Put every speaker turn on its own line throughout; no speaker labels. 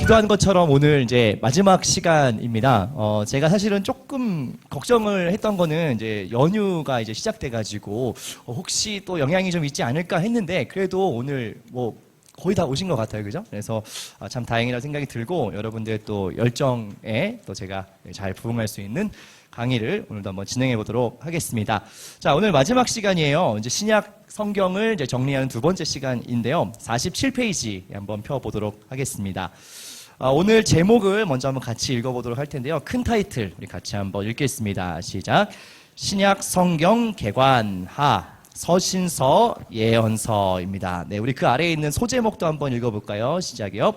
기도한 것처럼 오늘 이제 마지막 시간입니다. 제가 사실은 조금 걱정을 했던 거는 이제 연휴가 이제 시작돼가지고 혹시 또 영향이 좀 있지 않을까 했는데 그래도 오늘 뭐 거의 다 오신 것 같아요, 그죠? 그래서 참 다행이라는 생각이 들고 여러분들의 또 열정에 또 제가 잘 부응할 수 있는 강의를 오늘도 한번 진행해 보도록 하겠습니다. 자, 오늘 마지막 시간이에요. 이제 신약 성경을 이제 정리하는 두 번째 시간인데요. 47페이지 한번 펴보도록 하겠습니다. 오늘 제목을 먼저 한번 같이 읽어보도록 할 텐데요. 큰 타이틀 우리 같이 한번 읽겠습니다. 시작. 신약 성경 개관하 서신서 예언서입니다. 네, 우리 그 아래에 있는 소제목도 한번 읽어볼까요? 시작이요.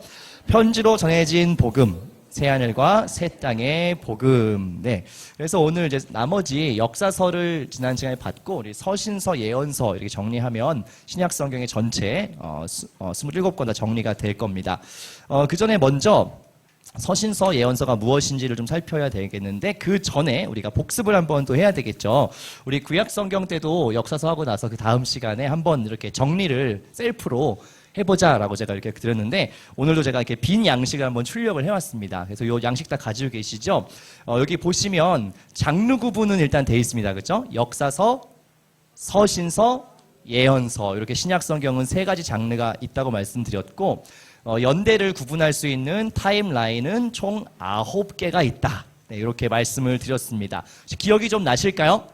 편지로 전해진 복음. 새하늘과 새 땅의 복음. 네. 그래서 오늘 이제 나머지 역사서를 지난 시간에 받고 우리 서신서, 예언서 이렇게 정리하면 신약 성경의 전체 27권 다 정리가 될 겁니다. 그 전에 먼저 서신서, 예언서가 무엇인지를 좀 살펴야 되겠는데 그 전에 우리가 복습을 한번 또 해야 되겠죠. 우리 구약 성경 때도 역사서 하고 나서 그 다음 시간에 한번 이렇게 정리를 셀프로 해보자라고 제가 이렇게 드렸는데 오늘도 제가 이렇게 빈 양식을 한번 출력을 해왔습니다. 그래서 이 양식 다 가지고 계시죠? 여기 보시면 장르 구분은 일단 돼 있습니다. 그렇죠? 역사서, 서신서, 예언서 이렇게 신약 성경은 세 가지 장르가 있다고 말씀드렸고 연대를 구분할 수 있는 타임라인은 총 9개가 있다. 네, 이렇게 말씀을 드렸습니다. 기억이 좀 나실까요?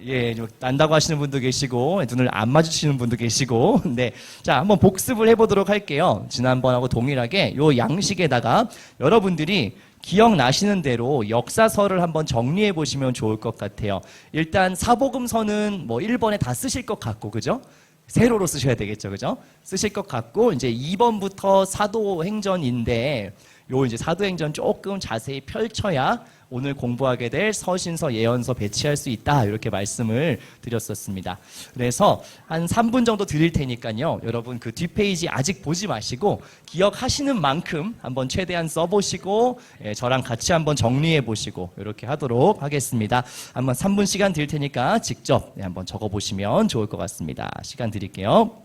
예, 좀 난다고 하시는 분도 계시고 눈을 안 마주치는 분도 계시고 네, 자 한번 복습을 해보도록 할게요. 지난번하고 동일하게 요 양식에다가 여러분들이 기억나시는 대로 역사서를 한번 정리해 보시면 좋을 것 같아요. 일단 사복음서는 뭐 1번에 다 쓰실 것 같고 그죠? 세로로 쓰셔야 되겠죠, 그죠? 쓰실 것 같고 이제 2번부터 사도행전인데 요 이제 사도행전 조금 자세히 펼쳐야 오늘 공부하게 될 서신서, 예언서 배치할 수 있다 이렇게 말씀을 드렸었습니다. 그래서 한 3분 정도 드릴 테니까요. 여러분 그 뒷페이지 아직 보지 마시고 기억하시는 만큼 한번 최대한 써보시고 저랑 같이 한번 정리해 보시고 이렇게 하도록 하겠습니다. 한번 3분 시간 드릴 테니까 직접 한번 적어보시면 좋을 것 같습니다. 시간 드릴게요.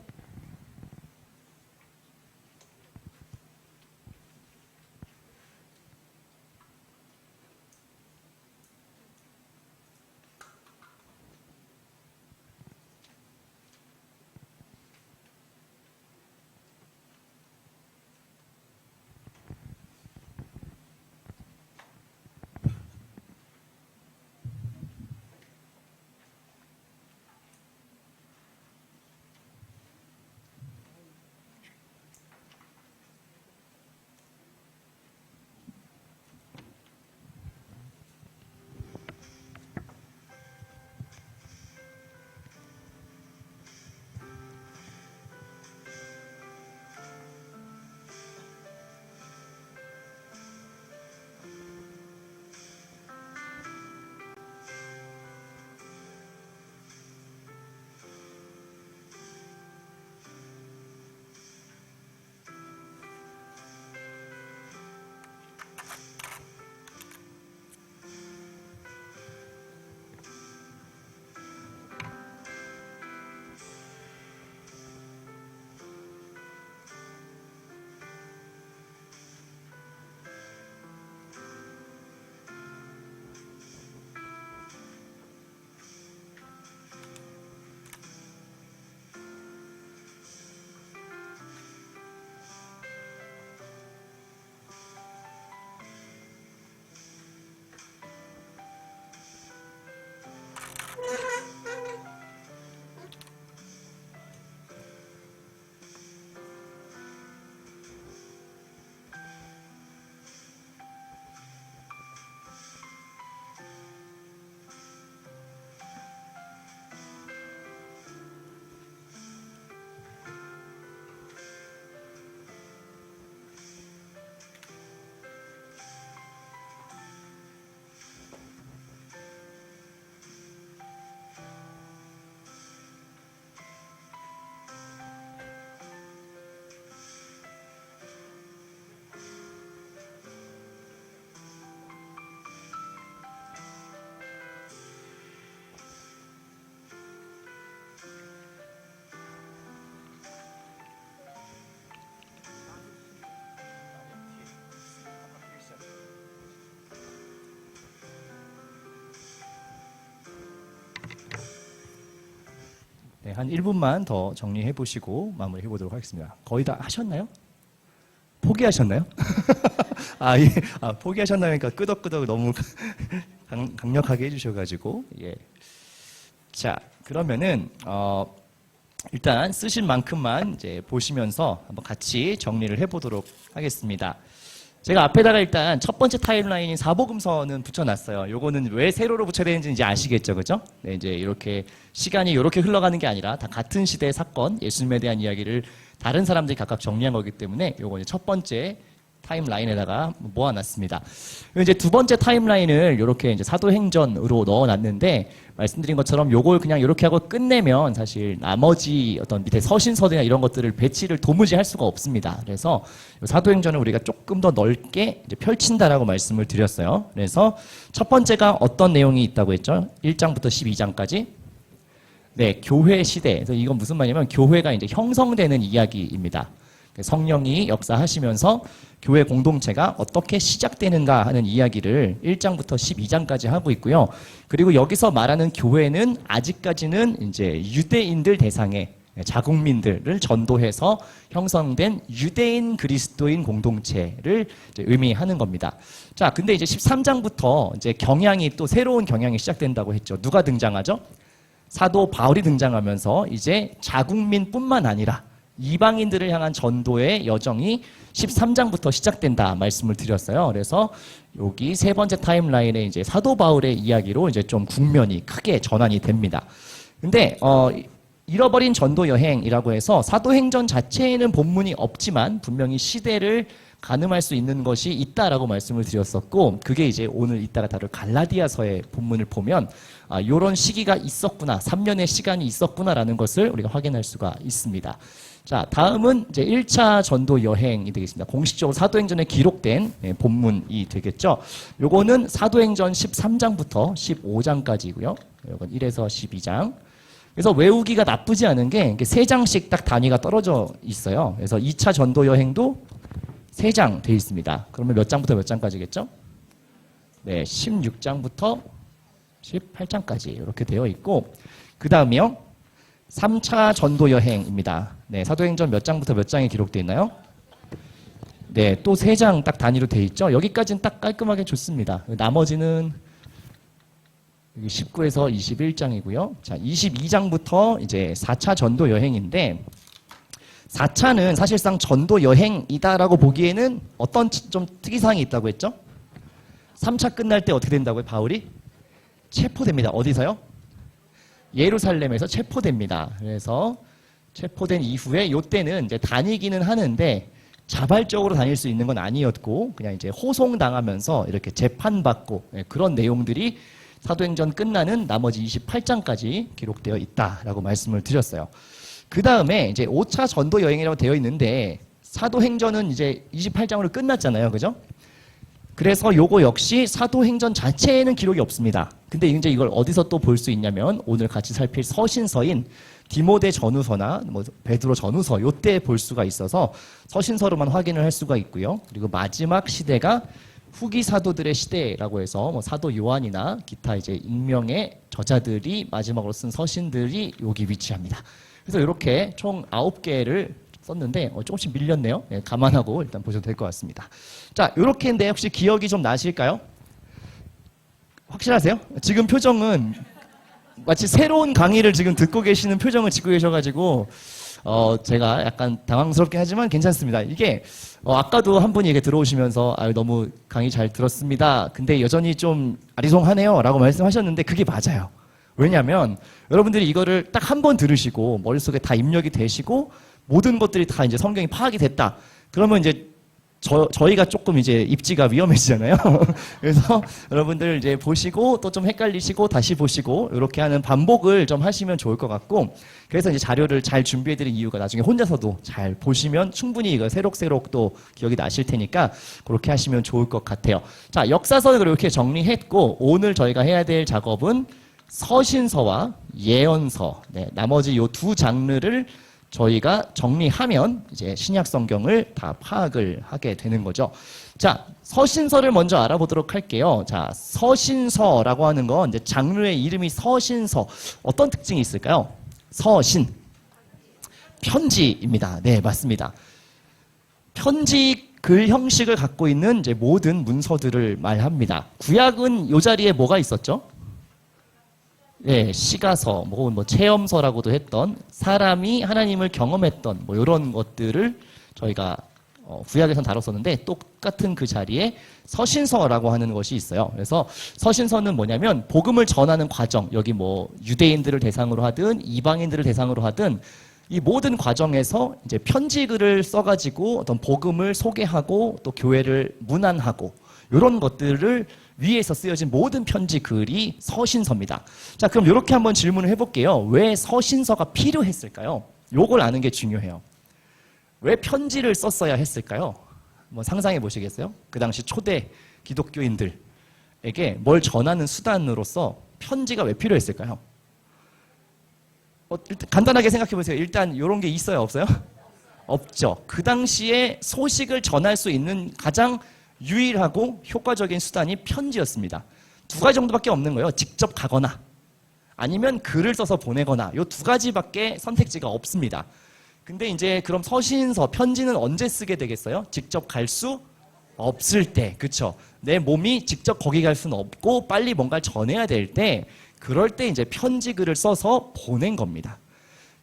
네, 한 1분만 더 정리해 보시고 마무리해 보도록 하겠습니다. 거의 다 하셨나요? 포기하셨나요? 아, 예. 아, 포기하셨나요? 그러니까 끄덕끄덕 너무 강력하게 해주셔가지고, 예. 자, 그러면은, 일단 쓰신 만큼만 이제 보시면서 한번 같이 정리를 해보도록 하겠습니다. 제가 앞에다가 일단 첫 번째 타임라인인 사복음서는 붙여놨어요. 요거는 왜 세로로 붙여야 되는지 이제 아시겠죠, 그죠? 네, 이제 이렇게 시간이 이렇게 흘러가는 게 아니라 다 같은 시대의 사건, 예수님에 대한 이야기를 다른 사람들이 각각 정리한 거기 때문에 요거 이제 첫 번째 타임라인에다가 모아놨습니다. 이제 두 번째 타임라인을 이렇게 이제 사도행전으로 넣어놨는데 말씀드린 것처럼 요걸 그냥 이렇게 하고 끝내면 사실 나머지 어떤 밑에 서신서들이나 이런 것들을 배치를 도무지 할 수가 없습니다. 그래서 사도행전을 우리가 조금 더 넓게 이제 펼친다라고 말씀을 드렸어요. 그래서 첫 번째가 어떤 내용이 있다고 했죠? 1장부터 12장까지. 네, 교회 시대. 그래서 이건 무슨 말이냐면 교회가 이제 형성되는 이야기입니다. 성령이 역사하시면서 교회 공동체가 어떻게 시작되는가 하는 이야기를 1장부터 12장까지 하고 있고요. 그리고 여기서 말하는 교회는 아직까지는 이제 유대인들 대상의 자국민들을 전도해서 형성된 유대인 그리스도인 공동체를 이제 의미하는 겁니다. 자, 근데 이제 13장부터 이제 경향이 또 새로운 경향이 시작된다고 했죠. 누가 등장하죠? 사도 바울이 등장하면서 이제 자국민뿐만 아니라 이방인들을 향한 전도의 여정이 13장부터 시작된다 말씀을 드렸어요. 그래서 여기 세 번째 타임라인에 이제 사도 바울의 이야기로 이제 좀 국면이 크게 전환이 됩니다. 근데 잃어버린 전도 여행이라고 해서 사도행전 자체에는 본문이 없지만 분명히 시대를 가늠할 수 있는 것이 있다라고 말씀을 드렸었고, 그게 이제 오늘 이따가 다룰 갈라디아서의 본문을 보면 이런 시기가 있었구나, 3년의 시간이 있었구나라는 것을 우리가 확인할 수가 있습니다. 자, 다음은 이제 1차 전도 여행이 되겠습니다. 공식적으로 사도행전에 기록된 본문이 되겠죠. 요거는 사도행전 13장부터 15장까지고요. 요건 1에서 12장. 그래서 외우기가 나쁘지 않은 게 3장씩 딱 단위가 떨어져 있어요. 그래서 2차 전도 여행도 3장 돼 있습니다. 그러면 몇 장부터 몇 장까지겠죠? 네, 16장부터 18장까지 이렇게 되어 있고, 그 다음이요. 3차 전도 여행입니다. 네, 사도행전 몇 장부터 몇 장이 기록되어 있나요? 네, 또 3장 딱 단위로 되어 있죠. 여기까지는 딱 깔끔하게 좋습니다. 나머지는 19에서 21장이고요. 자, 22장부터 이제 4차 전도 여행인데, 4차는 사실상 전도 여행이다라고 보기에는 어떤 좀 특이사항이 있다고 했죠? 3차 끝날 때 어떻게 된다고요? 바울이 체포됩니다. 어디서요? 예루살렘에서 체포됩니다. 그래서 체포된 이후에 이때는 이제 다니기는 하는데 자발적으로 다닐 수 있는 건 아니었고 그냥 이제 호송당하면서 이렇게 재판받고 그런 내용들이 사도행전 끝나는 나머지 28장까지 기록되어 있다라고 말씀을 드렸어요. 그 다음에 이제 5차 전도 여행이라고 되어 있는데 사도행전은 이제 28장으로 끝났잖아요. 그죠? 그래서 요거 역시 사도행전 자체에는 기록이 없습니다. 근데 이제 이걸 어디서 또 볼 수 있냐면 오늘 같이 살필 서신서인 디모데 전후서나 뭐 베드로 전후서 요때 볼 수가 있어서 서신서로만 확인을 할 수가 있고요. 그리고 마지막 시대가 후기 사도들의 시대라고 해서 뭐 사도 요한이나 기타 이제 익명의 저자들이 마지막으로 쓴 서신들이 여기 위치합니다. 그래서 이렇게 총 9개를 썼는데 조금씩 밀렸네요. 네, 감안하고 일단 보셔도 될 것 같습니다. 자, 이렇게인데 혹시 기억이 좀 나실까요? 확실하세요? 지금 표정은 마치 새로운 강의를 지금 듣고 계시는 표정을 짓고 계셔가지고 제가 약간 당황스럽긴 하지만 괜찮습니다. 이게 아까도 한 분이 이렇게 들어오시면서 너무 강의 잘 들었습니다. 근데 여전히 좀 아리송하네요 라고 말씀하셨는데 그게 맞아요. 왜냐하면 여러분들이 이거를 딱 한 번 들으시고 머릿속에 다 입력이 되시고 모든 것들이 다 이제 성경이 파악이 됐다. 그러면 이제 저희가 조금 이제 입지가 위험해지잖아요. 그래서 여러분들 이제 보시고 또 좀 헷갈리시고 다시 보시고 이렇게 하는 반복을 좀 하시면 좋을 것 같고, 그래서 이제 자료를 잘 준비해드린 이유가 나중에 혼자서도 잘 보시면 충분히 이거 새록새록 또 기억이 나실 테니까 그렇게 하시면 좋을 것 같아요. 자, 역사서를 이렇게 정리했고 오늘 저희가 해야 될 작업은 서신서와 예언서, 나머지 요 두 장르를 저희가 정리하면 이제 신약 성경을 다 파악을 하게 되는 거죠. 자, 서신서를 먼저 알아보도록 할게요. 자, 서신서라고 하는 건 이제 장르의 이름이 서신서. 어떤 특징이 있을까요? 서신, 편지입니다. 네, 맞습니다. 편지 글 형식을 갖고 있는 이제 모든 문서들을 말합니다. 구약은 이 자리에 뭐가 있었죠? 네, 시가서, 뭐 체험서라고도 했던 사람이 하나님을 경험했던 뭐 이런 것들을 저희가 구약에선 다뤘었는데 똑같은 그 자리에 서신서라고 하는 것이 있어요. 그래서 서신서는 뭐냐면 복음을 전하는 과정, 여기 뭐 유대인들을 대상으로 하든 이방인들을 대상으로 하든 이 모든 과정에서 이제 편지글을 써가지고 어떤 복음을 소개하고 또 교회를 문안하고 이런 것들을 위에서 쓰여진 모든 편지 글이 서신서입니다. 자, 그럼 이렇게 한번 질문을 해볼게요. 왜 서신서가 필요했을까요? 요걸 아는 게 중요해요. 왜 편지를 썼어야 했을까요? 한번 상상해 보시겠어요? 그 당시 초대 기독교인들에게 뭘 전하는 수단으로서 편지가 왜 필요했을까요? 일단 간단하게 생각해 보세요. 일단 이런 게 있어요, 없어요? 없죠. 그 당시에 소식을 전할 수 있는 가장 유일하고 효과적인 수단이 편지였습니다. 두 가지 정도밖에 없는 거예요. 직접 가거나 아니면 글을 써서 보내거나 이 두 가지밖에 선택지가 없습니다. 근데 이제 그럼 서신서, 편지는 언제 쓰게 되겠어요? 직접 갈 수 없을 때, 그쵸? 내 몸이 직접 거기 갈 수는 없고 빨리 뭔가를 전해야 될 때, 그럴 때 이제 편지 글을 써서 보낸 겁니다.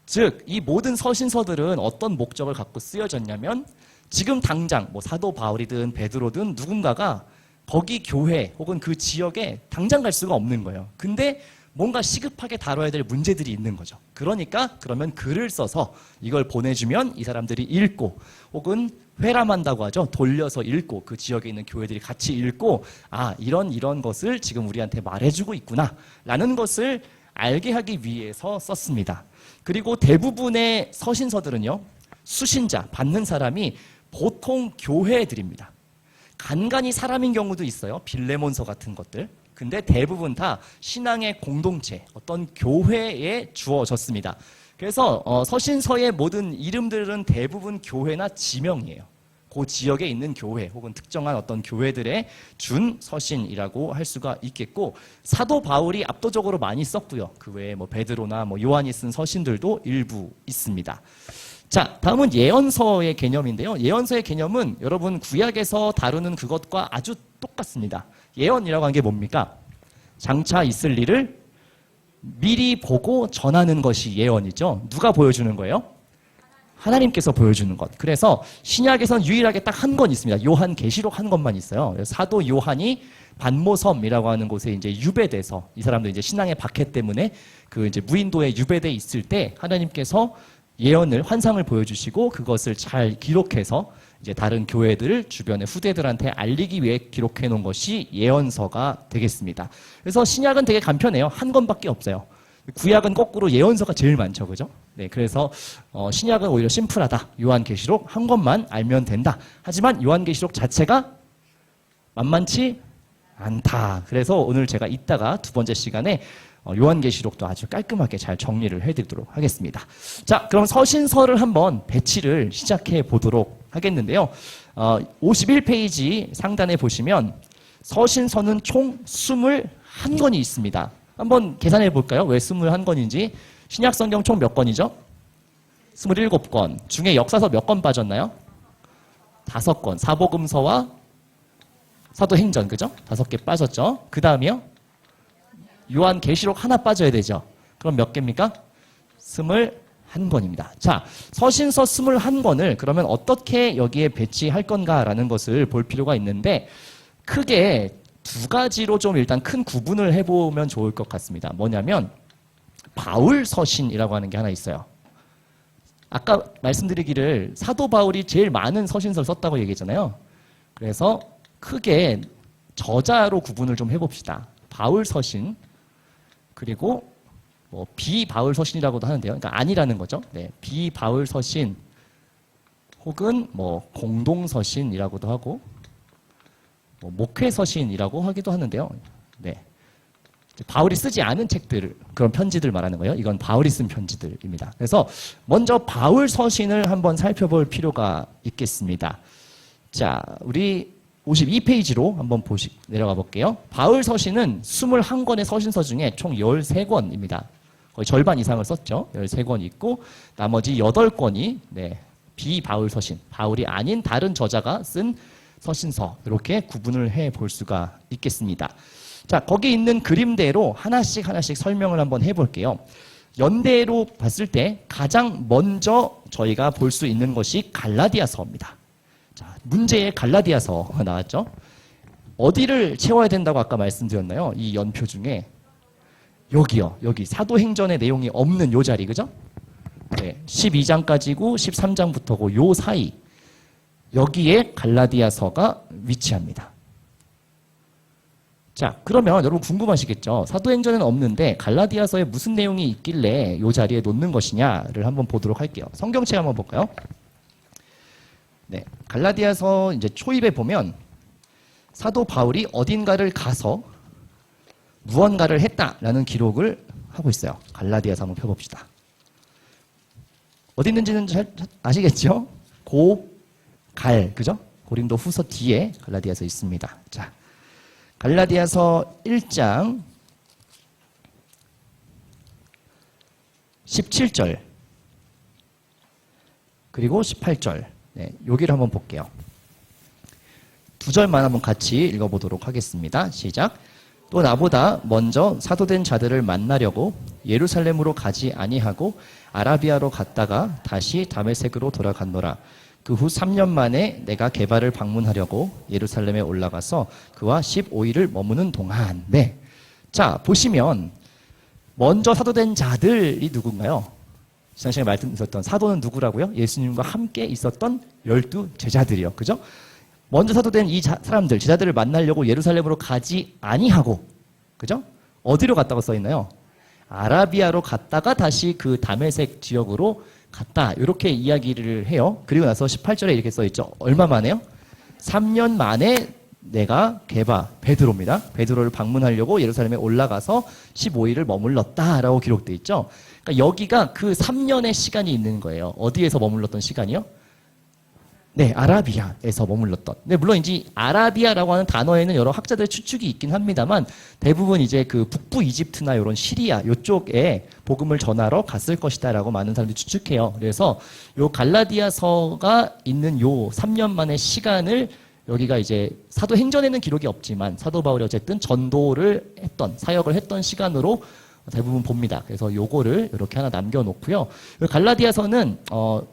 즉, 이 모든 서신서들은 어떤 목적을 갖고 쓰여졌냐면 지금 당장 뭐 사도 바울이든 베드로든 누군가가 거기 교회 혹은 그 지역에 당장 갈 수가 없는 거예요. 근데 뭔가 시급하게 다뤄야 될 문제들이 있는 거죠. 그러니까 그러면 글을 써서 이걸 보내주면 이 사람들이 읽고 혹은 회람한다고 하죠. 돌려서 읽고 그 지역에 있는 교회들이 같이 읽고 아 이런 것을 지금 우리한테 말해주고 있구나 라는 것을 알게 하기 위해서 썼습니다. 그리고 대부분의 서신서들은요. 수신자, 받는 사람이 보통 교회들입니다. 간간히 사람인 경우도 있어요. 빌레몬서 같은 것들. 근데 대부분 다 신앙의 공동체, 어떤 교회에 주어졌습니다. 그래서 서신서의 모든 이름들은 대부분 교회나 지명이에요. 그 지역에 있는 교회 혹은 특정한 어떤 교회들의 준 서신이라고 할 수가 있겠고 사도 바울이 압도적으로 많이 썼고요. 그 외에 뭐 베드로나 뭐 요한이 쓴 서신들도 일부 있습니다. 자, 다음은 예언서의 개념인데요. 예언서의 개념은 여러분 구약에서 다루는 그것과 아주 똑같습니다. 예언이라고 하는 게 뭡니까? 장차 있을 일을 미리 보고 전하는 것이 예언이죠. 누가 보여주는 거예요? 하나님께서 보여주는 것. 그래서 신약에서는 유일하게 딱 한 건 있습니다. 요한계시록 한 것만 있어요. 사도 요한이 반모섬이라고 하는 곳에 이제 유배돼서 이 사람도 이제 신앙의 박해 때문에 그 이제 무인도에 유배돼 있을 때 하나님께서 예언을 환상을 보여주시고 그것을 잘 기록해서 이제 다른 교회들 주변의 후대들한테 알리기 위해 기록해 놓은 것이 예언서가 되겠습니다. 그래서 신약은 되게 간편해요. 한 권밖에 없어요. 구약은 거꾸로 예언서가 제일 많죠, 그죠? 네, 그래서 신약은 오히려 심플하다. 요한계시록 한 권만 알면 된다. 하지만 요한계시록 자체가 만만치 않다. 그래서 오늘 제가 이따가 두 번째 시간에 요한계시록도 아주 깔끔하게 잘 정리를 해드리도록 하겠습니다. 자, 그럼 서신서를 한번 배치를 시작해 보도록 하겠는데요. 51페이지 상단에 보시면 서신서는 총 21권이 있습니다. 한번 계산해 볼까요? 왜 21권인지. 신약성경 총 몇 권이죠? 27권. 중에 역사서 몇 권 빠졌나요? 5권. 사복음서와 사도행전, 그죠? 5개 빠졌죠? 그 다음이요? 요한계시록 하나 빠져야 되죠. 그럼 몇 개입니까? 21권입니다. 자, 서신서 21권을 그러면 어떻게 여기에 배치할 건가라는 것을 볼 필요가 있는데 크게 두 가지로 좀 일단 큰 구분을 해보면 좋을 것 같습니다. 뭐냐면 바울 서신이라고 하는 게 하나 있어요. 아까 말씀드리기를 사도 바울이 제일 많은 서신서를 썼다고 얘기했잖아요. 그래서 크게 저자로 구분을 좀 해봅시다. 바울 서신 그리고 뭐 비바울 서신이라고도 하는데요. 그러니까 아니라는 거죠. 네, 비바울 서신 혹은 뭐 공동 서신이라고도 하고 뭐 목회 서신이라고 하기도 하는데요. 네, 바울이 쓰지 않은 책들 그런 편지들 말하는 거예요. 이건 바울이 쓴 편지들입니다. 그래서 먼저 바울 서신을 한번 살펴볼 필요가 있겠습니다. 자, 우리 52페이지로 한번 내려가 볼게요. 바울 서신은 21권의 서신서 중에 총 13권입니다. 거의 절반 이상을 썼죠. 13권 있고 나머지 8권이 비바울 서신, 바울이 아닌 다른 저자가 쓴 서신서 이렇게 구분을 해볼 수가 있겠습니다. 자, 거기 있는 그림대로 하나씩 설명을 한번 해볼게요. 연대로 봤을 때 가장 먼저 저희가 볼 수 있는 것이 갈라디아서입니다. 자, 문제의 갈라디아서 나왔죠. 어디를 채워야 된다고 아까 말씀드렸나요? 이 연표 중에 여기요. 여기 사도행전의 내용이 없는 요 자리, 그죠? 12장까지고 13장부터고 요 사이 여기에 갈라디아서가 위치합니다. 자, 그러면 여러분 궁금하시겠죠? 사도행전에는 없는데 갈라디아서에 무슨 내용이 있길래 요 자리에 놓는 것이냐를 한번 보도록 할게요. 성경책 한번 볼까요? 갈라디아서 이제 초입에 보면 사도 바울이 어딘가를 가서 무언가를 했다라는 기록을 하고 있어요. 갈라디아서 한번 펴봅시다. 어디 있는지는 잘 아시겠죠? 갈, 그죠? 고린도 후서 뒤에 갈라디아서 있습니다. 자, 갈라디아서 1장 17절 그리고 18절 여기를 한번 볼게요. 두 절만 한번 같이 읽어보도록 하겠습니다. 시작. 또 나보다 먼저 사도된 자들을 만나려고 예루살렘으로 가지 아니하고 아라비아로 갔다가 다시 다메섹으로 돌아갔노라. 그 후 3년 만에 내가 게바를 방문하려고 예루살렘에 올라가서 그와 15일을 머무는 동안. 자, 보시면 먼저 사도된 자들이 누군가요? 지난 시간에 말씀드렸던 사도는 누구라고요? 예수님과 함께 있었던 12 제자들이요. 그죠? 먼저 사도된 이 사람들, 제자들을 만나려고 예루살렘으로 가지 아니하고, 그죠? 어디로 갔다고 써있나요? 아라비아로 갔다가 다시 그 다메섹 지역으로 갔다. 이렇게 이야기를 해요. 그리고 나서 18절에 이렇게 써있죠. 얼마 만에요? 3년 만에 내가 베드로입니다. 베드로를 방문하려고 예루살렘에 올라가서 15일을 머물렀다라고 기록되어 있죠. 그러니까 여기가 그 3년의 시간이 있는 거예요. 어디에서 머물렀던 시간이요? 아라비아에서 머물렀던. 물론 이제 아라비아라고 하는 단어에는 여러 학자들의 추측이 있긴 합니다만 대부분 이제 그 북부 이집트나 이런 시리아 이쪽에 복음을 전하러 갔을 것이다라고 많은 사람들이 추측해요. 그래서 요 갈라디아서가 있는 요 3년 만의 시간을 여기가 이제 사도행전에는 기록이 없지만 사도 바울이 어쨌든 전도를 했던 사역을 했던 시간으로 대부분 봅니다. 그래서 요거를 이렇게 하나 남겨놓고요. 갈라디아서는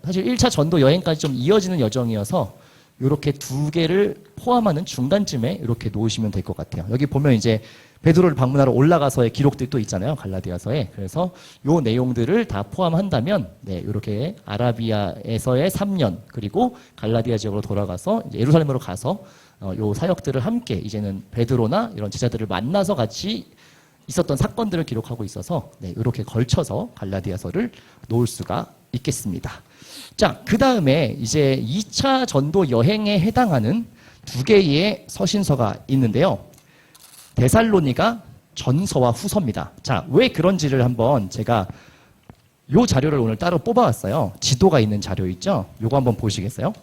사실 1차 전도 여행까지 좀 이어지는 여정이어서 이렇게 두 개를 포함하는 중간쯤에 이렇게 놓으시면 될 것 같아요. 여기 보면 이제 베드로를 방문하러 올라가서의 기록들이 또 있잖아요. 갈라디아서에. 그래서 요 내용들을 다 포함한다면 이렇게 아라비아에서의 3년 그리고 갈라디아 지역으로 돌아가서 이제 예루살렘으로 가서 요 사역들을 함께 이제는 베드로나 이런 제자들을 만나서 같이 있었던 사건들을 기록하고 있어서 이렇게 걸쳐서 갈라디아서를 놓을 수가 있겠습니다. 자, 그 다음에 이제 2차 전도 여행에 해당하는 두 개의 서신서가 있는데요. 데살로니가 전서와 후서입니다. 자, 왜 그런지를 한번 제가 요 자료를 오늘 따로 뽑아왔어요. 지도가 있는 자료 있죠? 요거 한번 보시겠어요?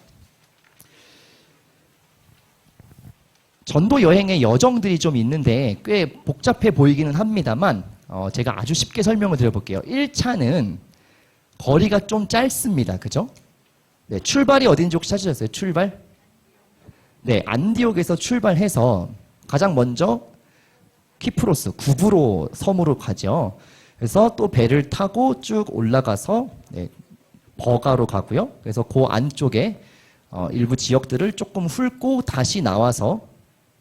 전도 여행의 여정들이 좀 있는데 꽤 복잡해 보이기는 합니다만 제가 아주 쉽게 설명을 드려볼게요. 1차는 거리가 좀 짧습니다. 그죠? 출발이 어딘지 혹시 찾으셨어요? 출발? 안디옥에서 출발해서 가장 먼저 키프로스, 구브로 섬으로 가죠. 그래서 또 배를 타고 쭉 올라가서 버가로 가고요. 그래서 그 안쪽에 일부 지역들을 조금 훑고 다시 나와서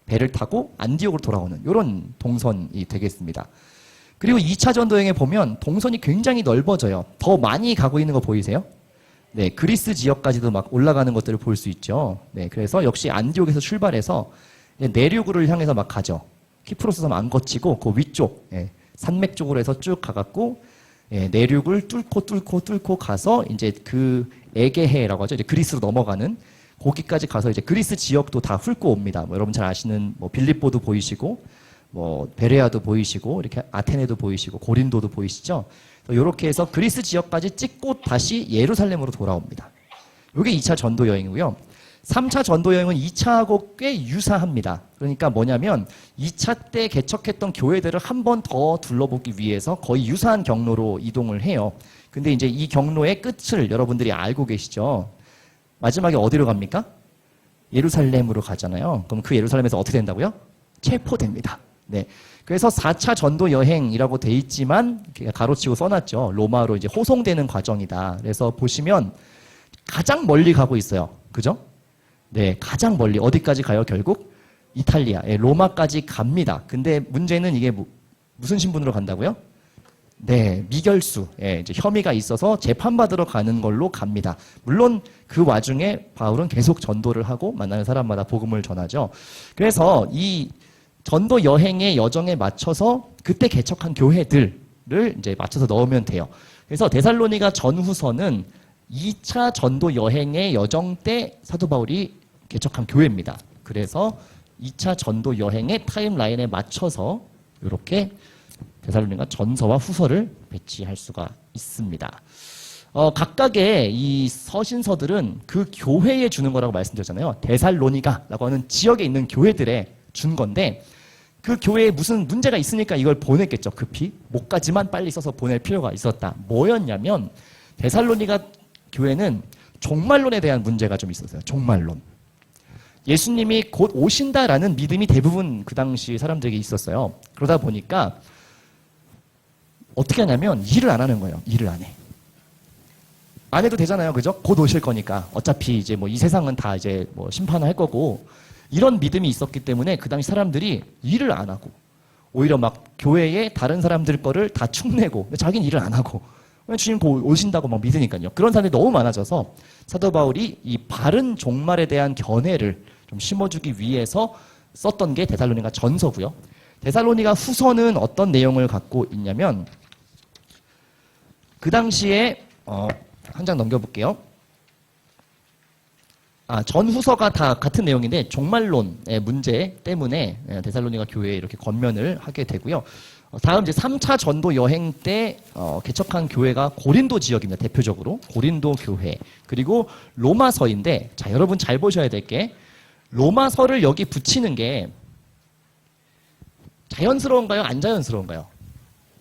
배를 타고 안디옥으로 돌아오는 이런 동선이 되겠습니다. 그리고 2차 전도여행에 보면 동선이 굉장히 넓어져요. 더 많이 가고 있는 거 보이세요? 그리스 지역까지도 막 올라가는 것들을 볼 수 있죠. 그래서 역시 안디옥에서 출발해서 내륙으로 향해서 막 가죠. 키프로스 섬 안 거치고 그 위쪽 산맥 쪽으로 해서 쭉 가갖고 내륙을 뚫고 가서 이제 그 에게해라고 하죠. 이제 그리스로 넘어가는 거기까지 가서 이제 그리스 지역도 다 훑고 옵니다. 여러분 잘 아시는 빌립보도 보이시고 베레아도 보이시고 이렇게 아테네도 보이시고 고린도도 보이시죠. 이렇게 해서 그리스 지역까지 찍고 다시 예루살렘으로 돌아옵니다. 이게 2차 전도 여행이고요. 3차 전도 여행은 2차하고 꽤 유사합니다. 그러니까 뭐냐면 2차 때 개척했던 교회들을 한 번 더 둘러보기 위해서 거의 유사한 경로로 이동을 해요. 근데 이제 이 경로의 끝을 여러분들이 알고 계시죠? 마지막에 어디로 갑니까? 예루살렘으로 가잖아요. 그럼 그 예루살렘에서 어떻게 된다고요? 체포됩니다. 네. 그래서 4차 전도 여행이라고 돼 있지만 가로치고 써놨죠. 로마로 이제 호송되는 과정이다. 그래서 보시면 가장 멀리 가고 있어요. 그죠? 네, 가장 멀리 어디까지 가요? 결국 이탈리아, 로마까지 갑니다. 근데 문제는 이게 무슨 신분으로 간다고요? 네, 미결수, 이제 혐의가 있어서 재판받으러 가는 걸로 갑니다. 물론 그 와중에 바울은 계속 전도를 하고 만나는 사람마다 복음을 전하죠. 그래서 이 전도 여행의 여정에 맞춰서 그때 개척한 교회들을 이제 맞춰서 넣으면 돼요. 그래서 데살로니가 전후서는 2차 전도 여행의 여정 때 사도 바울이 개척한 교회입니다. 그래서 2차 전도 여행의 타임라인에 맞춰서 이렇게 데살로니가 전서와 후서를 배치할 수가 있습니다. 각각의 이 서신서들은 그 교회에 주는 거라고 말씀드렸잖아요. 데살로니가라고 하는 지역에 있는 교회들에 준 건데 그 교회에 무슨 문제가 있으니까 이걸 보냈겠죠. 급히. 목까지만 빨리 써서 보낼 필요가 있었다. 뭐였냐면 데살로니가 교회는 종말론에 대한 문제가 좀 있었어요. 종말론. 예수님이 곧 오신다라는 믿음이 대부분 그 당시 사람들에게 있었어요. 그러다 보니까 어떻게 하냐면 일을 안 하는 거예요. 일을 안 해. 안 해도 되잖아요. 그죠? 곧 오실 거니까. 어차피 이제 뭐 이 세상은 다 이제 뭐 심판을 할 거고 이런 믿음이 있었기 때문에 그 당시 사람들이 일을 안 하고 오히려 막 교회에 다른 사람들 거를 다 축내고 근데 자기는 일을 안 하고 주님 곧 오신다고 막 믿으니까요. 그런 사람들이 너무 많아져서 사도 바울이 이 바른 종말에 대한 견해를 좀 심어주기 위해서 썼던 게 데살로니가 전서고요. 데살로니가 후서는 어떤 내용을 갖고 있냐면 그 당시에 한 장 넘겨볼게요. 전후서가 다 같은 내용인데 종말론의 문제 때문에 데살로니가 교회에 이렇게 권면을 하게 되고요. 다음 이제 3차 전도 여행 때 개척한 교회가 고린도 지역입니다. 대표적으로 고린도 교회. 그리고 로마서인데 자 여러분 잘 보셔야 될 게 로마서를 여기 붙이는 게 자연스러운가요? 안 자연스러운가요?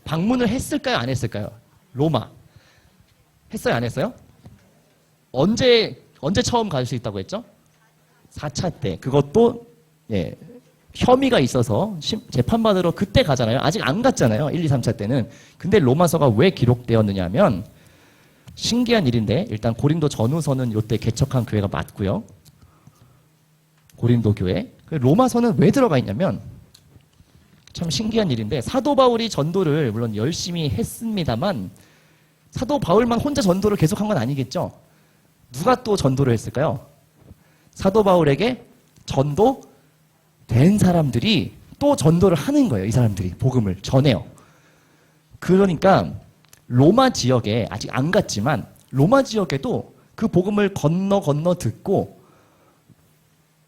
방문을 했을까요? 안 했을까요? 로마. 했어요? 안 했어요? 언제 처음 갈 수 있다고 했죠? 4차 때. 그것도 혐의가 있어서 재판받으러 그때 가잖아요. 아직 안 갔잖아요. 1, 2, 3차 때는. 근데 로마서가 왜 기록되었느냐 하면 신기한 일인데 일단 고린도 전후서는 이때 개척한 교회가 맞고요. 고린도 교회. 로마서는 왜 들어가 있냐면 참 신기한 일인데 사도 바울이 전도를 물론 열심히 했습니다만 사도 바울만 혼자 전도를 계속한 건 아니겠죠. 누가 또 전도를 했을까요? 사도 바울에게 전도된 사람들이 또 전도를 하는 거예요. 이 사람들이 복음을 전해요. 그러니까 로마 지역에 아직 안 갔지만 로마 지역에도 그 복음을 건너 듣고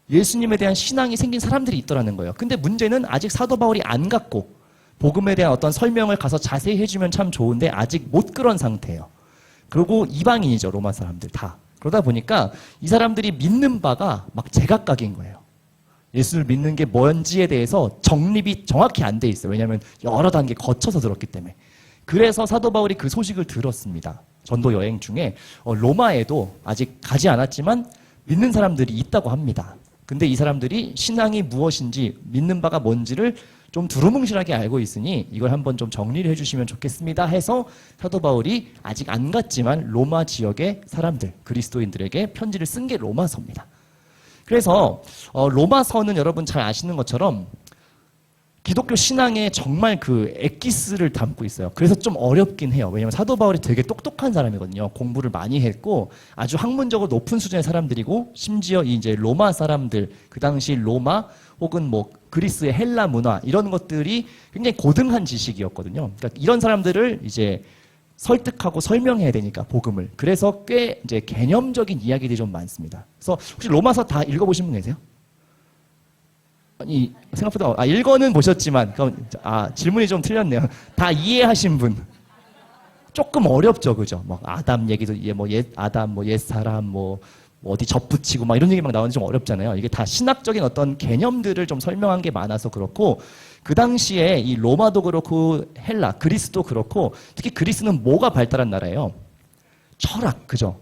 예수님에 대한 신앙이 생긴 사람들이 있더라는 거예요. 근데 문제는 아직 사도 바울이 안 갔고 복음에 대한 어떤 설명을 가서 자세히 해주면 참 좋은데 아직 못 그런 상태예요. 그리고 이방인이죠. 로마 사람들 다. 그러다 보니까 이 사람들이 믿는 바가 막 제각각인 거예요. 예수를 믿는 게 뭔지에 대해서 정립이 정확히 안 돼 있어요. 왜냐하면 여러 단계 거쳐서 들었기 때문에. 그래서 사도 바울이 그 소식을 들었습니다. 전도 여행 중에 로마에도 아직 가지 않았지만 믿는 사람들이 있다고 합니다. 근데 이 사람들이 신앙이 무엇인지 믿는 바가 뭔지를 좀 두루뭉실하게 알고 있으니 이걸 한번 좀 정리를 해주시면 좋겠습니다 해서 사도 바울이 아직 안 갔지만 로마 지역의 사람들, 그리스도인들에게 편지를 쓴 게 로마서입니다. 그래서 로마서는 여러분 잘 아시는 것처럼 기독교 신앙에 정말 그 엑기스를 담고 있어요. 그래서 좀 어렵긴 해요. 왜냐하면 사도 바울이 되게 똑똑한 사람이거든요. 공부를 많이 했고 아주 학문적으로 높은 수준의 사람들이고 심지어 이제 로마 사람들, 그 당시 로마 혹은 뭐 그리스의 헬라 문화 이런 것들이 굉장히 고등한 지식이었거든요. 그러니까 이런 사람들을 이제 설득하고 설명해야 되니까 복음을. 그래서 꽤 이제 개념적인 이야기들이 좀 많습니다. 그래서 혹시 로마서 다 읽어보신 분 계세요? 아니 생각보다 읽어는 보셨지만 질문이 좀 틀렸네요. 다 이해하신 분? 조금 어렵죠, 그죠? 뭐 아담 얘기도 아담 옛 사람 뭐 어디 접붙이고 막 이런 얘기 막 나오는데 좀 어렵잖아요. 이게 다 신학적인 어떤 개념들을 좀 설명한 게 많아서 그렇고, 그 당시에 이 로마도 그렇고 헬라, 그리스도 그렇고, 특히 그리스는 뭐가 발달한 나라예요? 철학, 그죠?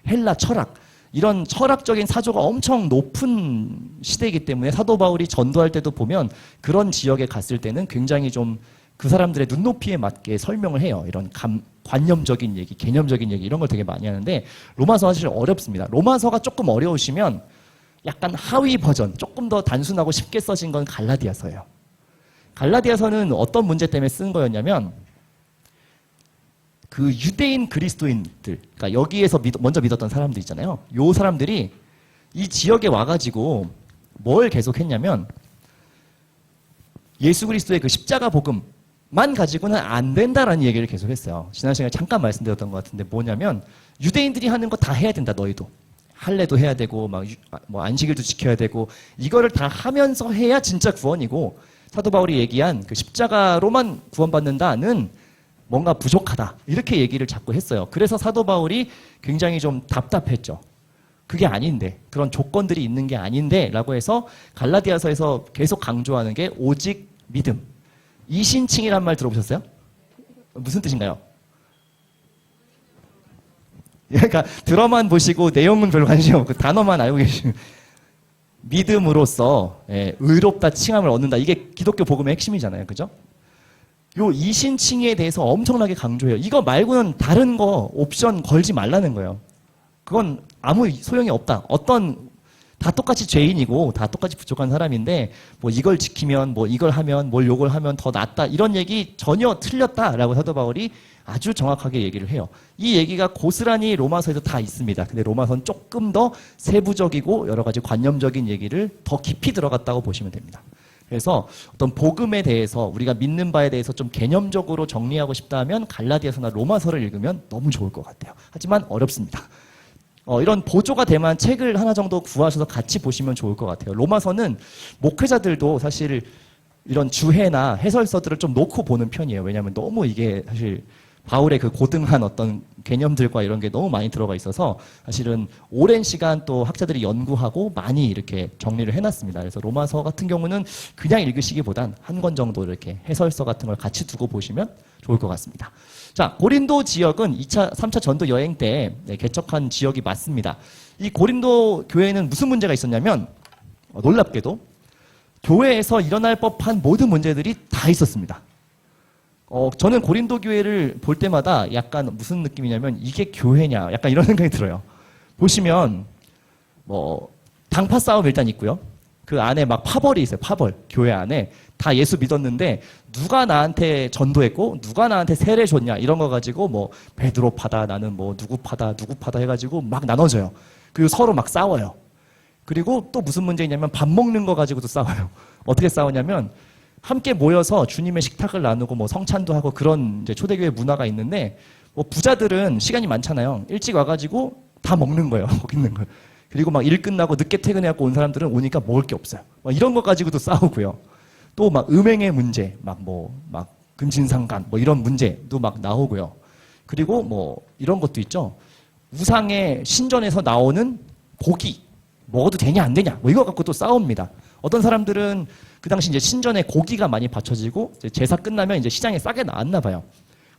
헬라 철학. 이런 철학적인 사조가 엄청 높은 시대이기 때문에 사도 바울이 전도할 때도 보면 그런 지역에 갔을 때는 굉장히 좀 그 사람들의 눈높이에 맞게 설명을 해요. 이런 관념적인 얘기, 개념적인 얘기 이런 걸 되게 많이 하는데 로마서가 사실 어렵습니다. 로마서가 조금 어려우시면 약간 하위 버전, 조금 더 단순하고 쉽게 써진 건 갈라디아서예요. 갈라디아서는 어떤 문제 때문에 쓴 거였냐면 그 유대인 그리스도인들, 그러니까 여기에서 먼저 믿었던 사람들 있잖아요. 요 사람들이 이 지역에 와가지고 뭘 계속했냐면 예수 그리스도의 그 십자가 복음만 가지고는 안 된다라는 얘기를 계속했어요. 지난 시간에 잠깐 말씀드렸던 것 같은데 뭐냐면 유대인들이 하는 거 다 해야 된다. 너희도 할례도 해야 되고 막 뭐 안식일도 지켜야 되고 이거를 다 하면서 해야 진짜 구원이고 사도 바울이 얘기한 그 십자가로만 구원받는다는 뭔가 부족하다. 이렇게 얘기를 자꾸 했어요. 그래서 사도 바울이 굉장히 좀 답답했죠. 그게 아닌데, 그런 조건들이 있는 게 아닌데 라고 해서 갈라디아서에서 계속 강조하는 게 오직 믿음. 이신칭이란 말 들어보셨어요? 무슨 뜻인가요? 그러니까 들어만 보시고 내용은 별로 관심 없고 단어만 알고 계시면 믿음으로써 의롭다 칭함을 얻는다. 이게 기독교 복음의 핵심이잖아요. 그죠? 요 이신칭에 대해서 엄청나게 강조해요. 이거 말고는 다른 거 옵션 걸지 말라는 거예요. 그건 아무 소용이 없다. 다 똑같이 죄인이고 다 똑같이 부족한 사람인데 뭐 이걸 지키면 뭐 이걸 하면 뭘 요걸 하면 더 낫다. 이런 얘기 전혀 틀렸다라고 사도 바울이 아주 정확하게 얘기를 해요. 이 얘기가 고스란히 로마서에도 다 있습니다. 근데 로마서는 조금 더 세부적이고 여러 가지 관념적인 얘기를 더 깊이 들어갔다고 보시면 됩니다. 그래서 어떤 복음에 대해서 우리가 믿는 바에 대해서 좀 개념적으로 정리하고 싶다면 갈라디아서나 로마서를 읽으면 너무 좋을 것 같아요. 하지만 어렵습니다. 이런 보조가 될 만한 책을 하나 정도 구하셔서 같이 보시면 좋을 것 같아요. 로마서는 목회자들도 사실 이런 주해나 해설서들을 좀 놓고 보는 편이에요. 왜냐하면 너무 이게 사실 바울의 그 고등한 어떤 개념들과 이런 게 너무 많이 들어가 있어서 사실은 오랜 시간 또 학자들이 연구하고 많이 이렇게 정리를 해놨습니다. 그래서 로마서 같은 경우는 그냥 읽으시기보단 한 권 정도 이렇게 해설서 같은 걸 같이 두고 보시면 좋을 것 같습니다. 자, 고린도 지역은 2차, 3차 전도 여행 때 개척한 지역이 맞습니다. 이 고린도 교회에는 무슨 문제가 있었냐면 놀랍게도 교회에서 일어날 법한 모든 문제들이 다 있었습니다. 저는 고린도 교회를 볼 때마다 약간 무슨 느낌이냐면 이게 교회냐 약간 이런 생각이 들어요. 보시면 뭐 당파 싸움 일단 있고요. 그 안에 막 파벌이 있어요. 파벌. 교회 안에 다 예수 믿었는데 누가 나한테 전도했고 누가 나한테 세례 줬냐 이런 거 가지고 뭐 베드로 파다 나는 뭐 누구 파다 해가지고 막 나눠져요. 그리고 서로 막 싸워요. 그리고 또 무슨 문제 있냐면 밥 먹는 거 가지고도 싸워요. 어떻게 싸우냐면 함께 모여서 주님의 식탁을 나누고 뭐 성찬도 하고 그런 이제 초대교회 문화가 있는데 뭐 부자들은 시간이 많잖아요. 일찍 와가지고 다 먹는 거예요. 거기 있는 걸. 그리고 막 일 끝나고 늦게 퇴근해갖고 온 사람들은 오니까 먹을 게 없어요. 막 이런 거 가지고도 싸우고요. 또 막 음행의 문제, 막 근친상간 뭐 이런 문제도 막 나오고요. 그리고 뭐 이런 것도 있죠. 우상의 신전에서 나오는 고기 먹어도 되냐 안 되냐 뭐 이거 갖고 또 싸웁니다. 어떤 사람들은 그 당시 이제 신전에 고기가 많이 바쳐지고 제사 끝나면 이제 시장에 싸게 나왔나 봐요.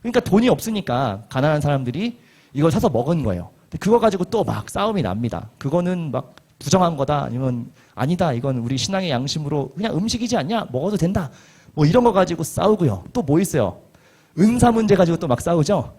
그러니까 돈이 없으니까 가난한 사람들이 이걸 사서 먹은 거예요. 근데 그거 가지고 또 막 싸움이 납니다. 그거는 막 부정한 거다 아니면 아니다 이건 우리 신앙의 양심으로 그냥 음식이지 않냐 먹어도 된다 뭐 이런 거 가지고 싸우고요. 또 뭐 있어요? 은사 문제 가지고 또 막 싸우죠.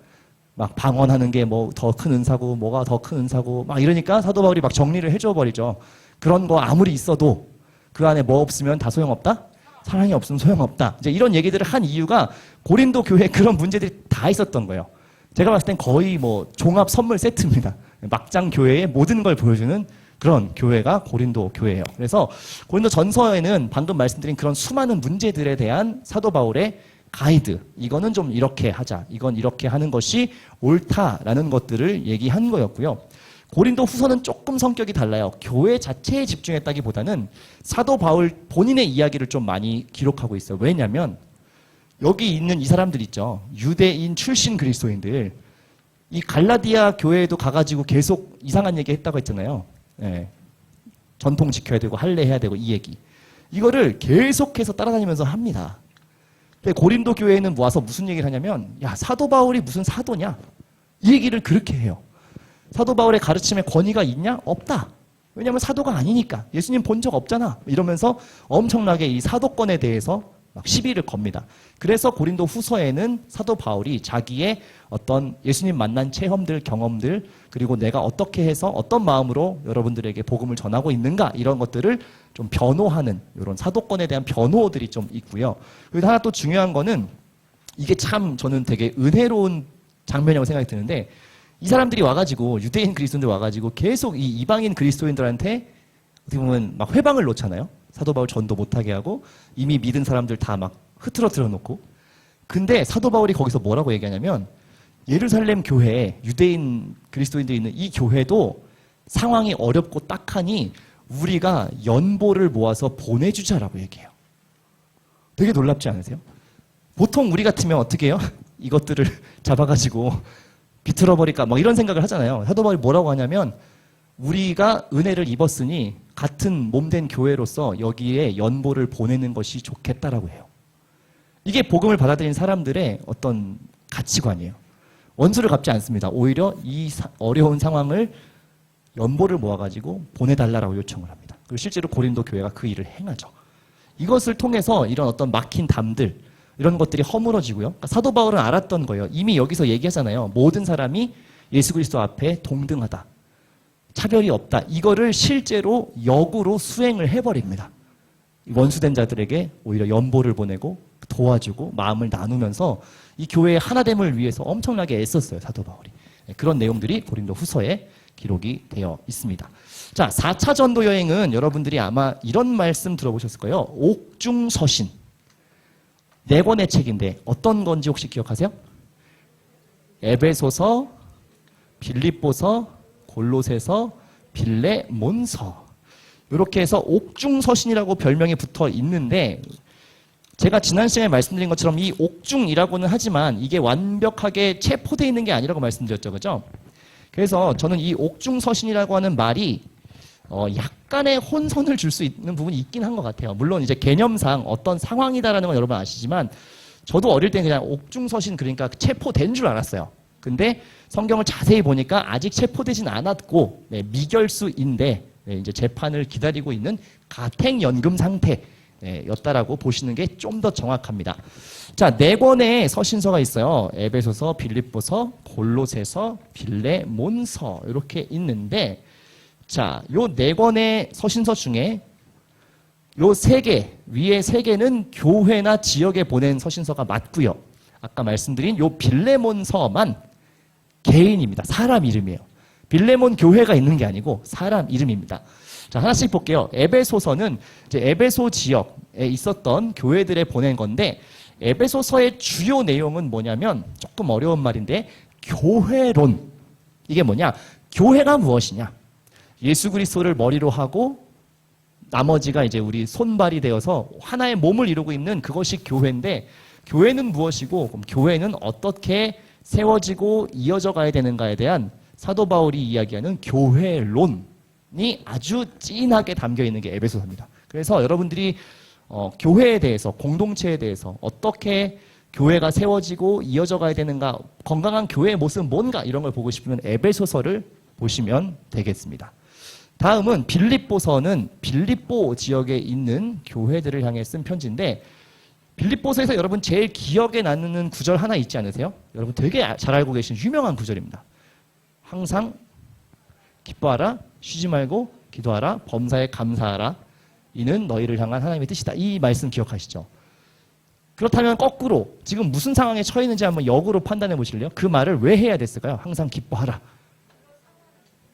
막 방언하는 게 뭐 더 큰 은사고 뭐가 더 큰 은사고 막 이러니까 사도 바울이 막 정리를 해줘 버리죠. 그런 거 아무리 있어도 그 안에 뭐 없으면 다 소용없다? 사랑이 없으면 소용없다. 이제 이런 얘기들을 한 이유가 고린도 교회에 그런 문제들이 다 있었던 거예요. 제가 봤을 땐 거의 뭐 종합 선물 세트입니다. 막장 교회의 모든 걸 보여주는 그런 교회가 고린도 교회예요. 그래서 고린도 전서에는 방금 말씀드린 그런 수많은 문제들에 대한 사도 바울의 가이드, 이거는 좀 이렇게 하자, 이건 이렇게 하는 것이 옳다라는 것들을 얘기한 거였고요. 고린도 후서는 조금 성격이 달라요. 교회 자체에 집중했다기보다는 사도 바울 본인의 이야기를 좀 많이 기록하고 있어요. 왜냐하면 여기 있는 이 사람들 있죠. 유대인 출신 그리스도인들. 이 갈라디아 교회에도 가가지고 계속 이상한 얘기 했다고 했잖아요. 예. 전통 지켜야 되고 할례해야 되고 이 얘기. 이거를 계속해서 따라다니면서 합니다. 근데 고린도 교회에는 모아서 무슨 얘기를 하냐면 야 사도 바울이 무슨 사도냐? 이 얘기를 그렇게 해요. 사도 바울의 가르침에 권위가 있냐? 없다. 왜냐하면 사도가 아니니까. 예수님 본 적 없잖아. 이러면서 엄청나게 이 사도권에 대해서 막 시비를 겁니다. 그래서 고린도 후서에는 사도 바울이 자기의 어떤 예수님 만난 체험들, 경험들, 그리고 내가 어떻게 해서 어떤 마음으로 여러분들에게 복음을 전하고 있는가 이런 것들을 좀 변호하는 이런 사도권에 대한 변호들이 좀 있고요. 그리고 하나 또 중요한 거는 이게 참 저는 되게 은혜로운 장면이라고 생각이 드는데 이 사람들이 와가지고 유대인 그리스도인들 와가지고 계속 이 이방인 그리스도인들한테 어떻게 보면 막 회방을 놓잖아요. 사도 바울 전도 못하게 하고 이미 믿은 사람들 다 막 흐트러뜨려 놓고. 근데 사도 바울이 거기서 뭐라고 얘기하냐면 예루살렘 교회에 유대인 그리스도인들이 있는 이 교회도 상황이 어렵고 딱하니 우리가 연보를 모아서 보내주자라고 얘기해요. 되게 놀랍지 않으세요? 보통 우리 같으면 어떻게 해요? 이것들을 잡아가지고 비틀어버릴까 막 이런 생각을 하잖아요. 사도 바울이 뭐라고 하냐면 우리가 은혜를 입었으니 같은 몸된 교회로서 여기에 연보를 보내는 것이 좋겠다라고 해요. 이게 복음을 받아들인 사람들의 어떤 가치관이에요. 원수를 갚지 않습니다. 오히려 이 어려운 상황을 연보를 모아가지고 보내달라고 요청을 합니다. 그리고 실제로 고린도 교회가 그 일을 행하죠. 이것을 통해서 이런 어떤 막힌 담들 이런 것들이 허물어지고요. 그러니까 사도 바울은 알았던 거예요. 이미 여기서 얘기하잖아요. 모든 사람이 예수 그리스도 앞에 동등하다. 차별이 없다. 이거를 실제로 역으로 수행을 해버립니다. 원수된 자들에게 오히려 연보를 보내고 도와주고 마음을 나누면서 이 교회의 하나됨을 위해서 엄청나게 애썼어요. 사도 바울이. 그런 내용들이 고린도 후서에 기록이 되어 있습니다. 자, 4차 전도 여행은 여러분들이 아마 이런 말씀 들어보셨을 거예요. 옥중서신. 4권의 책인데 어떤 건지 혹시 기억하세요? 에베소서, 빌립보서, 골로새서, 빌레몬서. 이렇게 해서 옥중서신이라고 별명이 붙어 있는데 제가 지난 시간에 말씀드린 것처럼 이 옥중이라고는 하지만 이게 완벽하게 체포되어 있는 게 아니라고 말씀드렸죠. 그죠? 그래서 저는 이 옥중서신이라고 하는 말이 약간의 혼선을 줄 수 있는 부분이 있긴 한 것 같아요. 물론 이제 개념상 어떤 상황이다라는 건 여러분 아시지만 저도 어릴 때 그냥 옥중서신 그러니까 체포된 줄 알았어요. 근데 성경을 자세히 보니까 아직 체포되진 않았고 미결수인데 이제 재판을 기다리고 있는 가택연금 상태였다라고 보시는 게 좀 더 정확합니다. 자, 4권의 서신서가 있어요. 에베소서, 빌립보서, 골로새서, 빌레몬서 이렇게 있는데 자, 요 4권의 서신서 중에 요 3개, 위에 3개는 교회나 지역에 보낸 서신서가 맞고요. 아까 말씀드린 요 빌레몬서만 개인입니다. 사람 이름이에요. 빌레몬 교회가 있는 게 아니고 사람 이름입니다. 자, 하나씩 볼게요. 에베소서는 이제 에베소 지역에 있었던 교회들에 보낸 건데 에베소서의 주요 내용은 뭐냐면 조금 어려운 말인데 교회론. 이게 뭐냐? 교회가 무엇이냐? 예수 그리스도를 머리로 하고 나머지가 이제 우리 손발이 되어서 하나의 몸을 이루고 있는 그것이 교회인데 교회는 무엇이고 그럼 교회는 어떻게 세워지고 이어져 가야 되는가에 대한 사도 바울이 이야기하는 교회론이 아주 찐하게 담겨 있는 게 에베소서입니다. 그래서 여러분들이 교회에 대해서 공동체에 대해서 어떻게 교회가 세워지고 이어져 가야 되는가 건강한 교회의 모습은 뭔가 이런 걸 보고 싶으면 에베소서를 보시면 되겠습니다. 다음은 빌립보서는 빌립보 지역에 있는 교회들을 향해 쓴 편지인데 빌립보서에서 여러분 제일 기억에 남는 구절 하나 있지 않으세요? 여러분 되게 잘 알고 계신 유명한 구절입니다. 항상 기뻐하라, 쉬지 말고 기도하라, 범사에 감사하라. 이는 너희를 향한 하나님의 뜻이다. 이 말씀 기억하시죠? 그렇다면 거꾸로 지금 무슨 상황에 처해 있는지 한번 역으로 판단해 보실래요? 그 말을 왜 해야 됐을까요? 항상 기뻐하라.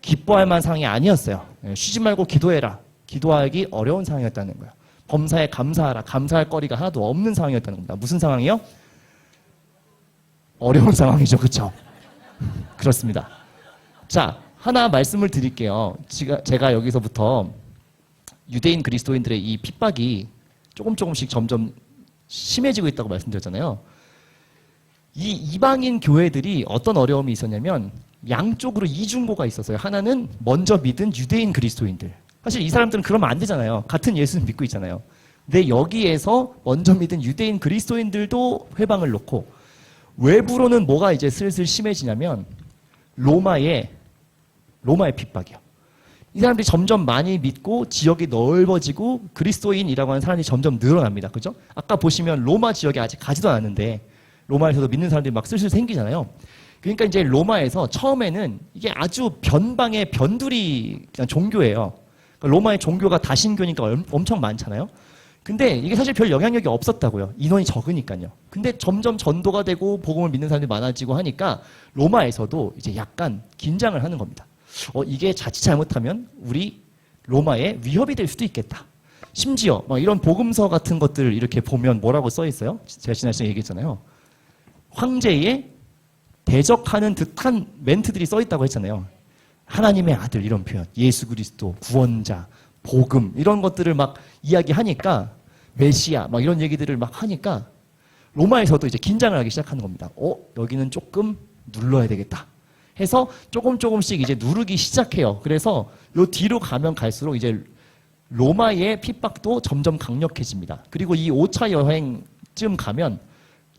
기뻐할 만한 상황이 아니었어요. 쉬지 말고 기도해라. 기도하기 어려운 상황이었다는 거예요. 범사에 감사하라. 감사할 거리가 하나도 없는 상황이었다는 겁니다. 무슨 상황이요? 어려운 상황이죠. 그렇죠? 그렇습니다. 자, 하나 말씀을 드릴게요. 제가 여기서부터 유대인 그리스도인들의 이 핍박이 조금씩 점점 심해지고 있다고 말씀드렸잖아요. 이 이방인 교회들이 어떤 어려움이 있었냐면 양쪽으로 이중고가 있었어요. 하나는 먼저 믿은 유대인 그리스도인들. 사실 이 사람들은 그러면 안 되잖아요. 같은 예수를 믿고 있잖아요. 근데 여기에서 먼저 믿은 유대인 그리스도인들도 회방을 놓고 외부로는 뭐가 이제 슬슬 심해지냐면 로마의 핍박이요. 이 사람들이 점점 많이 믿고 지역이 넓어지고 그리스도인이라고 하는 사람이 점점 늘어납니다. 그죠? 아까 보시면 로마 지역에 아직 가지도 않았는데 로마에서도 믿는 사람들이 막 슬슬 생기잖아요. 그러니까 이제 로마에서 처음에는 이게 아주 변방의 변두리 그냥 종교예요. 그러니까 로마의 종교가 다신교니까 엄청 많잖아요. 근데 이게 사실 별 영향력이 없었다고요. 인원이 적으니까요. 근데 점점 전도가 되고 복음을 믿는 사람들이 많아지고 하니까 로마에서도 이제 약간 긴장을 하는 겁니다. 이게 자칫 잘못하면 우리 로마에 위협이 될 수도 있겠다. 심지어 막 이런 복음서 같은 것들 이렇게 보면 뭐라고 써 있어요? 제가 지난 시간에 얘기했잖아요. 황제에 대적하는 듯한 멘트들이 써 있다고 했잖아요. 하나님의 아들 이런 표현, 예수 그리스도, 구원자, 복음 이런 것들을 막 이야기하니까 메시아 막 이런 얘기들을 막 하니까 로마에서도 이제 긴장을 하기 시작하는 겁니다. 여기는 조금 눌러야 되겠다. 해서 조금씩 이제 누르기 시작해요. 그래서 요 뒤로 가면 갈수록 이제 로마의 핍박도 점점 강력해집니다. 그리고 이 5차 여행쯤 가면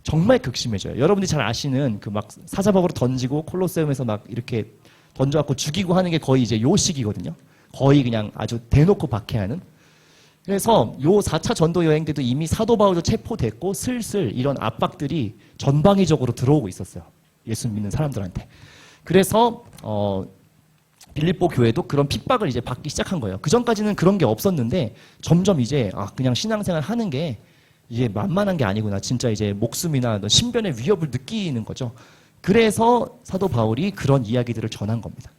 정말 극심해져요. 여러분들이 잘 아시는 그 막 사자박으로 던지고 콜로세움에서 막 이렇게 던져갖고 죽이고 하는 게 거의 이제 요 시기거든요. 거의 그냥 아주 대놓고 박해하는. 그래서 요 4차 전도 여행 때도 이미 사도 바울도 체포됐고 슬슬 이런 압박들이 전방위적으로 들어오고 있었어요. 예수 믿는 사람들한테. 그래서 빌립보 교회도 그런 핍박을 이제 받기 시작한 거예요. 그 전까지는 그런 게 없었는데 점점 이제 그냥 신앙생활 하는 게 이게 만만한 게 아니구나. 진짜 이제 목숨이나 신변의 위협을 느끼는 거죠. 그래서 사도 바울이 그런 이야기들을 전한 겁니다.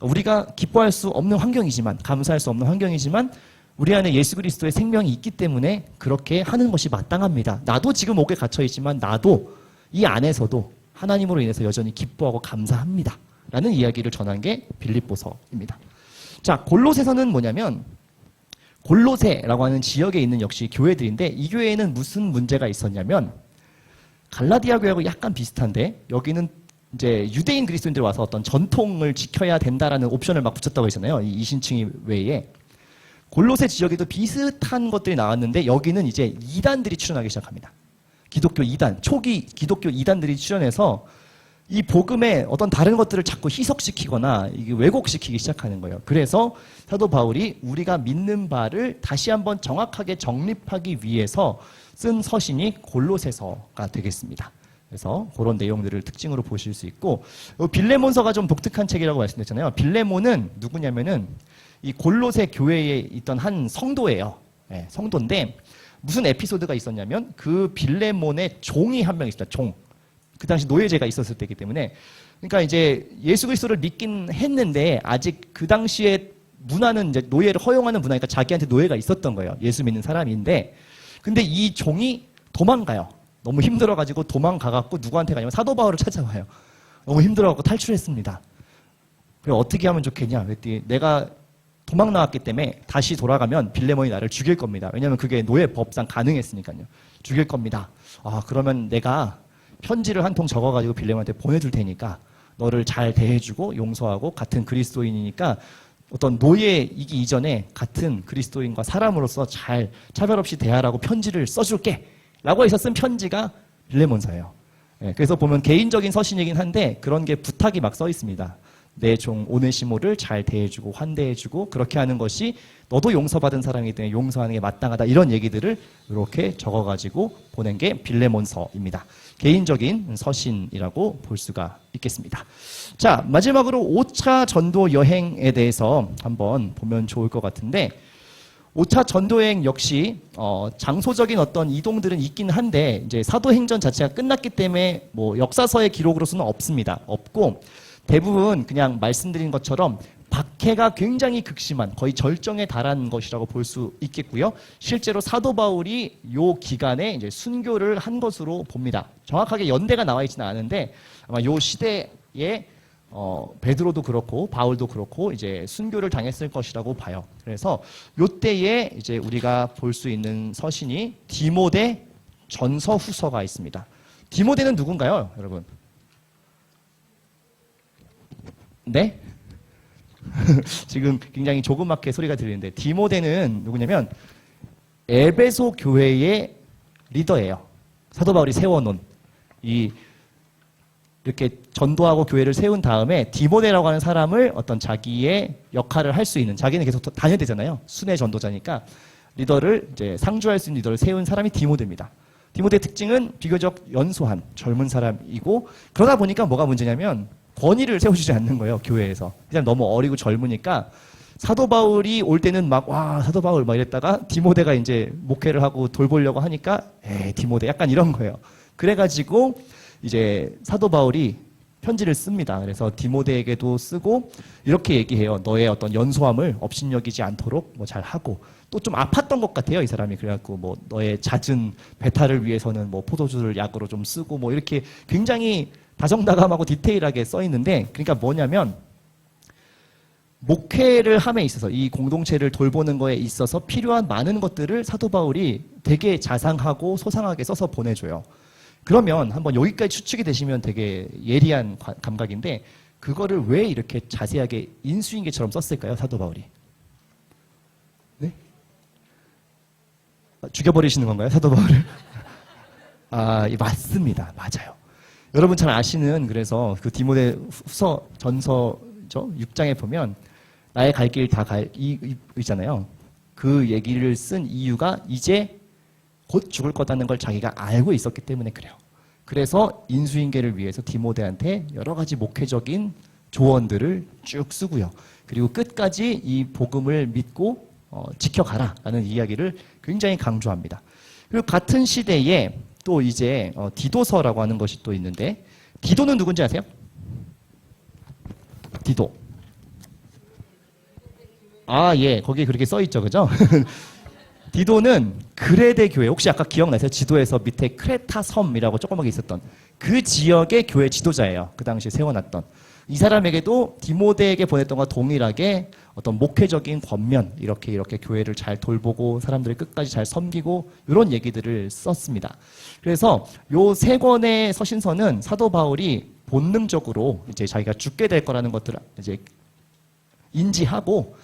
우리가 기뻐할 수 없는 환경이지만, 감사할 수 없는 환경이지만 우리 안에 예수 그리스도의 생명이 있기 때문에 그렇게 하는 것이 마땅합니다. 나도 지금 옥에 갇혀 있지만 나도 이 안에서도 하나님으로 인해서 여전히 기뻐하고 감사합니다. 라는 이야기를 전한 게 빌립보서입니다. 자, 골로새서는 뭐냐면 골로새라고 하는 지역에 있는 역시 교회들인데 이 교회에는 무슨 문제가 있었냐면 갈라디아 교회하고 약간 비슷한데 여기는 이제 유대인 그리스도인들이 와서 어떤 전통을 지켜야 된다라는 옵션을 막 붙였다고 했잖아요. 이 이신층이 외에. 골로새 지역에도 비슷한 것들이 나왔는데 여기는 이제 이단들이 출현하기 시작합니다. 기독교 이단, 초기 기독교 이단들이 출현해서 이 복음의 어떤 다른 것들을 자꾸 희석시키거나 이게 왜곡시키기 시작하는 거예요. 그래서 사도 바울이 우리가 믿는 바를 다시 한번 정확하게 정립하기 위해서 쓴 서신이 골로새서가 되겠습니다. 그래서 그런 내용들을 특징으로 보실 수 있고 빌레몬서가 좀 독특한 책이라고 말씀드렸잖아요. 빌레몬은 누구냐면은 이 골로새 교회에 있던 한 성도예요. 네, 성도인데 무슨 에피소드가 있었냐면 그 빌레몬의 종이 한 명 있었다. 종. 그 당시 노예제가 있었을 때이기 때문에 그러니까 이제 예수 그리스도를 믿긴 했는데 아직 그 당시에 문화는 이제 노예를 허용하는 문화니까 자기한테 노예가 있었던 거예요. 예수 믿는 사람인데 근데 이 종이 도망가요. 너무 힘들어가지고 도망가갖고 누구한테 가냐면 사도 바울을 찾아와요. 너무 힘들어갖고 탈출했습니다. 그래 어떻게 하면 좋겠냐? 그랬더니 내가 도망 나왔기 때문에 다시 돌아가면 빌레몬이 나를 죽일 겁니다. 왜냐하면 그게 노예법상 가능했으니까요. 죽일 겁니다. 그러면 내가 편지를 한 통 적어가지고 빌레몬한테 보내줄 테니까 너를 잘 대해주고 용서하고 같은 그리스도인이니까 어떤 노예이기 이전에 같은 그리스도인과 사람으로서 잘 차별 없이 대하라고 편지를 써줄게 라고 해서 쓴 편지가 빌레몬서예요. 그래서 보면 개인적인 서신이긴 한데 그런 게 부탁이 막 써 있습니다. 내 종 오네시모를 잘 대해주고 환대해주고 그렇게 하는 것이 너도 용서받은 사람이기 때문에 용서하는 게 마땅하다 이런 얘기들을 이렇게 적어가지고 보낸 게 빌레몬서입니다. 개인적인 서신이라고 볼 수가 있겠습니다. 자, 마지막으로 5차 전도 여행에 대해서 한번 보면 좋을 것 같은데 5차 전도여행 역시 장소적인 어떤 이동들은 있긴 한데 이제 사도행전 자체가 끝났기 때문에 뭐 역사서의 기록으로서는 없습니다. 없고 대부분 그냥 말씀드린 것처럼 박해가 굉장히 극심한 거의 절정에 달한 것이라고 볼 수 있겠고요. 실제로 사도 바울이 요 기간에 이제 순교를 한 것으로 봅니다. 정확하게 연대가 나와 있지는 않은데 아마 요 시대에 베드로도 그렇고 바울도 그렇고 이제 순교를 당했을 것이라고 봐요. 그래서 요 때에 이제 우리가 볼 수 있는 서신이 디모데 전서 후서가 있습니다. 디모데는 누군가요, 여러분? 네? 지금 굉장히 조그맣게 소리가 들리는데 디모데는 누구냐면 에베소 교회의 리더예요. 사도 바울이 세워놓은 이 이렇게 전도하고 교회를 세운 다음에 디모데라고 하는 사람을 어떤 자기의 역할을 할 수 있는 자기는 계속 다녀야 되잖아요. 순회 전도자니까 리더를 이제 상주할 수 있는 리더를 세운 사람이 디모데입니다. 디모데의 특징은 비교적 연소한 젊은 사람이고 그러다 보니까 뭐가 문제냐면 권위를 세워주지 않는 거예요. 교회에서. 그냥 너무 어리고 젊으니까 사도 바울이 올 때는 막 와 사도 바울 막 이랬다가 디모데가 이제 목회를 하고 돌보려고 하니까 에이 디모데 약간 이런 거예요. 그래가지고 이제 사도 바울이 편지를 씁니다. 그래서 디모데에게도 쓰고 이렇게 얘기해요. 너의 어떤 연소함을 업신여기지 않도록 뭐 잘하고 또 좀 아팠던 것 같아요. 이 사람이 그래갖고 뭐 너의 잦은 배탈을 위해서는 뭐 포도주를 약으로 좀 쓰고 뭐 이렇게 굉장히 다정다감하고 디테일하게 써 있는데 그러니까 뭐냐면 목회를 함에 있어서 이 공동체를 돌보는 거에 있어서 필요한 많은 것들을 사도 바울이 되게 자상하고 소상하게 써서 보내줘요. 그러면 한번 여기까지 추측이 되시면 되게 예리한 감각인데 그거를 왜 이렇게 자세하게 인수인계처럼 썼을까요? 사도 바울이. 네? 죽여버리시는 건가요? 사도 바울을? 아, 맞습니다. 맞아요. 여러분 잘 아시는 그래서 그 디모데 후서 전서죠 6장에 보면 나의 갈 길 다 있잖아요. 그 얘기를 쓴 이유가 이제 곧 죽을 거다는 걸 자기가 알고 있었기 때문에 그래요. 그래서 인수인계를 위해서 디모데한테 여러 가지 목회적인 조언들을 쭉 쓰고요. 그리고 끝까지 이 복음을 믿고 지켜가라라는 이야기를 굉장히 강조합니다. 그리고 같은 시대에 또 이제 디도서라고 하는 것이 또 있는데 디도는 누군지 아세요? 디도. 아, 예. 거기에 그렇게 써 있죠. 그죠? 디도는 그레데 교회, 혹시 아까 기억나세요? 지도에서 밑에 크레타 섬이라고 조그맣게 있었던 그 지역의 교회 지도자예요. 그 당시에 세워놨던. 이 사람에게도 디모데에게 보냈던 것과 동일하게 어떤 목회적인 권면, 이렇게 교회를 잘 돌보고 사람들을 끝까지 잘 섬기고 이런 얘기들을 썼습니다. 그래서 요 세 권의 서신서는 사도 바울이 본능적으로 이제 자기가 죽게 될 거라는 것들을 이제 인지하고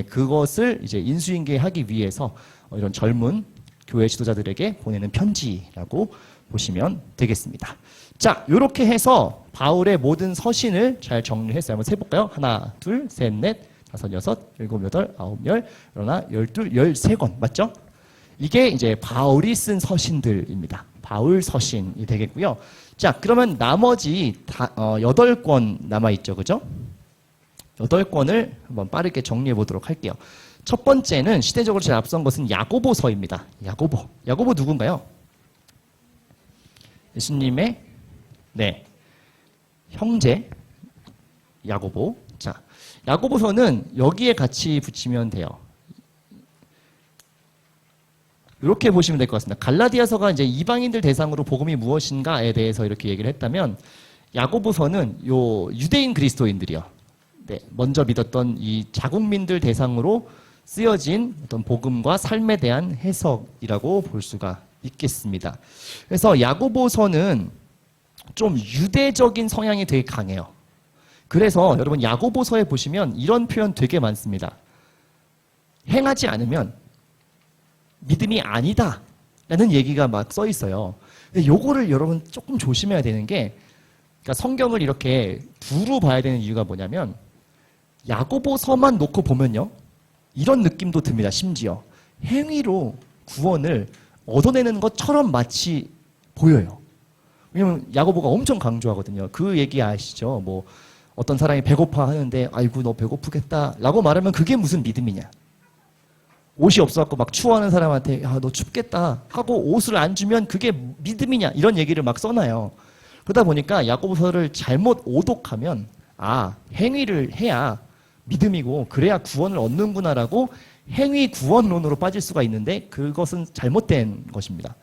그것을 이제 인수인계하기 위해서 이런 젊은 교회 지도자들에게 보내는 편지라고 보시면 되겠습니다. 자, 이렇게 해서 바울의 모든 서신을 잘 정리했어요. 한번 세볼까요? 하나, 둘, 셋, 넷, 다섯, 여섯, 일곱, 여덟, 아홉, 열, 열하나, 열둘, 13권. 맞죠? 이게 이제 바울이 쓴 서신들입니다. 바울 서신이 되겠고요. 자, 그러면 나머지 8권 남아있죠. 그죠? 8권을 한번 빠르게 정리해 보도록 할게요. 첫 번째는 시대적으로 제일 앞선 것은 야고보서입니다. 야고보. 야고보 누군가요? 예수님의 형제 야고보. 자, 야고보서는 여기에 같이 붙이면 돼요. 이렇게 보시면 될 것 같습니다. 갈라디아서가 이제 이방인들 대상으로 복음이 무엇인가에 대해서 이렇게 얘기를 했다면 야고보서는 요 유대인 그리스도인들이요. 먼저 믿었던 이 자국민들 대상으로 쓰여진 어떤 복음과 삶에 대한 해석이라고 볼 수가 있겠습니다. 그래서 야고보서는 좀 유대적인 성향이 되게 강해요. 그래서 여러분 야고보서에 보시면 이런 표현 되게 많습니다. 행하지 않으면 믿음이 아니다 라는 얘기가 막 써 있어요. 근데 요거를 여러분 조금 조심해야 되는 게 그러니까 성경을 이렇게 두루 봐야 되는 이유가 뭐냐면 야고보서만 놓고 보면요. 이런 느낌도 듭니다. 심지어 행위로 구원을 얻어내는 것처럼 마치 보여요. 왜냐면 야고보가 엄청 강조하거든요. 그 얘기 아시죠? 뭐 어떤 사람이 배고파 하는데 아이고 너 배고프겠다 라고 말하면 그게 무슨 믿음이냐. 옷이 없어갖고 막 추워하는 사람한테 야 너 춥겠다 하고 옷을 안 주면 그게 믿음이냐 이런 얘기를 막 써놔요. 그러다 보니까 야고보서를 잘못 오독하면 행위를 해야 믿음이고 그래야 구원을 얻는구나라고 행위 구원론으로 빠질 수가 있는데 그것은 잘못된 것입니다.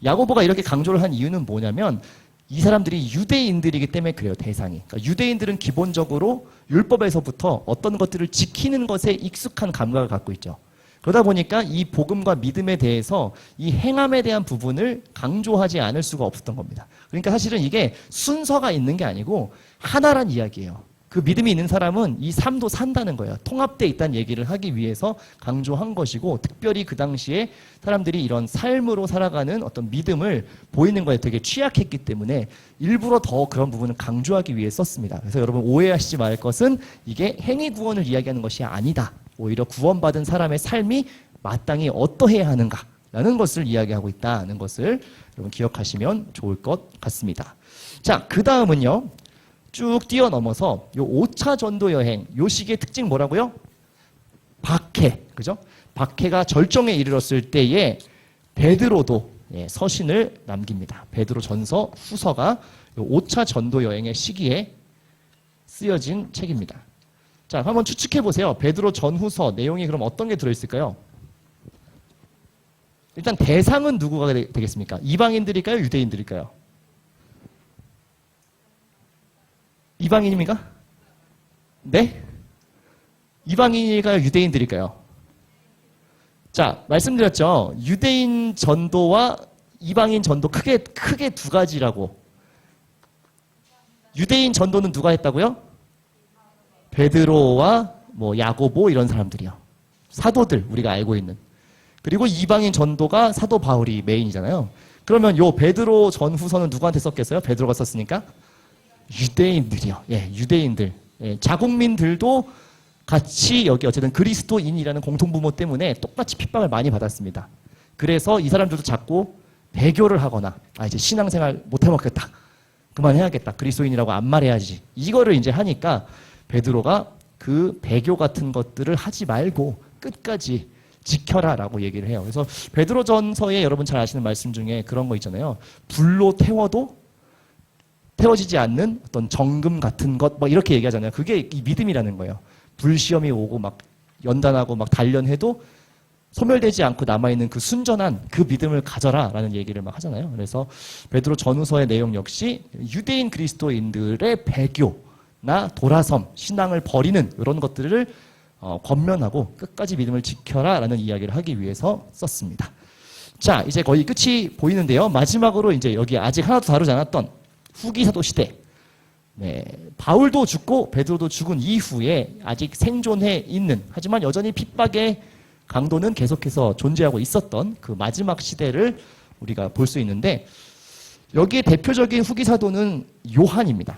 야고보가 이렇게 강조를 한 이유는 뭐냐면 이 사람들이 유대인들이기 때문에 그래요. 대상이. 그러니까 유대인들은 기본적으로 율법에서부터 어떤 것들을 지키는 것에 익숙한 감각을 갖고 있죠. 그러다 보니까 이 복음과 믿음에 대해서 이 행함에 대한 부분을 강조하지 않을 수가 없었던 겁니다. 그러니까 사실은 이게 순서가 있는 게 아니고 하나란 이야기예요. 그 믿음이 있는 사람은 이 삶도 산다는 거예요. 통합되어 있다는 얘기를 하기 위해서 강조한 것이고, 특별히 그 당시에 사람들이 이런 삶으로 살아가는 어떤 믿음을 보이는 거에 되게 취약했기 때문에 일부러 더 그런 부분을 강조하기 위해 썼습니다. 그래서 여러분 오해하시지 말 것은 이게 행위 구원을 이야기하는 것이 아니다. 오히려 구원받은 사람의 삶이 마땅히 어떠해야 하는가라는 것을 이야기하고 있다는 것을 여러분 기억하시면 좋을 것 같습니다. 자, 그 다음은요. 쭉 뛰어넘어서 요 5차 전도 여행, 요 시기의 특징 뭐라고요? 박해, 그죠? 박해가 절정에 이르렀을 때에 베드로도 서신을 남깁니다. 베드로 전서 후서가 요 5차 전도 여행의 시기에 쓰여진 책입니다. 자, 한번 추측해 보세요. 베드로 전후서 내용이 그럼 어떤 게 들어있을까요? 일단 대상은 누구가 되겠습니까? 이방인들일까요? 유대인들일까요? 이방인입니까? 네? 이방인일까요? 유대인들일까요? 자, 말씀드렸죠. 유대인 전도와 이방인 전도 크게 두 가지라고. 유대인 전도는 누가 했다고요? 베드로와 뭐 야고보 이런 사람들이요. 사도들 우리가 알고 있는. 그리고 이방인 전도가 사도 바울이 메인이잖아요. 그러면 요 베드로 전후서는 누구한테 썼겠어요? 베드로가 썼으니까? 유대인들이요. 예, 유대인들. 예, 자국민들도 같이 여기 어쨌든 그리스도인이라는 공통부모 때문에 똑같이 핍박을 많이 받았습니다. 그래서 이 사람들도 자꾸 배교를 하거나 이제 신앙생활 못 해먹겠다. 그만해야겠다. 그리스도인이라고 안 말해야지. 이거를 이제 하니까 베드로가 그 배교 같은 것들을 하지 말고 끝까지 지켜라라고 얘기를 해요. 그래서 베드로전서에 여러분 잘 아시는 말씀 중에 그런 거 있잖아요. 불로 태워도 태워지지 않는 어떤 정금 같은 것, 막 이렇게 얘기하잖아요. 그게 이 믿음이라는 거예요. 불시험이 오고 막 연단하고 막 단련해도 소멸되지 않고 남아있는 그 순전한 그 믿음을 가져라라는 얘기를 막 하잖아요. 그래서 베드로 전후서의 내용 역시 유대인 그리스도인들의 배교나 돌아섬, 신앙을 버리는 이런 것들을 권면하고 끝까지 믿음을 지켜라라는 이야기를 하기 위해서 썼습니다. 자, 이제 거의 끝이 보이는데요. 마지막으로 이제 여기 아직 하나도 다루지 않았던 후기 사도 시대. 네, 바울도 죽고 베드로도 죽은 이후에 아직 생존해 있는, 하지만 여전히 핍박의 강도는 계속해서 존재하고 있었던 그 마지막 시대를 우리가 볼 수 있는데, 여기에 대표적인 후기 사도는 요한입니다.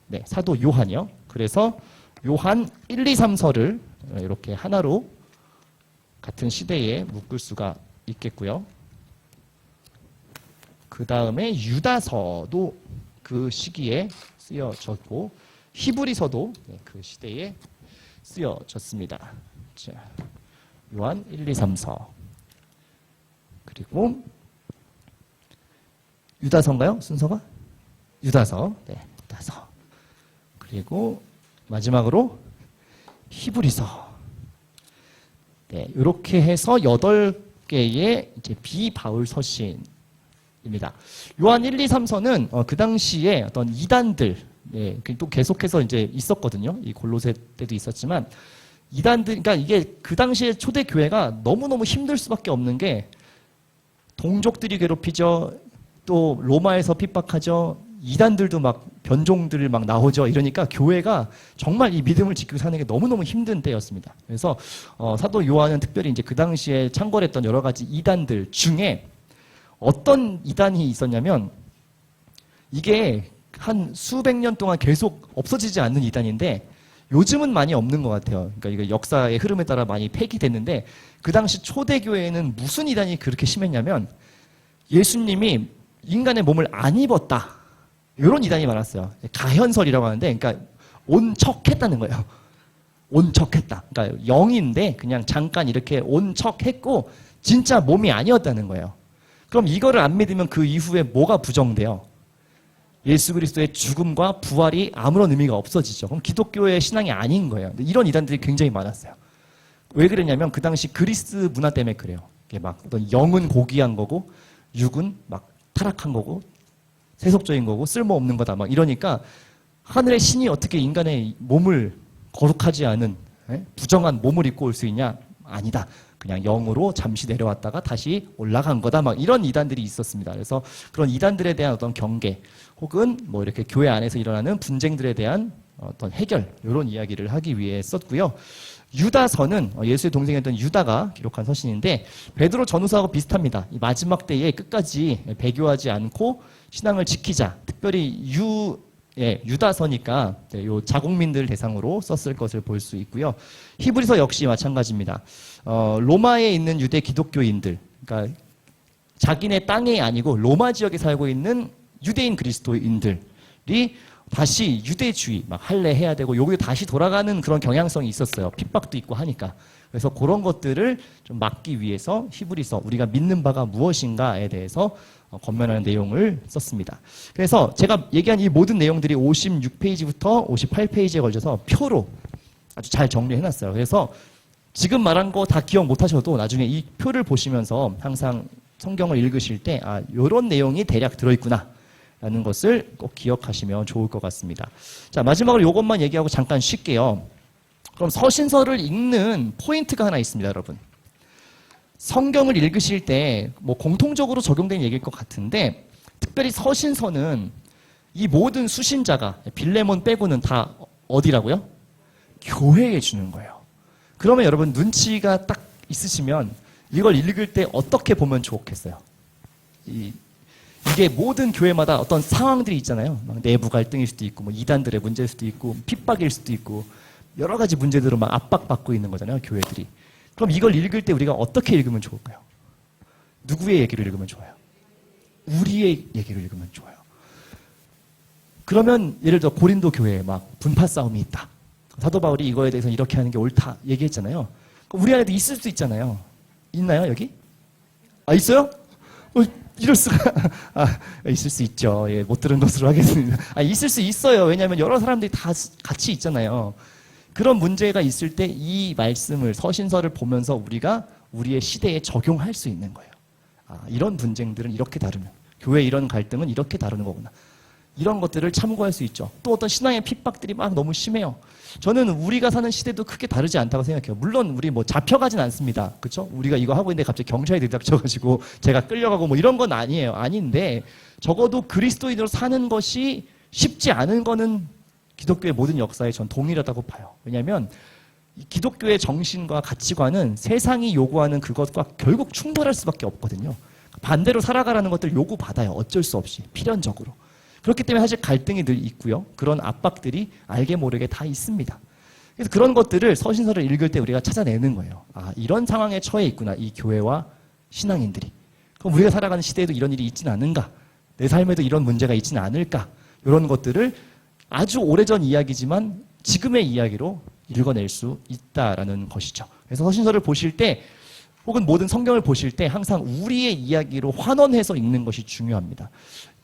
네, 사도 요한이요. 그래서 요한 1, 2, 3서를 이렇게 하나로 같은 시대에 묶을 수가 있겠고요. 그 다음에 유다서도 그 시기에 쓰여졌고, 히브리서도 그 시대에 쓰여졌습니다. 자, 요한 1, 2, 3서. 그리고 유다서인가요? 순서가? 유다서. 네, 유다서. 그리고 마지막으로 히브리서. 네, 이렇게 해서 8개의 이제 비바울 서신입니다. 요한 1, 2, 3서는 그 당시에 어떤 이단들, 네, 또 계속해서 이제 있었거든요. 이 골로새 때도 있었지만, 이단들, 그러니까 이게 그 당시에 초대 교회가 너무너무 힘들 수밖에 없는 게, 동족들이 괴롭히죠. 또 로마에서 핍박하죠. 이단들도 막 변종들 막 나오죠. 이러니까 교회가 정말 이 믿음을 지키고 사는 게 너무너무 힘든 때였습니다. 그래서 사도 요한은 특별히 이제 그 당시에 창궐했던 여러 가지 이단들 중에 어떤 이단이 있었냐면, 이게 한 수백 년 동안 계속 없어지지 않는 이단인데 요즘은 많이 없는 것 같아요. 그러니까 이거 역사의 흐름에 따라 많이 폐기됐는데, 그 당시 초대교회에는 무슨 이단이 그렇게 심했냐면, 예수님이 인간의 몸을 안 입었다, 이런 이단이 많았어요. 가현설이라고 하는데, 그러니까 온 척했다는 거예요. 온 척했다. 그러니까 영인데 그냥 잠깐 이렇게 온 척했고 진짜 몸이 아니었다는 거예요. 그럼 이거를 안 믿으면 그 이후에 뭐가 부정돼요? 예수 그리스도의 죽음과 부활이 아무런 의미가 없어지죠. 그럼 기독교의 신앙이 아닌 거예요. 이런 이단들이 굉장히 많았어요. 왜 그랬냐면 그 당시 그리스 문화 때문에 그래요. 이게 막 어떤 영은 고귀한 거고 육은 막 타락한 거고 세속적인 거고 쓸모없는 거다 막 이러니까, 하늘의 신이 어떻게 인간의 몸을 거룩하지 않은 부정한 몸을 입고 올 수 있냐? 아니다. 그냥 영으로 잠시 내려왔다가 다시 올라간 거다. 막 이런 이단들이 있었습니다. 그래서 그런 이단들에 대한 어떤 경계, 혹은 뭐 이렇게 교회 안에서 일어나는 분쟁들에 대한 어떤 해결 이런 이야기를 하기 위해 썼고요. 유다서는 예수의 동생이었던 유다가 기록한 서신인데 베드로 전후서하고 비슷합니다. 이 마지막 때에 끝까지 배교하지 않고 신앙을 지키자. 특별히 유다서니까 요 자국민들 대상으로 썼을 것을 볼 수 있고요. 히브리서 역시 마찬가지입니다. 로마에 있는 유대 기독교인들, 그러니까 자기네 땅이 아니고 로마 지역에 살고 있는 유대인 그리스도인들이 다시 유대주의 막 할례해야 되고 여기 다시 돌아가는 그런 경향성이 있었어요. 핍박도 있고 하니까. 그래서 그런 것들을 좀 막기 위해서 히브리서 우리가 믿는 바가 무엇인가에 대해서 권면하는 내용을 썼습니다. 그래서 제가 얘기한 이 모든 내용들이 56페이지부터 58페이지에 걸쳐서 표로 아주 잘 정리해놨어요. 그래서 지금 말한 거 다 기억 못하셔도 나중에 이 표를 보시면서 항상 성경을 읽으실 때 이런 내용이 대략 들어있구나 라는 것을 꼭 기억하시면 좋을 것 같습니다. 자, 마지막으로 이것만 얘기하고 잠깐 쉴게요. 그럼 서신서를 읽는 포인트가 하나 있습니다, 여러분. 성경을 읽으실 때 뭐 공통적으로 적용된 얘기일 것 같은데 특별히 서신서는 이 모든 수신자가 빌레몬 빼고는 다 어디라고요? 교회에 주는 거예요. 그러면 여러분 눈치가 딱 있으시면 이걸 읽을 때 어떻게 보면 좋겠어요? 이게 모든 교회마다 어떤 상황들이 있잖아요. 막 내부 갈등일 수도 있고, 뭐 이단들의 문제일 수도 있고, 핍박일 수도 있고, 여러 가지 문제들로 막 압박받고 있는 거잖아요, 교회들이. 그럼 이걸 읽을 때 우리가 어떻게 읽으면 좋을까요? 누구의 얘기를 읽으면 좋아요? 우리의 얘기를 읽으면 좋아요. 그러면 예를 들어 고린도 교회에 막 분파 싸움이 있다. 사도 바울이 이거에 대해서 이렇게 하는 게 옳다 얘기했잖아요. 우리 안에도 있을 수 있잖아요. 있나요, 여기? 있어요? 이럴 수가. 있을 수 있죠. 예, 못 들은 것으로 하겠습니다. 있을 수 있어요. 왜냐하면 여러 사람들이 다 같이 있잖아요. 그런 문제가 있을 때 이 말씀을, 서신서를 보면서 우리가 우리의 시대에 적용할 수 있는 거예요. 이런 분쟁들은 이렇게 다루면, 교회 이런 갈등은 이렇게 다루는 거구나. 이런 것들을 참고할 수 있죠. 또 어떤 신앙의 핍박들이 막 너무 심해요. 저는 우리가 사는 시대도 크게 다르지 않다고 생각해요. 물론 우리 뭐 잡혀가진 않습니다. 그렇죠? 우리가 이거 하고 있는데 갑자기 경찰이 들닥쳐가지고 제가 끌려가고 뭐 이런 건 아니에요. 아닌데 적어도 그리스도인으로 사는 것이 쉽지 않은 거는 기독교의 모든 역사에 전 동일하다고 봐요. 왜냐하면 기독교의 정신과 가치관은 세상이 요구하는 그것과 결국 충돌할 수밖에 없거든요. 반대로 살아가라는 것들 요구받아요. 어쩔 수 없이 필연적으로. 그렇기 때문에 사실 갈등이 늘 있고요. 그런 압박들이 알게 모르게 다 있습니다. 그래서 그런 것들을 서신서를 읽을 때 우리가 찾아내는 거예요. 이런 상황에 처해 있구나. 이 교회와 신앙인들이. 그럼 우리가 살아가는 시대에도 이런 일이 있지는 않은가? 내 삶에도 이런 문제가 있지는 않을까? 이런 것들을 아주 오래전 이야기지만 지금의 이야기로 읽어낼 수 있다라는 것이죠. 그래서 서신서를 보실 때 혹은 모든 성경을 보실 때 항상 우리의 이야기로 환원해서 읽는 것이 중요합니다.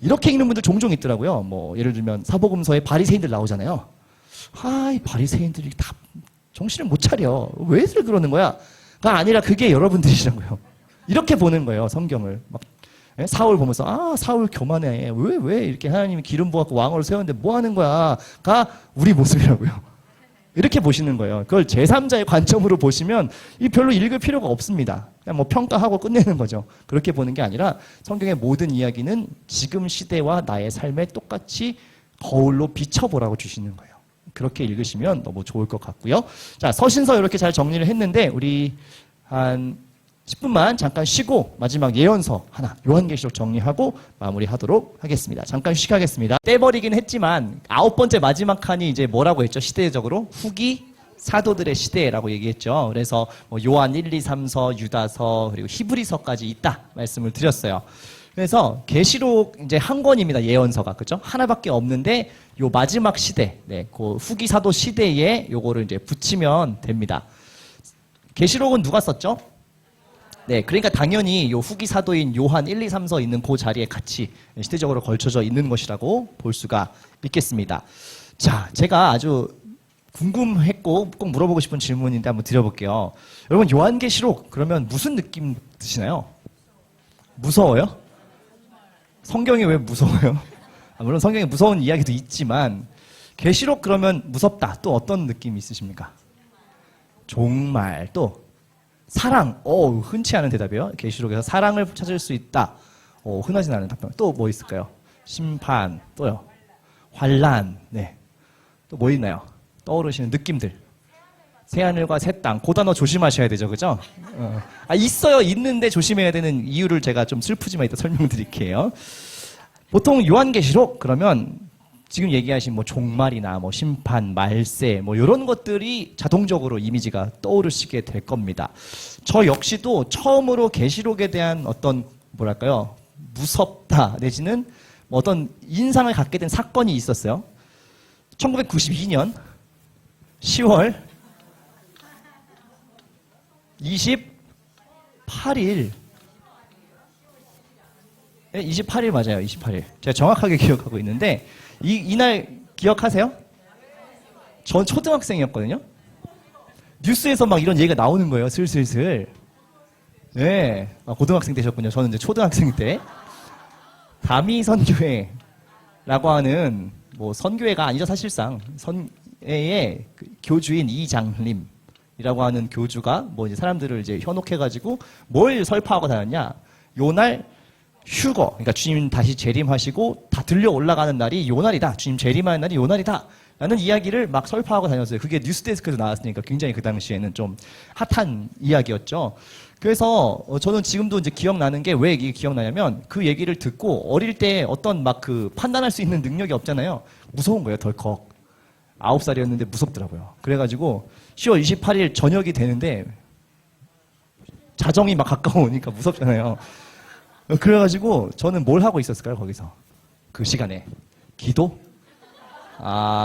이렇게 읽는 분들 종종 있더라고요. 뭐 예를 들면 사복음서에 바리새인들 나오잖아요. 이 바리새인들이 다 정신을 못 차려. 왜들 그러는 거야? 가 아니라 그게 여러분들이라고요. 이렇게 보는 거예요, 성경을. 막 사울 보면서 사울 교만해. 왜 이렇게 하나님이 기름 부어갖고 왕으로 세웠는데 뭐 하는 거야? 가 우리 모습이라고요. 이렇게 보시는 거예요. 그걸 제3자의 관점으로 보시면 이 별로 읽을 필요가 없습니다. 그냥 뭐 평가하고 끝내는 거죠. 그렇게 보는 게 아니라 성경의 모든 이야기는 지금 시대와 나의 삶에 똑같이 거울로 비춰보라고 주시는 거예요. 그렇게 읽으시면 너무 좋을 것 같고요. 자, 서신서 이렇게 잘 정리를 했는데 우리 한 10분만 잠깐 쉬고 마지막 예언서 하나 요한계시록 정리하고 마무리하도록 하겠습니다. 잠깐 휴식하겠습니다. 떼버리긴 했지만 9번째 마지막 칸이 이제 뭐라고 했죠? 시대적으로 후기 사도들의 시대라고 얘기했죠. 그래서 뭐 요한 1, 2, 3서, 유다서 그리고 히브리서까지 있다 말씀을 드렸어요. 그래서 계시록 이제 한 권입니다. 예언서가 그죠? 하나밖에 없는데 요 마지막 시대, 그 후기 사도 시대에 요거를 이제 붙이면 됩니다. 계시록은 누가 썼죠? 그러니까 당연히 요 후기 사도인 요한 1, 2, 3서 있는 그 자리에 같이 시대적으로 걸쳐져 있는 것이라고 볼 수가 있겠습니다. 자, 제가 아주 궁금했고 꼭 물어보고 싶은 질문인데 한번 드려볼게요. 여러분, 요한계시록 그러면 무슨 느낌 드시나요? 무서워요? 성경이 왜 무서워요? 물론 성경에 무서운 이야기도 있지만 계시록 그러면 무섭다. 또 어떤 느낌이 있으십니까? 종말 또 사랑, 흔치 않은 대답이에요. 계시록에서 사랑을 찾을 수 있다. 흔하진 않은 답변. 또 뭐 있을까요? 심판, 또요. 환란, 또 뭐 있나요? 떠오르시는 느낌들. 새하늘과 새 땅. 그 단어 조심하셔야 되죠, 그죠? 있어요. 있는데 조심해야 되는 이유를 제가 좀 슬프지만 이따 설명드릴게요. 보통 요한계시록 그러면 지금 얘기하신 뭐 종말이나 뭐 심판, 말세 뭐 이런 것들이 자동적으로 이미지가 떠오르시게 될 겁니다. 저 역시도 처음으로 계시록에 대한 어떤 뭐랄까요? 무섭다 내지는 어떤 인상을 갖게 된 사건이 있었어요. 1992년 10월 28일. 네, 28일 맞아요. 28일. 제가 정확하게 기억하고 있는데 이날 기억하세요? 전 초등학생이었거든요. 뉴스에서 막 이런 얘기가 나오는 거예요. 슬슬슬. 네. 고등학생 되셨군요. 저는 이제 초등학생 때. 다미선교회라고 하는 뭐 선교회가 아니죠. 사실상 선회의 그 교주인 이장림이라고 하는 교주가 뭐 이제 사람들을 이제 현혹해가지고 뭘 설파하고 다녔냐. 요날 휴거, 그러니까 주님 다시 재림하시고 다 들려 올라가는 날이 요 날이다. 주님 재림하는 날이 요 날이다. 라는 이야기를 막 설파하고 다녔어요. 그게 뉴스데스크에서 나왔으니까 굉장히 그 당시에는 좀 핫한 이야기였죠. 그래서 저는 지금도 이제 기억나는 게 왜 이게 기억나냐면 그 얘기를 듣고 어릴 때 어떤 막 그 판단할 수 있는 능력이 없잖아요. 무서운 거예요, 덜컥. 9살이었는데 무섭더라고요. 그래가지고 10월 28일 저녁이 되는데 자정이 막 가까우니까 무섭잖아요. 그래가지고 저는 뭘 하고 있었을까요, 거기서? 그 시간에. 기도?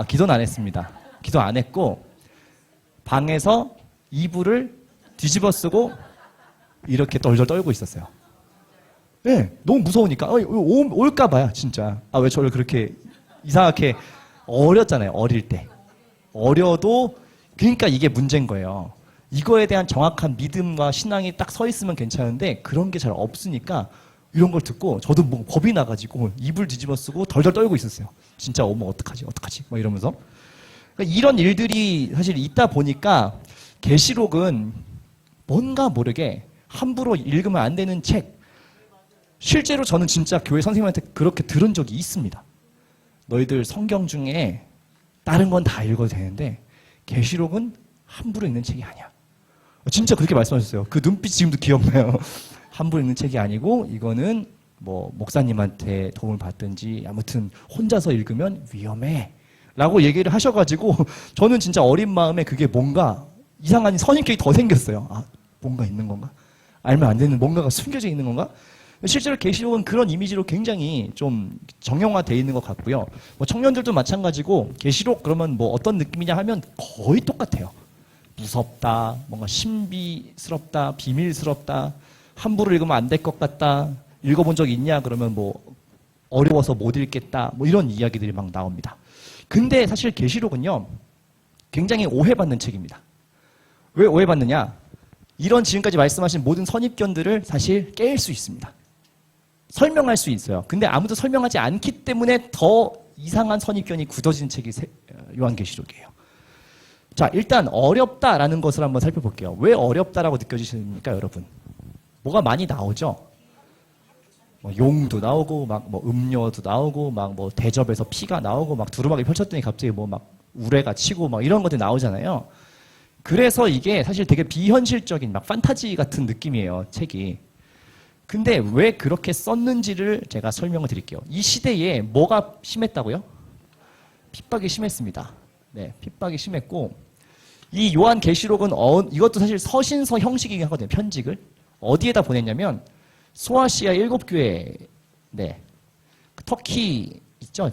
기도는 안 했습니다. 기도 안 했고, 방에서 이불을 뒤집어 쓰고, 이렇게 덜덜 떨고 있었어요. 네, 너무 무서우니까. 올까봐요, 진짜. 왜 저를 그렇게 이상하게 어렸잖아요, 어릴 때. 어려도, 그러니까 이게 문제인 거예요. 이거에 대한 정확한 믿음과 신앙이 딱 서 있으면 괜찮은데, 그런 게 잘 없으니까, 이런 걸 듣고 저도 뭐 겁이 나가지고 이불 뒤집어 쓰고 덜덜 떨고 있었어요. 진짜 어머 어떡하지 막 이러면서. 그러니까 이런 일들이 사실 있다 보니까 계시록은 뭔가 모르게 함부로 읽으면 안 되는 책. 실제로 저는 진짜 교회 선생님한테 그렇게 들은 적이 있습니다. 너희들 성경 중에 다른 건 다 읽어도 되는데 계시록은 함부로 읽는 책이 아니야. 진짜 그렇게 말씀하셨어요. 그 눈빛 지금도 기억나요. 함부로 읽는 책이 아니고 이거는 뭐 목사님한테 도움을 받든지 아무튼 혼자서 읽으면 위험해 라고 얘기를 하셔가지고 저는 진짜 어린 마음에 그게 뭔가 이상한 선입견이 더 생겼어요. 뭔가 있는 건가? 알면 안 되는 뭔가가 숨겨져 있는 건가? 실제로 계시록은 그런 이미지로 굉장히 좀 정형화되어 있는 것 같고요. 뭐 청년들도 마찬가지고 계시록 그러면 뭐 어떤 느낌이냐 하면 거의 똑같아요. 무섭다, 뭔가 신비스럽다, 비밀스럽다, 함부로 읽으면 안 될 것 같다. 읽어본 적 있냐? 그러면 뭐 어려워서 못 읽겠다. 뭐 이런 이야기들이 막 나옵니다. 근데 사실 계시록은요. 굉장히 오해받는 책입니다. 왜 오해받느냐? 이런 지금까지 말씀하신 모든 선입견들을 사실 깰 수 있습니다. 설명할 수 있어요. 근데 아무도 설명하지 않기 때문에 더 이상한 선입견이 굳어진 책이 요한계시록이에요. 자, 일단 어렵다라는 것을 한번 살펴볼게요. 왜 어렵다라고 느껴지십니까, 여러분? 뭐가 많이 나오죠? 뭐 용도 나오고, 막 뭐 음료도 나오고, 막 뭐 대접에서 피가 나오고, 막 두루마기 펼쳤더니 갑자기 뭐 막 우레가 치고, 막 이런 것들이 나오잖아요. 그래서 이게 사실 되게 비현실적인 막 판타지 같은 느낌이에요, 책이. 근데 왜 그렇게 썼는지를 제가 설명을 드릴게요. 이 시대에 뭐가 심했다고요? 핍박이 심했습니다. 네, 핍박이 심했고, 이 요한계시록은 이것도 사실 서신서 형식이긴 하거든요, 편직을. 어디에다 보냈냐면 소아시아 7교회, 네, 터키 있죠?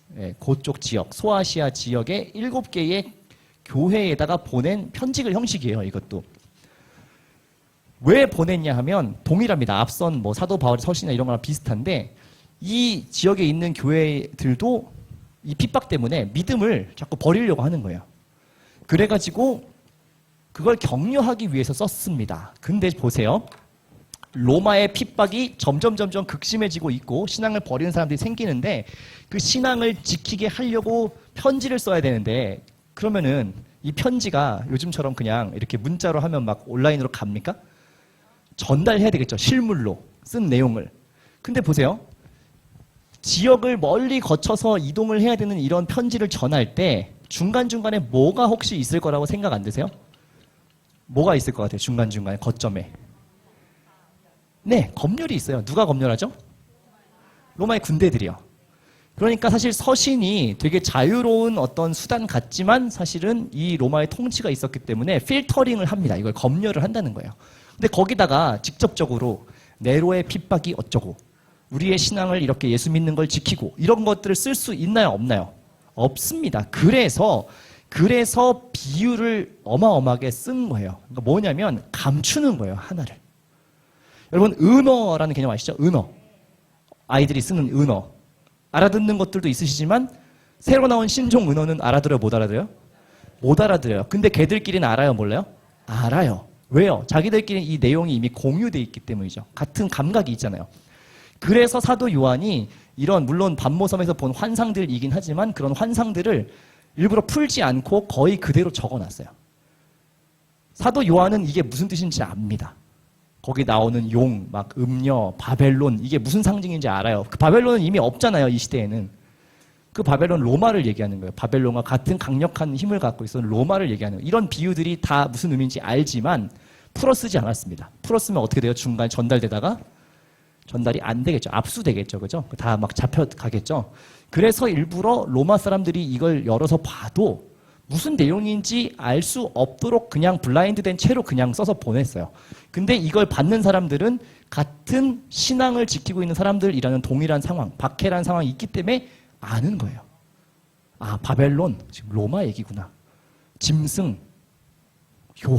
네, 그쪽 지역, 소아시아 지역의 7개의 교회에다가 보낸 편지글 형식이에요, 이것도. 왜 보냈냐 하면 동일합니다. 앞선 뭐 사도 바울의 서신이나 이런 거랑 비슷한데 이 지역에 있는 교회들도 이 핍박 때문에 믿음을 자꾸 버리려고 하는 거예요. 그래가지고 그걸 격려하기 위해서 썼습니다. 근데 보세요. 로마의 핍박이 점점 극심해지고 있고 신앙을 버리는 사람들이 생기는데 그 신앙을 지키게 하려고 편지를 써야 되는데 그러면은 이 편지가 요즘처럼 그냥 이렇게 문자로 하면 막 온라인으로 갑니까? 전달해야 되겠죠. 실물로 쓴 내용을. 근데 보세요. 지역을 멀리 거쳐서 이동을 해야 되는 이런 편지를 전할 때 중간중간에 뭐가 혹시 있을 거라고 생각 안 드세요? 뭐가 있을 것 같아요? 중간중간에 거점에. 네, 검열이 있어요. 누가 검열하죠? 로마의 군대들이요. 그러니까 사실 서신이 되게 자유로운 어떤 수단 같지만 사실은 이 로마의 통치가 있었기 때문에 필터링을 합니다. 이걸 검열을 한다는 거예요. 근데 거기다가 직접적으로 네로의 핍박이 어쩌고 우리의 신앙을 이렇게 예수 믿는 걸 지키고 이런 것들을 쓸 수 있나요? 없나요? 없습니다. 그래서 비유를 어마어마하게 쓴 거예요. 그러니까 뭐냐면 감추는 거예요. 하나를. 여러분 은어라는 개념 아시죠? 은어. 아이들이 쓰는 은어. 알아듣는 것들도 있으시지만 새로 나온 신종 은어는 알아들어요? 못 알아들어요? 못 알아들어요. 근데 걔들끼리는 알아요? 몰라요? 알아요. 왜요? 자기들끼리 이 내용이 이미 공유되어 있기 때문이죠. 같은 감각이 있잖아요. 그래서 사도 요한이 이런 물론 반모섬에서 본 환상들이긴 하지만 그런 환상들을 일부러 풀지 않고 거의 그대로 적어놨어요. 사도 요한은 이게 무슨 뜻인지 압니다. 거기 나오는 용, 막 음녀, 바벨론 이게 무슨 상징인지 알아요. 그 바벨론은 이미 없잖아요. 이 시대에는. 그 바벨론 로마를 얘기하는 거예요. 바벨론과 같은 강력한 힘을 갖고 있었던 로마를 얘기하는 거예요. 이런 비유들이 다 무슨 의미인지 알지만 풀어 쓰지 않았습니다. 풀어 쓰면 어떻게 돼요? 중간에 전달되다가 전달이 안 되겠죠. 압수되겠죠. 그죠? 다 막 잡혀가겠죠. 그래서 일부러 로마 사람들이 이걸 열어서 봐도 무슨 내용인지 알 수 없도록 그냥 블라인드 된 채로 그냥 써서 보냈어요. 근데 이걸 받는 사람들은 같은 신앙을 지키고 있는 사람들이라는 동일한 상황, 박해라는 상황이 있기 때문에 아는 거예요. 아, 바벨론, 지금 로마 얘기구나. 짐승, 그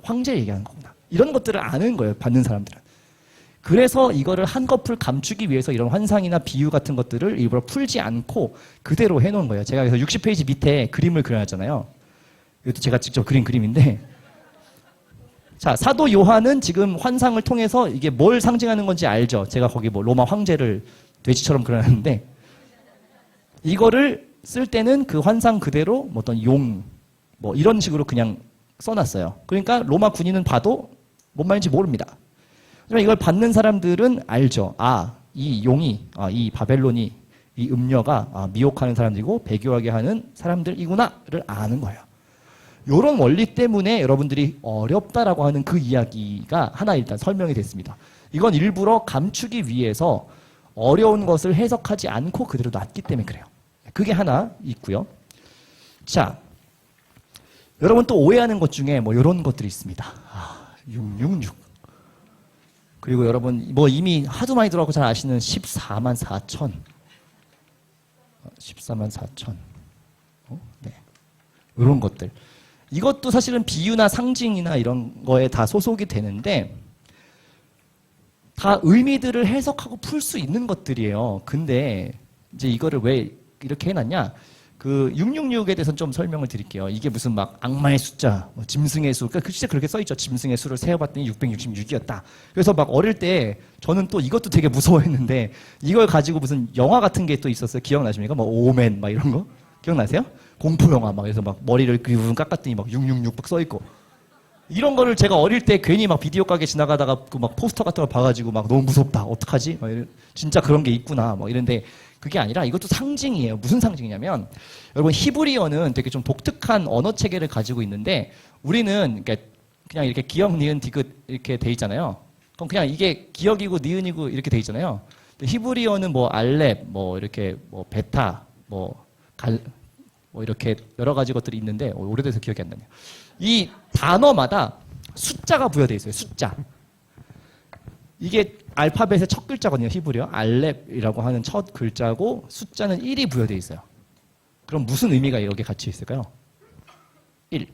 황제 얘기하는 거구나. 이런 것들을 아는 거예요. 받는 사람들은. 그래서 이거를 한꺼풀 감추기 위해서 이런 환상이나 비유 같은 것들을 일부러 풀지 않고 그대로 해놓은 거예요. 제가 그래서 60페이지 밑에 그림을 그려놨잖아요. 이것도 제가 직접 그린 그림인데 자, 사도 요한은 지금 환상을 통해서 이게 뭘 상징하는 건지 알죠? 제가 거기 뭐 로마 황제를 돼지처럼 그려놨는데 이거를 쓸 때는 그 환상 그대로 뭐 어떤 용, 뭐 이런 식으로 그냥 써놨어요. 그러니까 로마 군인은 봐도 뭔 말인지 모릅니다. 하지만 이걸 받는 사람들은 알죠. 아, 이 용이, 이 바벨론이, 이 음녀가 미혹하는 사람들이고 배교하게 하는 사람들이구나를 아는 거예요. 이런 원리 때문에 여러분들이 어렵다라고 하는 그 이야기가 하나 일단 설명이 됐습니다. 이건 일부러 감추기 위해서 어려운 것을 해석하지 않고 그대로 놨기 때문에 그래요. 그게 하나 있고요. 자, 여러분 또 오해하는 것 중에 뭐 이런 것들이 있습니다. 666. 그리고 여러분 뭐 이미 하도 많이 들어가고 잘 아시는 14만 4천. 14만 4천. 네. 이런 것들. 이것도 사실은 비유나 상징이나 이런 거에 다 소속이 되는데 다 의미들을 해석하고 풀 수 있는 것들이에요. 근데 이제 이거를 왜 이렇게 해놨냐? 그 666에 대해서 좀 설명을 드릴게요. 이게 무슨 막 악마의 숫자, 뭐 짐승의 수, 그러니까 진짜 그렇게 써있죠. 짐승의 수를 세어봤더니 666이었다. 그래서 막 어릴 때 저는 또 이것도 되게 무서워했는데 이걸 가지고 무슨 영화 같은 게 또 있었어요. 기억나십니까? 뭐 오멘 막 이런 거 기억나세요? 공포 영화 막 그래서 막 머리를 그분 깎았더니 막 666 막 써있고 이런 거를 제가 어릴 때 괜히 막 비디오 가게 지나가다가 그 막 포스터 같은 거 봐가지고 막 너무 무섭다. 어떡하지? 막 진짜 그런 게 있구나. 막 이런데. 그게 아니라 이것도 상징이에요. 무슨 상징이냐면 여러분 히브리어는 되게 좀 독특한 언어 체계를 가지고 있는데 우리는 그냥 이렇게 기역, 니은, 디귿 이렇게 돼 있잖아요. 그럼 그냥 이게 기역이고 니은이고 이렇게 돼 있잖아요. 히브리어는 뭐 알렙, 뭐 이렇게 뭐 베타, 뭐 이렇게 여러 가지 것들이 있는데 오래돼서 기억이 안 나네요. 이 단어마다 숫자가 부여돼 있어요. 숫자. 이게 알파벳의 첫 글자거든요. 히브리어. 알렙이라고 하는 첫 글자고 숫자는 1이 부여되어 있어요. 그럼 무슨 의미가 여기에 같이 있을까요? 1.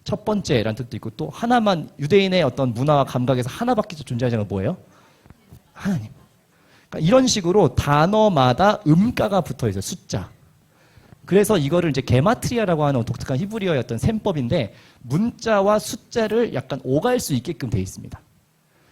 첫 번째라는 뜻도 있고 또 하나만 유대인의 어떤 문화와 감각에서 하나밖에 존재하지 않는 건 뭐예요? 하나님. 그러니까 이런 식으로 단어마다 음가가 붙어 있어요. 숫자. 그래서 이거를 이제 게마트리아라고 하는 독특한 히브리어의 어떤 셈법인데 문자와 숫자를 약간 오갈 수 있게끔 되어 있습니다.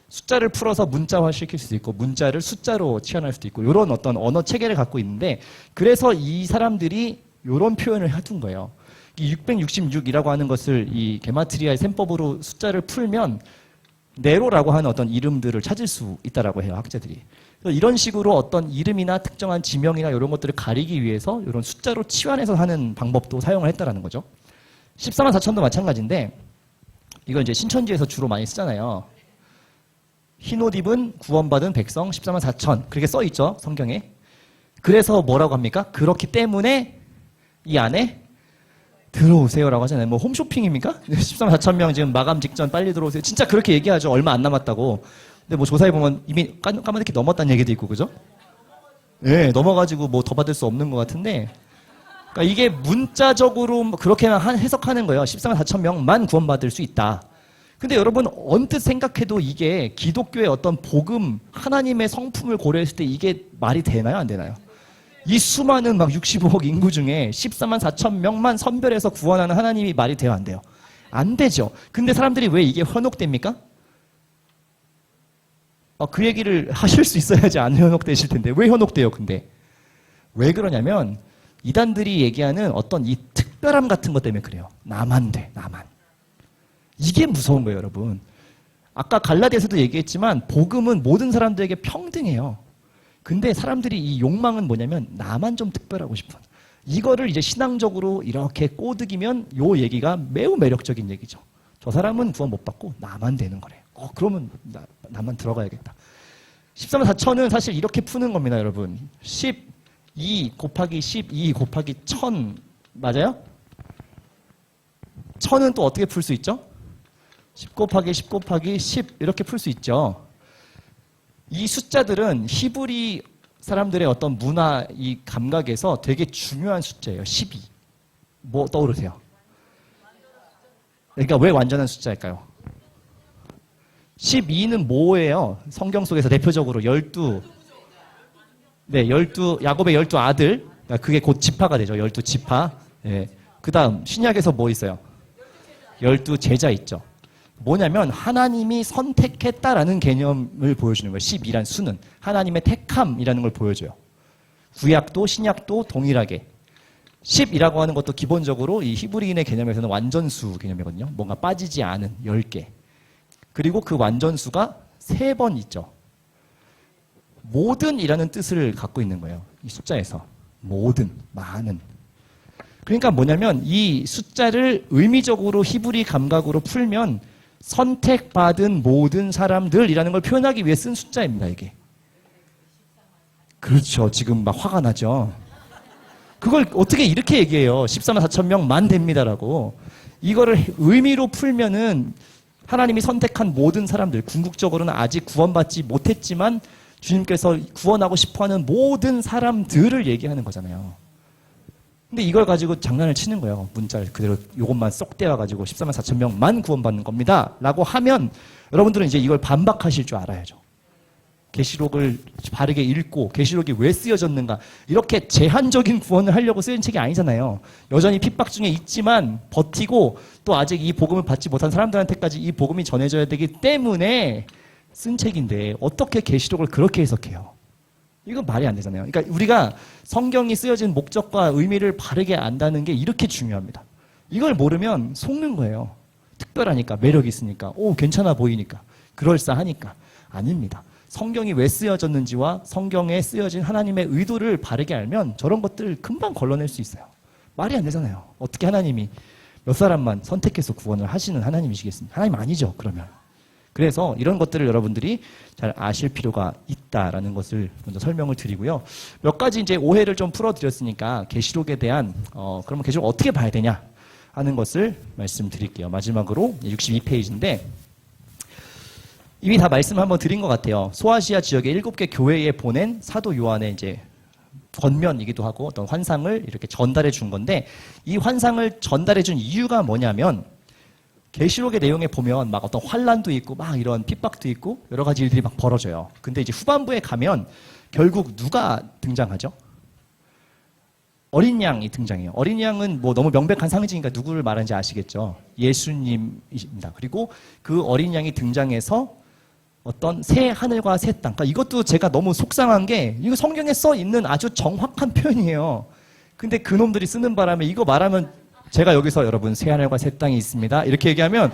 숫자를 풀어서 문자화 시킬 수도 있고 문자를 숫자로 치환할 수도 있고 이런 어떤 언어 체계를 갖고 있는데 그래서 이 사람들이 이런 표현을 해둔 거예요. 이 666이라고 하는 것을 이 게마트리아의 셈법으로 숫자를 풀면 네로라고 하는 어떤 이름들을 찾을 수 있다라고 해요. 학자들이. 그래서 이런 식으로 어떤 이름이나 특정한 지명이나 이런 것들을 가리기 위해서 이런 숫자로 치환해서 하는 방법도 사용을 했다라는 거죠. 14만 4천도 마찬가지인데 이건 이제 신천지에서 주로 많이 쓰잖아요. 흰 옷 입은 구원받은 백성 14만 4천 그렇게 써 있죠, 성경에. 그래서 뭐라고 합니까? 그렇기 때문에 이 안에 들어오세요라고 하잖아요. 뭐 홈쇼핑입니까? 14만 4천 명 지금 마감 직전 빨리 들어오세요. 진짜 그렇게 얘기하죠. 얼마 안 남았다고. 근데 뭐 조사해 보면 이미 까마득히 넘었다는 얘기도 있고, 그죠? 예, 넘어가지고 뭐 더 받을 수 없는 것 같은데. 그러니까 이게 문자적으로 그렇게만 해석하는 거예요. 14만 4천 명만 구원받을 수 있다. 근데 여러분 언뜻 생각해도 이게 기독교의 어떤 복음, 하나님의 성품을 고려했을 때 이게 말이 되나요? 안 되나요? 이 수많은 막 65억 인구 중에 14만 4천 명만 선별해서 구원하는 하나님이 말이 돼요? 안 돼요? 안 되죠. 근데 사람들이 왜 이게 현혹됩니까? 그 얘기를 하실 수 있어야지 안 현혹되실 텐데. 왜 현혹돼요, 근데? 왜 그러냐면 이단들이 얘기하는 어떤 이 특별함 같은 것 때문에 그래요. 나만 돼, 나만. 이게 무서운 거예요, 여러분. 아까 갈라디아서도 얘기했지만 복음은 모든 사람들에게 평등해요. 근데 사람들이 이 욕망은 뭐냐면 나만 좀 특별하고 싶어. 이거를 이제 신앙적으로 이렇게 꼬드기면 요 얘기가 매우 매력적인 얘기죠. 저 사람은 구원 못 받고 나만 되는 거래요. 그러면 나만 들어가야겠다. 14만 4천은 사실 이렇게 푸는 겁니다, 여러분. 12 곱하기 12 곱하기 1000 맞아요? 1000은 또 어떻게 풀 수 있죠? 10 곱하기 10 곱하기 10 이렇게 풀 수 있죠. 이 숫자들은 히브리 사람들의 어떤 문화 이 감각에서 되게 중요한 숫자예요. 12. 뭐 떠오르세요? 그러니까 왜 완전한 숫자일까요? 12는 뭐예요? 성경 속에서 대표적으로 12. 네, 12 야곱의 12 아들. 그러니까 그게 곧 지파가 되죠. 12 지파. 네. 그다음 신약에서 뭐 있어요? 12 제자 있죠. 뭐냐면 하나님이 선택했다라는 개념을 보여주는 거예요. 12란 수는 하나님의 택함이라는 걸 보여줘요. 구약도 신약도 동일하게 10이라고 하는 것도 기본적으로 이 히브리인의 개념에서는 완전수 개념이거든요. 뭔가 빠지지 않은 10개. 그리고 그 완전수가 3번 있죠. 모든이라는 뜻을 갖고 있는 거예요. 이 숫자에서. 모든, 많은. 그러니까 뭐냐면 이 숫자를 의미적으로 히브리 감각으로 풀면 선택받은 모든 사람들이라는 걸 표현하기 위해 쓴 숫자입니다, 이게. 그렇죠. 지금 막 화가 나죠. 그걸 어떻게 이렇게 얘기해요. 14만 4천 명만 됩니다라고. 이거를 의미로 풀면은 하나님이 선택한 모든 사람들, 궁극적으로는 아직 구원받지 못했지만 주님께서 구원하고 싶어하는 모든 사람들을 얘기하는 거잖아요. 근데 이걸 가지고 장난을 치는 거예요. 문자를 그대로 이것만 쏙 떼어가지고 14만 4천 명만 구원받는 겁니다. 라고 하면 여러분들은 이제 이걸 반박하실 줄 알아야죠. 계시록을 바르게 읽고 계시록이 왜 쓰여졌는가. 이렇게 제한적인 구원을 하려고 쓰인 책이 아니잖아요. 여전히 핍박 중에 있지만 버티고 또 아직 이 복음을 받지 못한 사람들한테까지 이 복음이 전해져야 되기 때문에 쓴 책인데 어떻게 계시록을 그렇게 해석해요? 이건 말이 안 되잖아요. 그러니까 우리가 성경이 쓰여진 목적과 의미를 바르게 안다는 게 이렇게 중요합니다. 이걸 모르면 속는 거예요. 특별하니까, 매력이 있으니까, 괜찮아 보이니까, 그럴싸하니까. 아닙니다. 성경이 왜 쓰여졌는지와 성경에 쓰여진 하나님의 의도를 바르게 알면 저런 것들을 금방 걸러낼 수 있어요. 말이 안 되잖아요. 어떻게 하나님이 몇 사람만 선택해서 구원을 하시는 하나님이시겠습니까? 하나님 아니죠, 그러면. 그래서 이런 것들을 여러분들이 잘 아실 필요가 있다라는 것을 먼저 설명을 드리고요. 몇 가지 이제 오해를 좀 풀어드렸으니까 계시록에 대한 그러면 계시록 어떻게 봐야 되냐 하는 것을 말씀드릴게요. 마지막으로 62페이지인데 이미 다 말씀 한번 드린 것 같아요. 소아시아 지역의 7개 교회에 보낸 사도 요한의 이제 권면이기도 하고 어떤 환상을 이렇게 전달해 준 건데 이 환상을 전달해 준 이유가 뭐냐면 계시록의 내용에 보면 막 어떤 환란도 있고 막 이런 핍박도 있고 여러 가지 일들이 막 벌어져요. 근데 이제 후반부에 가면 결국 누가 등장하죠? 어린 양이 등장해요. 어린 양은 뭐 너무 명백한 상징이니까 누구를 말하는지 아시겠죠? 예수님입니다. 그리고 그 어린 양이 등장해서 어떤 새 하늘과 새 땅. 그러니까 이것도 제가 너무 속상한 게 이거 성경에 써 있는 아주 정확한 표현이에요. 근데 그놈들이 쓰는 바람에 이거 말하면 제가 여기서 여러분 새 하늘과 새 땅이 있습니다. 이렇게 얘기하면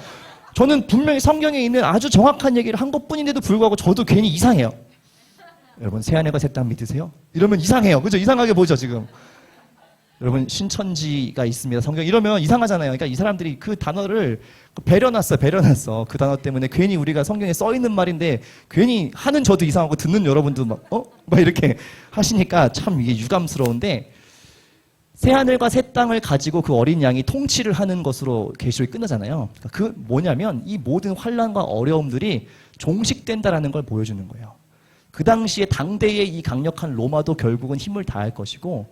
저는 분명히 성경에 있는 아주 정확한 얘기를 한 것뿐인데도 불구하고 저도 괜히 이상해요. 여러분 새 하늘과 새 땅 믿으세요? 이러면 이상해요. 그죠? 이상하게 보죠 지금. 여러분 신천지가 있습니다. 성경 이러면 이상하잖아요. 그러니까 이 사람들이 그 단어를 배려놨어. 그 단어 때문에 괜히 우리가 성경에 써 있는 말인데 괜히 하는 저도 이상하고 듣는 여러분도 막 이렇게 하시니까 참 이게 유감스러운데 새 하늘과 새 땅을 가지고 그 어린 양이 통치를 하는 것으로 계시록이 끝나잖아요. 그러니까 그 뭐냐면 이 모든 환란과 어려움들이 종식된다라는 걸 보여주는 거예요. 그 당시에 당대의 이 강력한 로마도 결국은 힘을 다할 것이고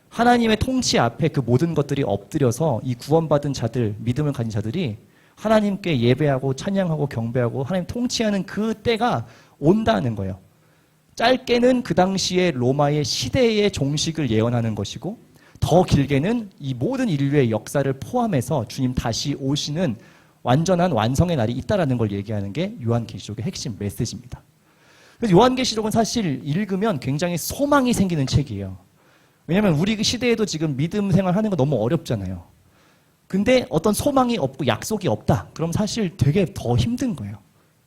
하나님의 통치 앞에 그 모든 것들이 엎드려서 이 구원받은 자들, 믿음을 가진 자들이 하나님께 예배하고 찬양하고 경배하고 하나님 통치하는 그 때가 온다는 거예요. 짧게는 그 당시에 로마의 시대의 종식을 예언하는 것이고 더 길게는 이 모든 인류의 역사를 포함해서 주님 다시 오시는 완전한 완성의 날이 있다라는 걸 얘기하는 게 요한계시록의 핵심 메시지입니다. 그래서 요한계시록은 사실 읽으면 굉장히 소망이 생기는 책이에요. 왜냐하면 우리 시대에도 지금 믿음 생활하는 거 너무 어렵잖아요. 근데 어떤 소망이 없고 약속이 없다. 그럼 사실 되게 더 힘든 거예요.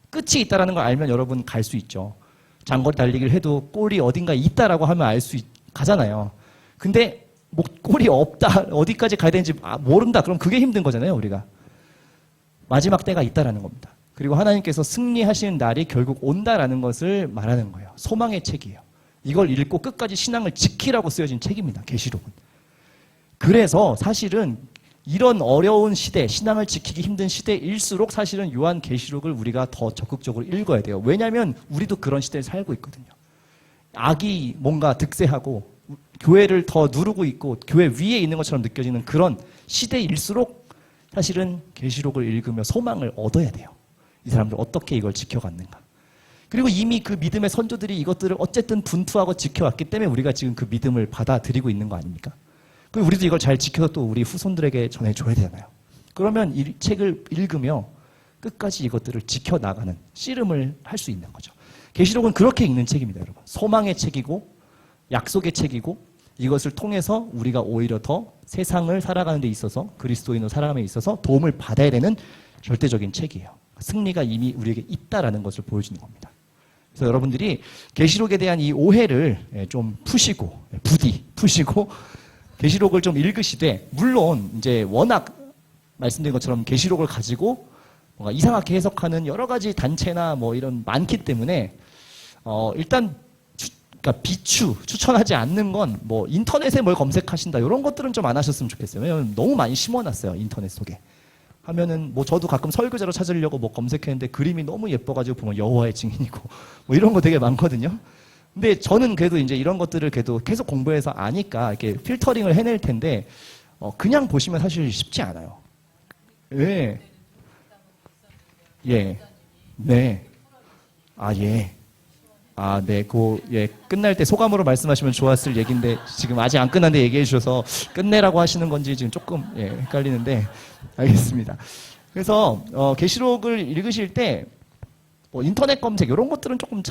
끝이 있다는 걸 알면 여러분 갈 수 있죠. 장거리 달리기를 해도 골이 어딘가에 있다라고 하면 가잖아요. 근데 뭐 골이 없다. 어디까지 가야 되는지 모른다. 그럼 그게 힘든 거잖아요. 우리가. 마지막 때가 있다라는 겁니다. 그리고 하나님께서 승리하시는 날이 결국 온다라는 것을 말하는 거예요. 소망의 책이에요. 이걸 읽고 끝까지 신앙을 지키라고 쓰여진 책입니다. 계시록은. 그래서 사실은 이런 어려운 시대, 신앙을 지키기 힘든 시대일수록 사실은 요한계시록을 우리가 더 적극적으로 읽어야 돼요. 왜냐하면 우리도 그런 시대에 살고 있거든요. 악이 뭔가 득세하고 교회를 더 누르고 있고 교회 위에 있는 것처럼 느껴지는 그런 시대일수록 사실은 계시록을 읽으며 소망을 얻어야 돼요. 이 사람들 어떻게 이걸 지켜갔는가. 그리고 이미 그 믿음의 선조들이 이것들을 어쨌든 분투하고 지켜왔기 때문에 우리가 지금 그 믿음을 받아들이고 있는 거 아닙니까? 그리고 우리도 이걸 잘 지켜서 또 우리 후손들에게 전해줘야 되잖아요. 그러면 이 책을 읽으며 끝까지 이것들을 지켜나가는 씨름을 할 수 있는 거죠. 계시록은 그렇게 읽는 책입니다, 여러분. 소망의 책이고 약속의 책이고 이것을 통해서 우리가 오히려 더 세상을 살아가는 데 있어서 그리스도인으로 살아감에 있어서 도움을 받아야 되는 절대적인 책이에요. 승리가 이미 우리에게 있다라는 것을 보여주는 겁니다. 그래서 여러분들이 계시록에 대한 이 오해를 좀 푸시고 부디 푸시고 계시록을 좀 읽으시되 물론 이제 워낙 말씀드린 것처럼 계시록을 가지고 뭔가 이상하게 해석하는 여러 가지 단체나 뭐 이런 많기 때문에 일단 그러니까 추천하지 않는 건 뭐 인터넷에 뭘 검색하신다 이런 것들은 좀 안 하셨으면 좋겠어요. 왜냐하면 너무 많이 심어놨어요 인터넷 속에. 하면은 뭐 저도 가끔 설교자로 찾으려고 뭐 검색했는데 그림이 너무 예뻐가지고 보면 여호와의 증인이고 뭐 이런 거 되게 많거든요. 근데 저는 그래도 이제 이런 것들을 그래도 계속 공부해서 아니까 이렇게 필터링을 해낼 텐데 그냥 보시면 사실 쉽지 않아요. 예. 예. 네. 아, 예. 아, 네. 끝날 때 소감으로 말씀하시면 좋았을 얘기인데 지금 아직 안 끝났는데 얘기해 주셔서 끝내라고 하시는 건지 지금 조금 헷갈리는데 알겠습니다. 그래서 계시록을 읽으실 때 뭐 인터넷 검색 이런 것들은 조금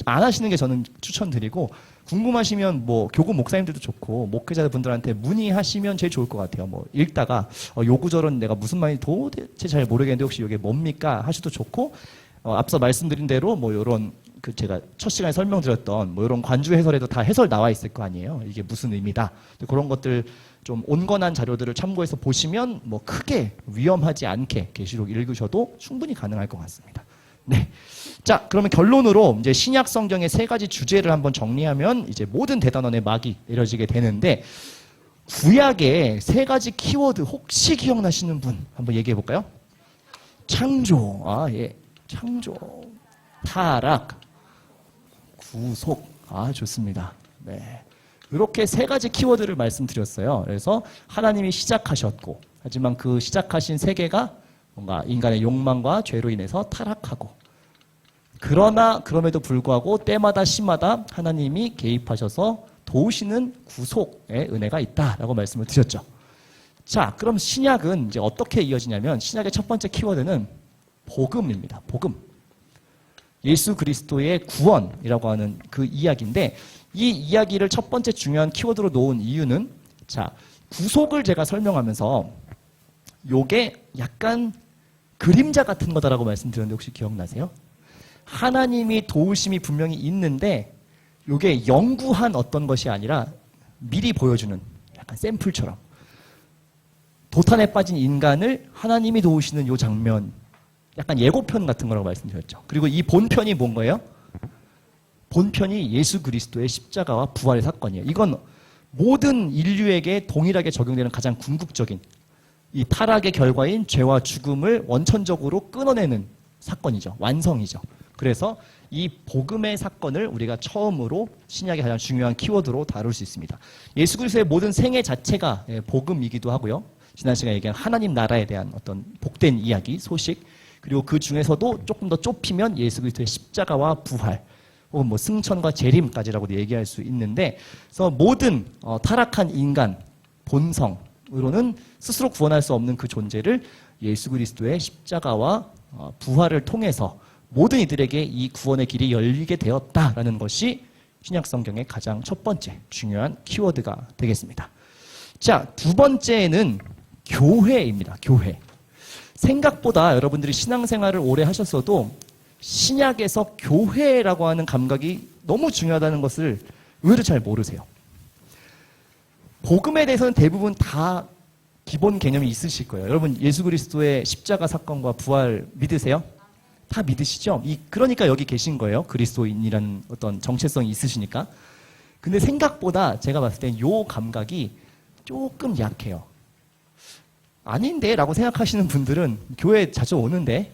안 하시는 게 저는 추천드리고 궁금하시면 뭐 교구 목사님들도 좋고 목회자분들한테 문의하시면 제일 좋을 것 같아요. 뭐 읽다가 요 구절은 내가 무슨 말인지 도대체 잘 모르겠는데 혹시 이게 뭡니까 하셔도 좋고 앞서 말씀드린 대로 뭐 요런 제가 첫 시간에 설명드렸던 뭐 이런 관주 해설에도 다 해설 나와 있을 거 아니에요. 이게 무슨 의미다. 그런 것들 좀 온건한 자료들을 참고해서 보시면 뭐 크게 위험하지 않게 계시록 읽으셔도 충분히 가능할 것 같습니다. 네. 자, 그러면 결론으로 이제 신약 성경의 세 가지 주제를 한번 정리하면 이제 모든 대단원의 막이 내려지게 되는데 구약의 세 가지 키워드 혹시 기억나시는 분 한번 얘기해 볼까요? 창조, 창조, 타락, 구속, 좋습니다. 네. 이렇게 세 가지 키워드를 말씀드렸어요. 그래서 하나님이 시작하셨고, 하지만 그 시작하신 세계가 뭔가 인간의 욕망과 죄로 인해서 타락하고, 그러나 그럼에도 불구하고 때마다 시마다 하나님이 개입하셔서 도우시는 구속의 은혜가 있다라고 말씀을 드렸죠. 자, 그럼 신약은 이제 어떻게 이어지냐면 신약의 첫 번째 키워드는 복음입니다. 복음. 예수 그리스도의 구원이라고 하는 그 이야기인데 이 이야기를 첫 번째 중요한 키워드로 놓은 이유는 자, 구속을 제가 설명하면서 요게 약간 그림자 같은 거다라고 말씀드렸는데 혹시 기억나세요? 하나님이 도우심이 분명히 있는데 이게 연구한 어떤 것이 아니라 미리 보여주는 약간 샘플처럼 도탄에 빠진 인간을 하나님이 도우시는 이 장면, 약간 예고편 같은 거라고 말씀드렸죠. 그리고 이 본편이 뭔 거예요? 본편이 예수 그리스도의 십자가와 부활의 사건이에요. 이건 모든 인류에게 동일하게 적용되는 가장 궁극적인 이 타락의 결과인 죄와 죽음을 원천적으로 끊어내는 사건이죠. 완성이죠. 그래서 이 복음의 사건을 우리가 처음으로 신약의 가장 중요한 키워드로 다룰 수 있습니다. 예수 그리스도의 모든 생애 자체가 복음이기도 하고요. 지난 시간에 얘기한 하나님 나라에 대한 어떤 복된 이야기, 소식, 그리고 그 중에서도 조금 더 좁히면 예수 그리스도의 십자가와 부활, 혹은 뭐 승천과 재림까지라고도 얘기할 수 있는데, 그래서 모든 타락한 인간 본성으로는 스스로 구원할 수 없는 그 존재를 예수 그리스도의 십자가와 부활을 통해서 모든 이들에게 이 구원의 길이 열리게 되었다라는 것이 신약 성경의 가장 첫 번째 중요한 키워드가 되겠습니다. 자, 두 번째는 교회입니다. 교회. 생각보다 여러분들이 신앙생활을 오래 하셨어도 신약에서 교회라고 하는 감각이 너무 중요하다는 것을 의외로 잘 모르세요. 복음에 대해서는 대부분 다 기본 개념이 있으실 거예요. 여러분 예수 그리스도의 십자가 사건과 부활 믿으세요? 다 믿으시죠? 그러니까 여기 계신 거예요. 그리스도인이라는 어떤 정체성이 있으시니까. 근데 생각보다 제가 봤을 땐 요 감각이 조금 약해요. 아닌데? 라고 생각하시는 분들은 교회 자주 오는데,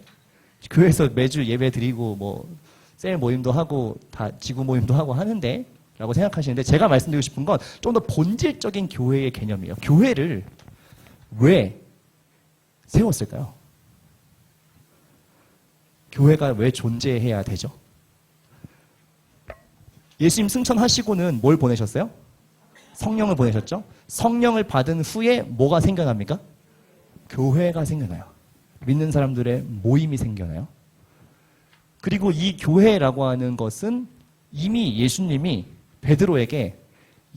교회에서 매주 예배 드리고 뭐 셀 모임도 하고 다 지구 모임도 하고 하는데 라고 생각하시는데, 제가 말씀드리고 싶은 건 좀 더 본질적인 교회의 개념이에요. 교회를 왜 세웠을까요? 교회가 왜 존재해야 되죠? 예수님 승천하시고는 뭘 보내셨어요? 성령을 보내셨죠? 성령을 받은 후에 뭐가 생겨납니까? 교회가 생겨나요. 믿는 사람들의 모임이 생겨나요. 그리고 이 교회라고 하는 것은 이미 예수님이 베드로에게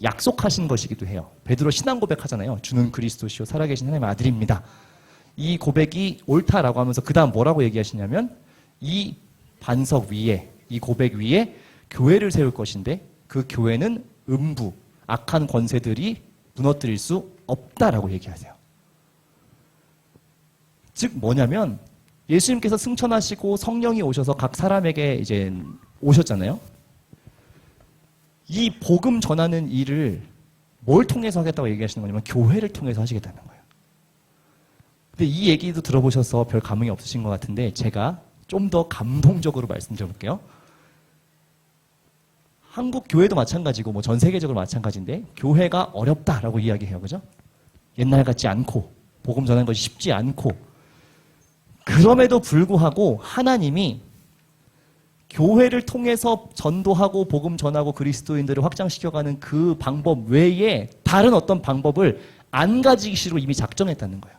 약속하신 것이기도 해요. 베드로 신앙 고백하잖아요. 주는 그리스도시요 살아계신 하나님의 아들입니다. 이 고백이 옳다라고 하면서 그 다음 뭐라고 얘기하시냐면, 이 반석 위에, 이 고백 위에 교회를 세울 것인데 그 교회는 음부, 악한 권세들이 무너뜨릴 수 없다라고 얘기하세요. 즉 뭐냐면, 예수님께서 승천하시고 성령이 오셔서 각 사람에게 이제 오셨잖아요. 이 복음 전하는 일을 뭘 통해서 하겠다고 얘기하시는 거냐면 교회를 통해서 하시겠다는 거예요. 근데 이 얘기도 들어보셔서 별 감흥이 없으신 것 같은데, 제가 좀 더 감동적으로 말씀드려볼게요. 한국 교회도 마찬가지고 뭐 전 세계적으로 마찬가지인데, 교회가 어렵다라고 이야기해요. 그죠? 옛날 같지 않고 복음 전하는 것이 쉽지 않고, 그럼에도 불구하고 하나님이 교회를 통해서 전도하고 복음 전하고 그리스도인들을 확장시켜가는 그 방법 외에 다른 어떤 방법을 안 가지기로 이미 작정했다는 거예요.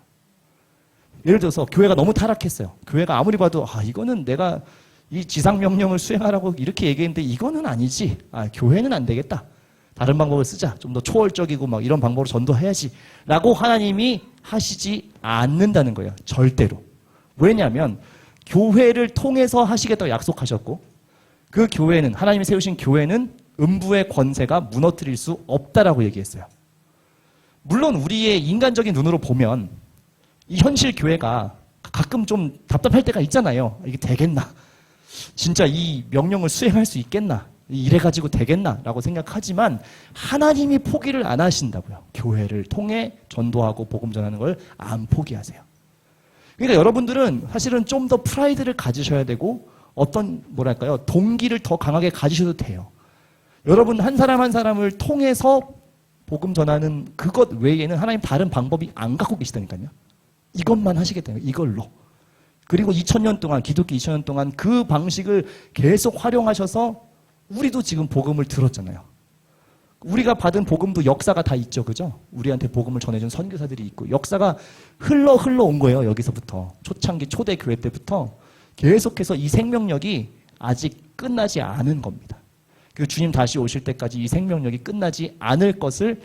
예를 들어서 교회가 너무 타락했어요. 교회가 아무리 봐도 이거는 내가 이 지상명령을 수행하라고 이렇게 얘기했는데 이거는 아니지. 교회는 안 되겠다. 다른 방법을 쓰자. 좀 더 초월적이고 막 이런 방법으로 전도해야지. 라고 하나님이 하시지 않는다는 거예요. 절대로. 왜냐하면 교회를 통해서 하시겠다고 약속하셨고, 그 교회는, 하나님이 세우신 교회는 음부의 권세가 무너뜨릴 수 없다라고 얘기했어요. 물론 우리의 인간적인 눈으로 보면 이 현실 교회가 가끔 좀 답답할 때가 있잖아요. 이게 되겠나? 진짜 이 명령을 수행할 수 있겠나? 이래가지고 되겠나? 라고 생각하지만 하나님이 포기를 안 하신다고요. 교회를 통해 전도하고 복음 전하는 걸 안 포기하세요. 그러니까 여러분들은 사실은 좀 더 프라이드를 가지셔야 되고, 어떤 뭐랄까요, 동기를 더 강하게 가지셔도 돼요. 여러분 한 사람 한 사람을 통해서 복음 전하는 그것 외에는 하나님 다른 방법이 안 갖고 계시다니까요. 이것만 하시겠다는 거예요. 이걸로. 그리고 2000년 동안, 기독교 2000년 동안 그 방식을 계속 활용하셔서 우리도 지금 복음을 들었잖아요. 우리가 받은 복음도 역사가 다 있죠. 그죠? 우리한테 복음을 전해준 선교사들이 있고, 역사가 흘러 온 거예요. 여기서부터. 초창기 초대 교회 때부터 계속해서 이 생명력이 아직 끝나지 않은 겁니다. 그리고 주님 다시 오실 때까지 이 생명력이 끝나지 않을 것을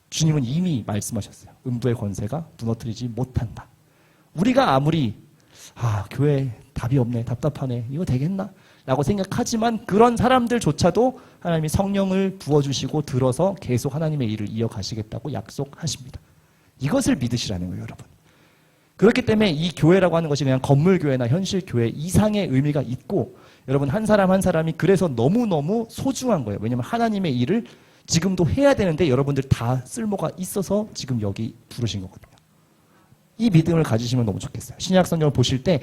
주님은 이미 말씀하셨어요. 음부의 권세가 무너뜨리지 못한다. 우리가 아무리 교회 답이 없네, 답답하네, 이거 되겠나? 라고 생각하지만 그런 사람들조차도 하나님이 성령을 부어주시고 들어서 계속 하나님의 일을 이어가시겠다고 약속하십니다. 이것을 믿으시라는 거예요, 여러분. 그렇기 때문에 이 교회라고 하는 것이 그냥 건물교회나 현실교회 이상의 의미가 있고, 여러분 한 사람 한 사람이 그래서 너무너무 소중한 거예요. 왜냐하면 하나님의 일을 지금도 해야 되는데 여러분들 다 쓸모가 있어서 지금 여기 부르신 거거든요. 이 믿음을 가지시면 너무 좋겠어요. 신약 성경을 보실 때,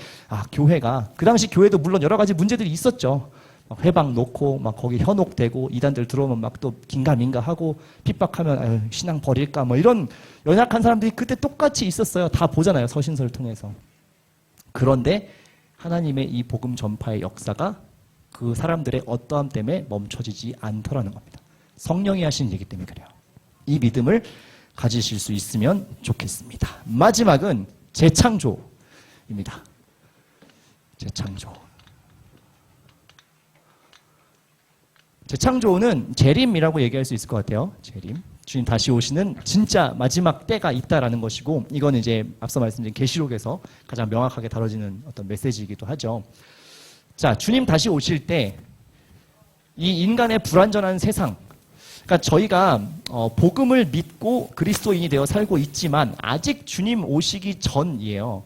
교회가, 그 당시 교회도 물론 여러 가지 문제들이 있었죠. 막 회방 놓고, 막 거기 현혹되고, 이단들 들어오면 막 또 긴가민가 하고, 핍박하면, 아유, 신앙 버릴까, 뭐 이런 연약한 사람들이 그때 똑같이 있었어요. 다 보잖아요. 서신서를 통해서. 그런데 하나님의 이 복음 전파의 역사가 그 사람들의 어떠함 때문에 멈춰지지 않더라는 겁니다. 성령이 하신 얘기 때문에 그래요. 이 믿음을 가지실 수 있으면 좋겠습니다. 마지막은 재창조입니다. 재창조. 재창조는 재림이라고 얘기할 수 있을 것 같아요. 재림. 주님 다시 오시는 진짜 마지막 때가 있다라는 것이고, 이건 이제 앞서 말씀드린 계시록에서 가장 명확하게 다뤄지는 어떤 메시지이기도 하죠. 자, 주님 다시 오실 때 이 인간의 불완전한 세상, 그러니까 저희가 복음을 믿고 그리스도인이 되어 살고 있지만 아직 주님 오시기 전이에요.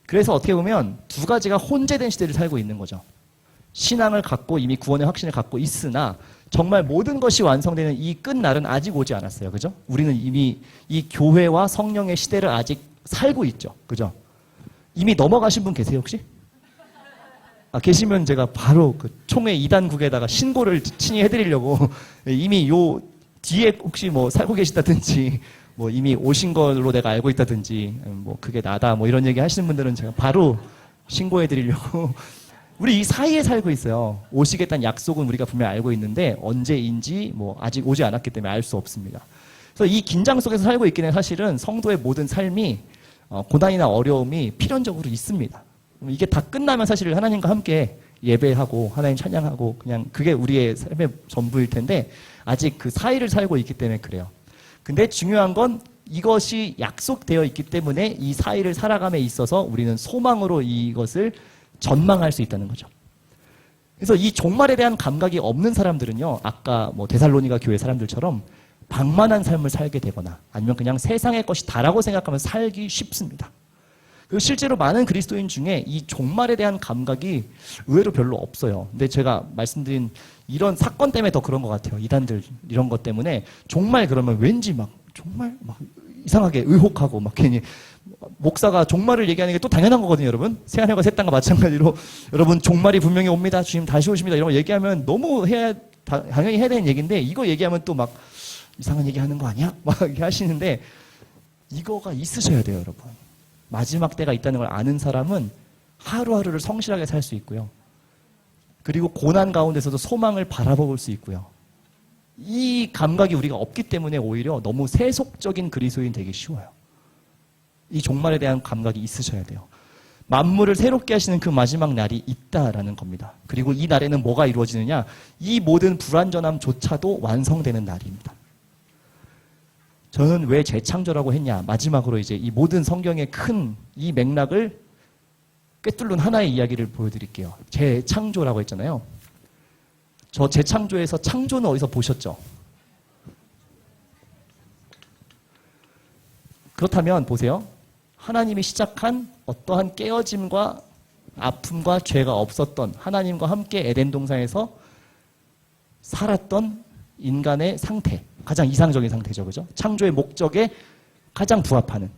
그래서 어떻게 보면 두 가지가 혼재된 시대를 살고 있는 거죠. 신앙을 갖고 이미 구원의 확신을 갖고 있으나 정말 모든 것이 완성되는 이 끝날은 아직 오지 않았어요. 그죠? 우리는 이미 이 교회와 성령의 시대를 아직 살고 있죠. 그죠? 이미 넘어가신 분 계세요, 혹시? 계시면 제가 바로 그 총회 2단국에다가 신고를 친히 해드리려고 이미 요 뒤에 혹시 뭐 살고 계시다든지 뭐 이미 오신 걸로 내가 알고 있다든지 뭐 그게 나다 뭐 이런 얘기 하시는 분들은 제가 바로 신고해드리려고 우리 이 사이에 살고 있어요. 오시겠다는 약속은 우리가 분명히 알고 있는데 언제인지 뭐 아직 오지 않았기 때문에 알 수 없습니다. 그래서 이 긴장 속에서 살고 있기는 사실은 성도의 모든 삶이 고난이나 어려움이 필연적으로 있습니다. 이게 다 끝나면 사실 하나님과 함께 예배하고 하나님 찬양하고 그냥 그게 우리의 삶의 전부일 텐데 아직 그 사이를 살고 있기 때문에 그래요. 근데 중요한 건 이것이 약속되어 있기 때문에 이 사이를 살아감에 있어서 우리는 소망으로 이것을 전망할 수 있다는 거죠. 그래서 이 종말에 대한 감각이 없는 사람들은요, 아까 뭐 데살로니가 교회 사람들처럼 방만한 삶을 살게 되거나 아니면 그냥 세상의 것이 다라고 생각하면 살기 쉽습니다. 그리고 실제로 많은 그리스도인 중에 이 종말에 대한 감각이 의외로 별로 없어요. 근데 제가 말씀드린 이런 사건 때문에 더 그런 것 같아요. 이단들 이런 것 때문에 종말 그러면 왠지 막 정말 막 이상하게 의혹하고 막 괜히 목사가 종말을 얘기하는 게 또 당연한 거거든요, 여러분. 새하늘과 새 땅과 마찬가지로 여러분 종말이 분명히 옵니다. 주님 다시 오십니다. 이런 거 얘기하면 너무 당연히 해야 되는 얘기인데 이거 얘기하면 또 막 이상한 얘기 하는 거 아니야? 막 이렇게 하시는데 이거가 있으셔야 돼요, 여러분. 마지막 때가 있다는 걸 아는 사람은 하루하루를 성실하게 살 수 있고요. 그리고 고난 가운데서도 소망을 바라볼 수 있고요. 이 감각이 우리가 없기 때문에 오히려 너무 세속적인 그리스도인 되기 쉬워요. 이 종말에 대한 감각이 있으셔야 돼요. 만물을 새롭게 하시는 그 마지막 날이 있다라는 겁니다. 그리고 이 날에는 뭐가 이루어지느냐? 이 모든 불완전함조차도 완성되는 날입니다. 저는 왜 재창조라고 했냐? 마지막으로 이제 이 모든 성경의 큰 이 맥락을 꿰뚫는 하나의 이야기를 보여드릴게요. 재창조라고 했잖아요. 저 재창조에서 창조는 어디서 보셨죠? 그렇다면 보세요. 하나님이 시작한 어떠한 깨어짐과 아픔과 죄가 없었던 하나님과 함께 에덴 동산에서 살았던 인간의 상태, 가장 이상적인 상태죠, 그죠? 창조의 목적에 가장 부합하는.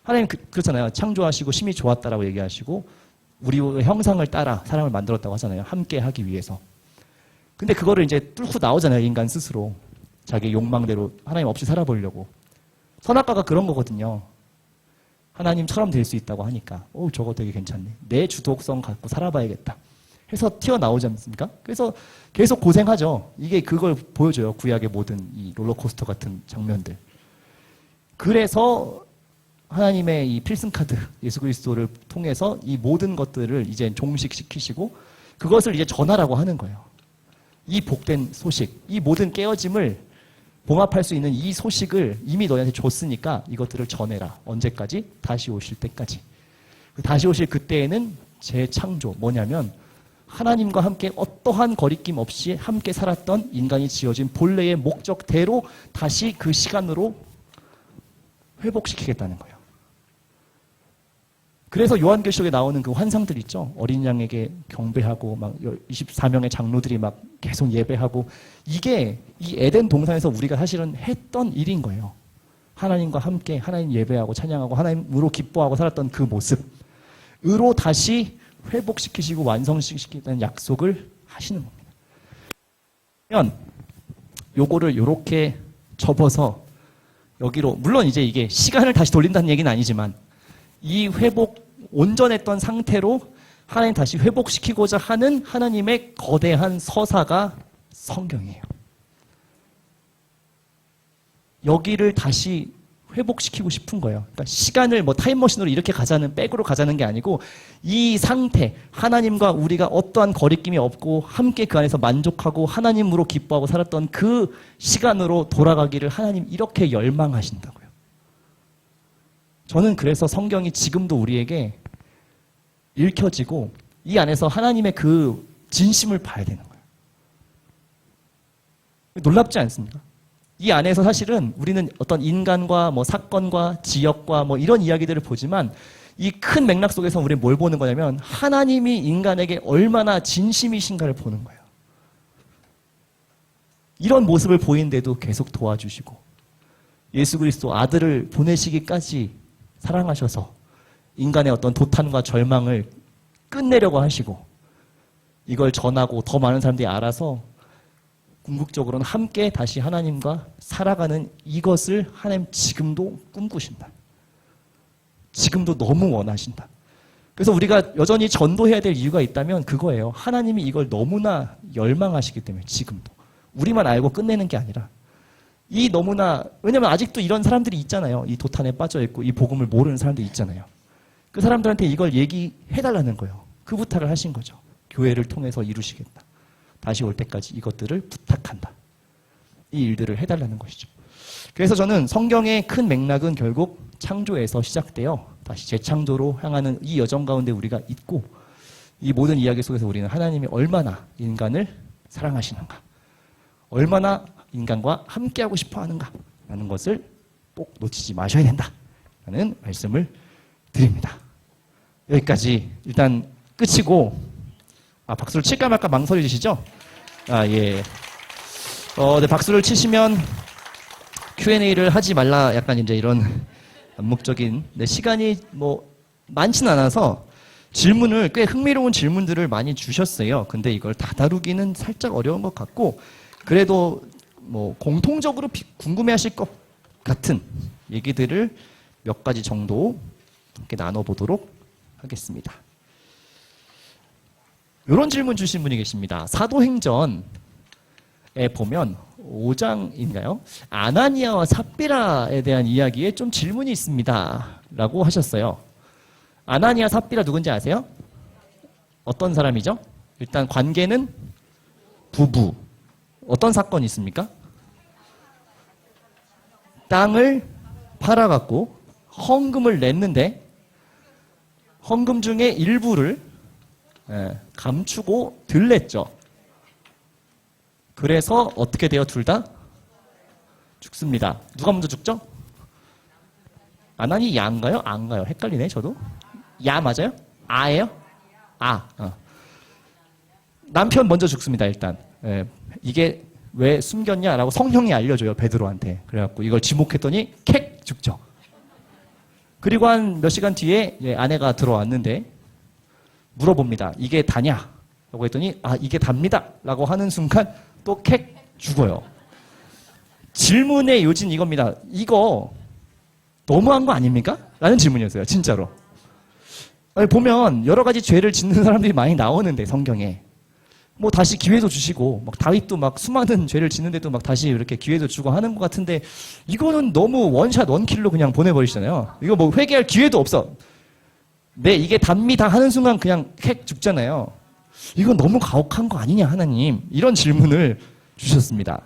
하나님 그렇잖아요. 창조하시고 심히 좋았다라고 얘기하시고 우리의 형상을 따라 사람을 만들었다고 하잖아요. 함께 하기 위해서. 근데 그거를 이제 뚫고 나오잖아요, 인간 스스로. 자기 욕망대로 하나님 없이 살아보려고. 선악과가 그런 거거든요. 하나님처럼 될 수 있다고 하니까 저거 되게 괜찮네. 내 주도성 갖고 살아봐야겠다. 해서 튀어나오지 않습니까? 그래서 계속 고생하죠. 이게 그걸 보여줘요. 구약의 모든 이 롤러코스터 같은 장면들. 그래서 하나님의 이 필승카드 예수 그리스도를 통해서 이 모든 것들을 이제 종식시키시고 그것을 이제 전하라고 하는 거예요. 이 복된 소식, 이 모든 깨어짐을 봉합할 수 있는 이 소식을 이미 너희한테 줬으니까 이것들을 전해라. 언제까지? 다시 오실 때까지. 다시 오실 그때에는 재창조, 뭐냐면 하나님과 함께 어떠한 거리낌 없이 함께 살았던 인간이 지어진 본래의 목적대로 다시 그 시간으로 회복시키겠다는 거예요. 그래서 요한계시록에 나오는 그 환상들 있죠. 어린 양에게 경배하고 막 24명의 장로들이 막 계속 예배하고, 이게 이 에덴 동산에서 우리가 사실은 했던 일인 거예요. 하나님과 함께 하나님 예배하고 찬양하고 하나님으로 기뻐하고 살았던 그 모습으로 다시 회복시키시고 완성시키겠다는 약속을 하시는 겁니다. 그러면 요거를 요렇게 접어서 여기로, 물론 이제 이게 시간을 다시 돌린다는 얘기는 아니지만 이 회복, 온전했던 상태로 하나님 다시 회복시키고자 하는 하나님의 거대한 서사가 성경이에요. 여기를 다시 회복시키고 싶은 거예요. 그러니까 시간을 뭐 타임머신으로 이렇게 가자는, 백으로 가자는 게 아니고 이 상태, 하나님과 우리가 어떠한 거리낌이 없고 함께 그 안에서 만족하고 하나님으로 기뻐하고 살았던 그 시간으로 돌아가기를 하나님 이렇게 열망하신다고요. 저는 그래서 성경이 지금도 우리에게 읽혀지고 이 안에서 하나님의 그 진심을 봐야 되는 거예요. 놀랍지 않습니까? 이 안에서 사실은 우리는 어떤 인간과 뭐 사건과 지역과 뭐 이런 이야기들을 보지만 이 큰 맥락 속에서 우리는 뭘 보는 거냐면 하나님이 인간에게 얼마나 진심이신가를 보는 거예요. 이런 모습을 보이는데도 계속 도와주시고 예수 그리스도 아들을 보내시기까지 사랑하셔서 인간의 어떤 도탄과 절망을 끝내려고 하시고 이걸 전하고 더 많은 사람들이 알아서 궁극적으로는 함께 다시 하나님과 살아가는 이것을 하나님 지금도 꿈꾸신다. 지금도 너무 원하신다. 그래서 우리가 여전히 전도해야 될 이유가 있다면 그거예요. 하나님이 이걸 너무나 열망하시기 때문에 지금도. 우리만 알고 끝내는 게 아니라 이 너무나, 왜냐면 아직도 이런 사람들이 있잖아요. 이 도탄에 빠져있고 이 복음을 모르는 사람들이 있잖아요. 그 사람들한테 이걸 얘기해달라는 거예요. 그 부탁을 하신 거죠. 교회를 통해서 이루시겠다. 다시 올 때까지 이것들을 부탁한다. 이 일들을 해달라는 것이죠. 그래서 저는 성경의 큰 맥락은 결국 창조에서 시작되어 다시 재창조로 향하는 이 여정 가운데 우리가 있고 이 모든 이야기 속에서 우리는 하나님이 얼마나 인간을 사랑하시는가, 얼마나 인간과 함께하고 싶어 하는가 라는 것을 꼭 놓치지 마셔야 된다라는 말씀을 드립니다. 여기까지 일단 끝이고, 박수를 칠까 말까 망설이시죠? 예. 네, 박수를 치시면 Q&A를 하지 말라, 약간 이제 이런 암묵적인, 네, 시간이 뭐 많지는 않아서 질문을, 꽤 흥미로운 질문들을 많이 주셨어요. 근데 이걸 다 다루기는 살짝 어려운 것 같고, 그래도 뭐 공통적으로 궁금해하실 것 같은 얘기들을 몇 가지 정도 함께 나눠보도록 하겠습니다. 이런 질문 주신 분이 계십니다. 사도행전에 보면 5장인가요? 아나니아와 삽비라에 대한 이야기에 좀 질문이 있습니다. 라고 하셨어요. 아나니아, 삽비라 누군지 아세요? 어떤 사람이죠? 일단 관계는 부부. 어떤 사건이 있습니까? 땅을 팔아갖고 헌금을 냈는데 헌금 중에 일부를 감추고 들랬죠. 그래서 어떻게 돼요? 둘 다 죽습니다. 누가 먼저 죽죠? 아나니 야인가요? 아인가요? 헷갈리네 저도. 야 맞아요? 아예요? 남편 먼저 죽습니다. 일단 이게 왜 숨겼냐라고 성령이 알려줘요. 베드로한테. 그래갖고 이걸 지목했더니 캑 죽죠. 그리고 한 몇 시간 뒤에 아내가 들어왔는데 물어봅니다. 이게 다냐? 라고 했더니 이게 답니다. 라고 하는 순간 또 캑 죽어요. 질문의 요지는 이겁니다. 이거 너무한 거 아닙니까? 라는 질문이었어요. 진짜로. 보면 여러 가지 죄를 짓는 사람들이 많이 나오는데 성경에 뭐 다시 기회도 주시고 막 다윗도 막 수많은 죄를 짓는데도 막 다시 이렇게 기회도 주고 하는 것 같은데 이거는 너무 원샷 원킬로 그냥 보내버리시잖아요. 이거 뭐 회개할 기회도 없어. 네, 이게 답니다 하는 순간 그냥 캑 죽잖아요. 이건 너무 가혹한 거 아니냐 하나님, 이런 질문을 주셨습니다.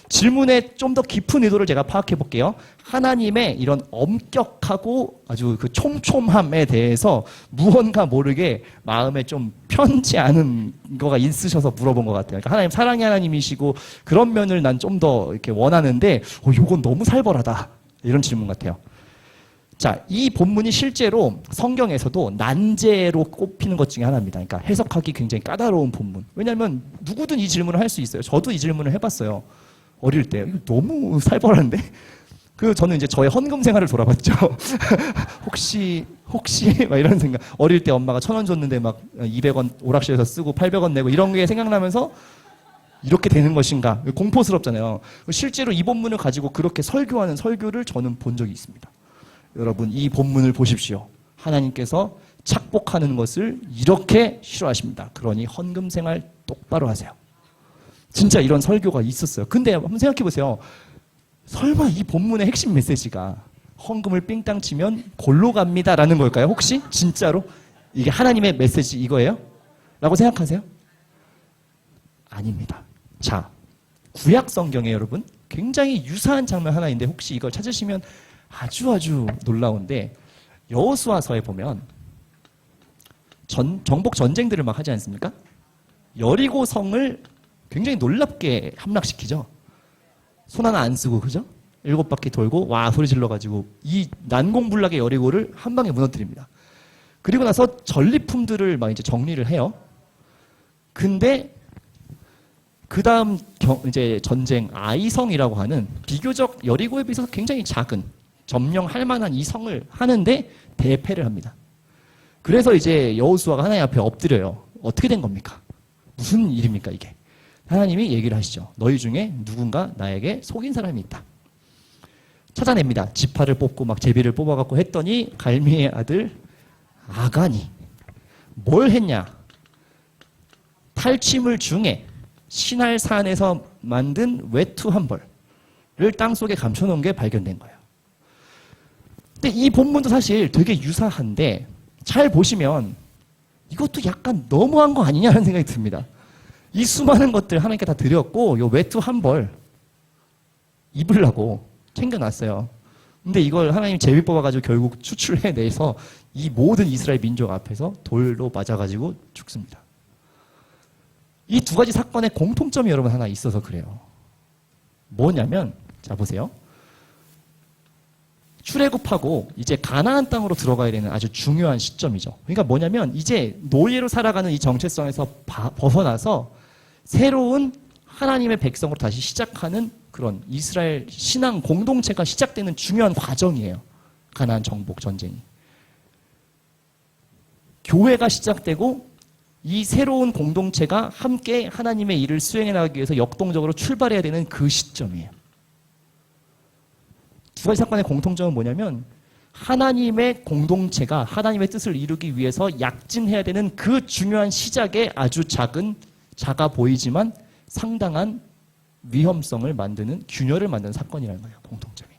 질문의 좀 더 깊은 의도를 제가 파악해 볼게요. 하나님의 이런 엄격하고 아주 그 촘촘함에 대해서 무언가 모르게 마음에 좀 편치 않은 거가 있으셔서 물어본 것 같아요. 그러니까 하나님 사랑의 하나님이시고 그런 면을 난 좀 더 이렇게 원하는데, 요건 너무 살벌하다. 이런 질문 같아요. 자, 이 본문이 실제로 성경에서도 난제로 꼽히는 것 중에 하나입니다. 그러니까 해석하기 굉장히 까다로운 본문. 왜냐하면 누구든 이 질문을 할 수 있어요. 저도 이 질문을 해봤어요. 어릴 때. 이거 너무 살벌한데? 저는 이제 저의 헌금 생활을 돌아봤죠. 혹시, 막 이런 생각. 어릴 때 엄마가 1,000원 줬는데 막 200원 오락실에서 쓰고 800원 내고 이런 게 생각나면서 이렇게 되는 것인가. 공포스럽잖아요. 실제로 이 본문을 가지고 그렇게 설교하는 설교를 저는 본 적이 있습니다. 여러분, 이 본문을 보십시오. 하나님께서 착복하는 것을 이렇게 싫어하십니다. 그러니 헌금 생활 똑바로 하세요. 진짜 이런 설교가 있었어요. 근데 한번 생각해 보세요. 설마 이 본문의 핵심 메시지가 헌금을 삥땅 치면 골로 갑니다라는 걸까요? 혹시? 진짜로? 이게 하나님의 메시지 이거예요? 라고 생각하세요? 아닙니다. 자, 구약 성경에 여러분 굉장히 유사한 장면 하나 있는데 혹시 이걸 찾으시면 아주 놀라운데, 여호수아서에 보면 정복 전쟁들을 막 하지 않습니까? 여리고 성을 굉장히 놀랍게 함락시키죠. 손 하나 안 쓰고, 그죠? 7바퀴 돌고 와 소리 질러가지고 이 난공불락의 여리고를 한 방에 무너뜨립니다. 그리고 나서 전리품들을 막 이제 정리를 해요. 근데 그 다음 이제 전쟁 아이성이라고 하는 비교적 여리고에 비해서 굉장히 작은 점령할 만한 이 성을 하는데 대패를 합니다. 그래서 이제 여호수아가 하나님 앞에 엎드려요. 어떻게 된 겁니까? 무슨 일입니까 이게? 하나님이 얘기를 하시죠. 너희 중에 누군가 나에게 속인 사람이 있다. 찾아냅니다. 지파를 뽑고 막 제비를 뽑아갖고 했더니 갈미의 아들 아간이 뭘 했냐? 탈취물 중에 신할산에서 만든 외투 한 벌을 땅속에 감춰놓은 게 발견된 거예요. 근데 이 본문도 사실 되게 유사한데 잘 보시면 이것도 약간 너무한 거 아니냐는 생각이 듭니다. 이 수많은 것들 하나님께 다 드렸고 요 외투 한 벌 입으려고 챙겨놨어요. 근데 이걸 하나님이 제비 뽑아가지고 결국 추출해내서 이 모든 이스라엘 민족 앞에서 돌로 맞아가지고 죽습니다. 이 두 가지 사건의 공통점이 여러분 하나 있어서 그래요. 뭐냐면, 자 보세요. 출애굽하고 이제 가나안 땅으로 들어가야 되는 아주 중요한 시점이죠. 그러니까 뭐냐면 이제 노예로 살아가는 이 정체성에서 벗어나서 새로운 하나님의 백성으로 다시 시작하는 그런 이스라엘 신앙 공동체가 시작되는 중요한 과정이에요. 가나안 정복 전쟁이. 교회가 시작되고 이 새로운 공동체가 함께 하나님의 일을 수행해 나가기 위해서 역동적으로 출발해야 되는 그 시점이에요. 두 가지 사건의 공통점은 뭐냐면 하나님의 공동체가 하나님의 뜻을 이루기 위해서 약진해야 되는 그 중요한 시작에 아주 작아 보이지만 상당한 위험성을 만드는 균열을 만드는 사건이라는 거예요. 공통점이.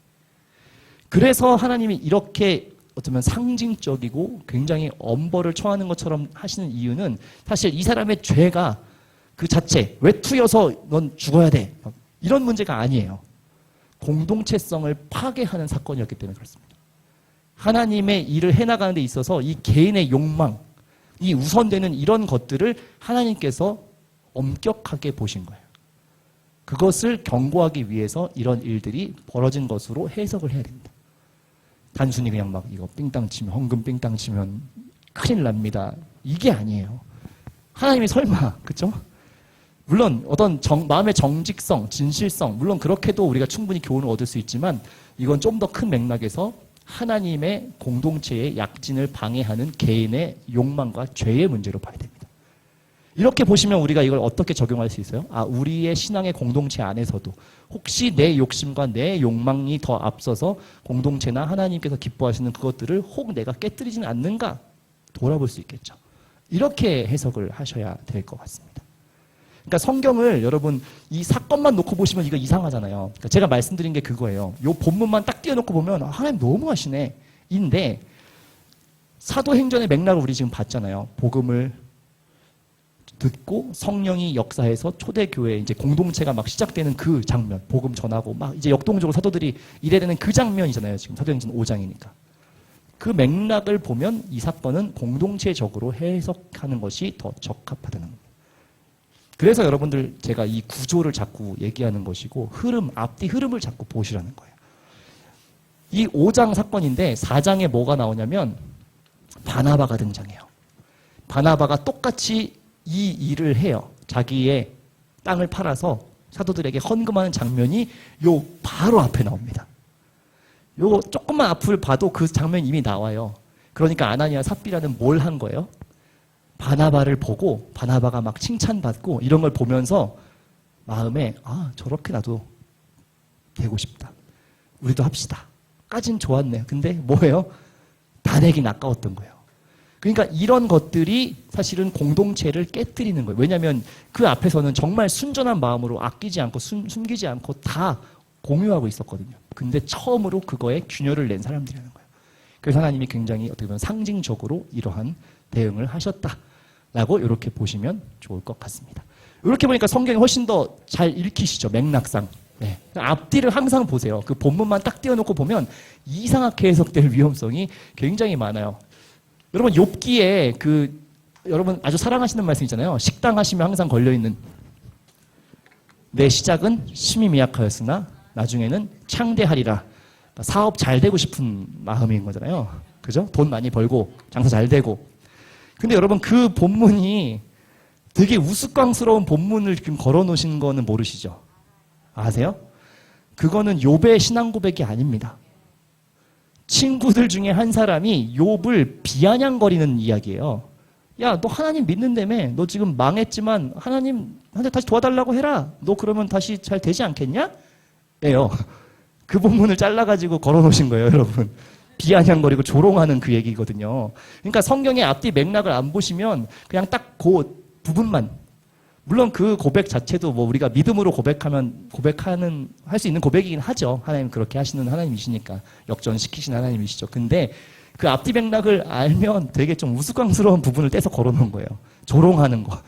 그래서 하나님이 이렇게 어쩌면 상징적이고 굉장히 엄벌을 처하는 것처럼 하시는 이유는 사실 이 사람의 죄가 그 자체 외투여서 넌 죽어야 돼 이런 문제가 아니에요. 공동체성을 파괴하는 사건이었기 때문에 그렇습니다. 하나님의 일을 해나가는 데 있어서 이 개인의 욕망, 이 우선되는 이런 것들을 하나님께서 엄격하게 보신 거예요. 그것을 경고하기 위해서 이런 일들이 벌어진 것으로 해석을 해야 됩니다. 단순히 그냥 막 이거 삥땅 치면, 헌금 삥땅 치면 큰일 납니다. 이게 아니에요. 하나님이 설마, 그쵸? 물론 어떤 마음의 정직성, 진실성, 물론 그렇게도 우리가 충분히 교훈을 얻을 수 있지만 이건 좀 더 큰 맥락에서 하나님의 공동체의 약진을 방해하는 개인의 욕망과 죄의 문제로 봐야 됩니다. 이렇게 보시면 우리가 이걸 어떻게 적용할 수 있어요? 우리의 신앙의 공동체 안에서도 혹시 내 욕심과 내 욕망이 더 앞서서 공동체나 하나님께서 기뻐하시는 그것들을 혹 내가 깨뜨리지는 않는가 돌아볼 수 있겠죠. 이렇게 해석을 하셔야 될 것 같습니다. 그러니까 성경을 여러분 이 사건만 놓고 보시면 이거 이상하잖아요. 그러니까 제가 말씀드린 게 그거예요. 이 본문만 딱 띄워놓고 보면 하나님 너무하시네. 인데 사도행전의 맥락을 우리 지금 봤잖아요. 복음을 듣고 성령이 역사해서 초대교회 이제 공동체가 막 시작되는 그 장면, 복음 전하고 막 이제 역동적으로 사도들이 이래 되는 그 장면이잖아요. 지금 사도행전 5장이니까. 그 맥락을 보면 이 사건은 공동체적으로 해석하는 것이 더 적합하다는 겁니다. 그래서 여러분들 제가 이 구조를 자꾸 얘기하는 것이고 흐름, 앞뒤 흐름을 자꾸 보시라는 거예요. 이 5장 사건인데 4장에 뭐가 나오냐면 바나바가 등장해요. 바나바가 똑같이 이 일을 해요. 자기의 땅을 팔아서 사도들에게 헌금하는 장면이 요 바로 앞에 나옵니다. 요 조금만 앞을 봐도 그 장면이 이미 나와요. 그러니까 아나니아 삽비라는 뭘 한 거예요? 바나바를 보고 바나바가 막 칭찬받고 이런 걸 보면서 마음에 아 저렇게 나도 되고 싶다. 우리도 합시다. 까진 좋았네요. 근데 뭐예요? 다 내긴 아까웠던 거예요. 그러니까 이런 것들이 사실은 공동체를 깨뜨리는 거예요. 왜냐하면 그 앞에서는 정말 순전한 마음으로 아끼지 않고 숨기지 않고 다 공유하고 있었거든요. 근데 처음으로 그거에 균열을 낸 사람들이라는 거예요. 그래서 하나님이 굉장히 어떻게 보면 상징적으로 이러한 대응을 하셨다라고 이렇게 보시면 좋을 것 같습니다. 이렇게 보니까 성경이 훨씬 더 잘 읽히시죠. 맥락상. 네. 앞뒤를 항상 보세요. 그 본문만 딱 띄워놓고 보면 이상하게 해석될 위험성이 굉장히 많아요. 여러분 욥기에 여러분 아주 사랑하시는 말씀 있잖아요. 식당 하시면 항상 걸려있는 내 시작은 심히 미약하였으나 나중에는 창대하리라. 사업 잘 되고 싶은 마음인 거잖아요. 그죠? 돈 많이 벌고 장사 잘 되고. 근데 여러분 그 본문이 되게 우스꽝스러운 본문을 지금 걸어놓으신 거는 모르시죠? 아세요? 그거는 욥의 신앙 고백이 아닙니다. 친구들 중에 한 사람이 욥을 비아냥거리는 이야기예요. 야, 너 하나님 믿는다며? 너 지금 망했지만 하나님한테 다시 도와달라고 해라. 너 그러면 다시 잘 되지 않겠냐? 예요. 그 본문을 잘라가지고 걸어놓으신 거예요, 여러분. 비아냥거리고 조롱하는 그 얘기거든요. 그러니까 성경의 앞뒤 맥락을 안 보시면 그냥 딱 그 부분만, 물론 그 고백 자체도 뭐 우리가 믿음으로 할 수 있는 고백이긴 하죠. 하나님 그렇게 하시는 하나님이시니까. 역전시키시는 하나님이시죠. 근데 그 앞뒤 맥락을 알면 되게 좀 우스꽝스러운 부분을 떼서 걸어놓은 거예요. 조롱하는 거.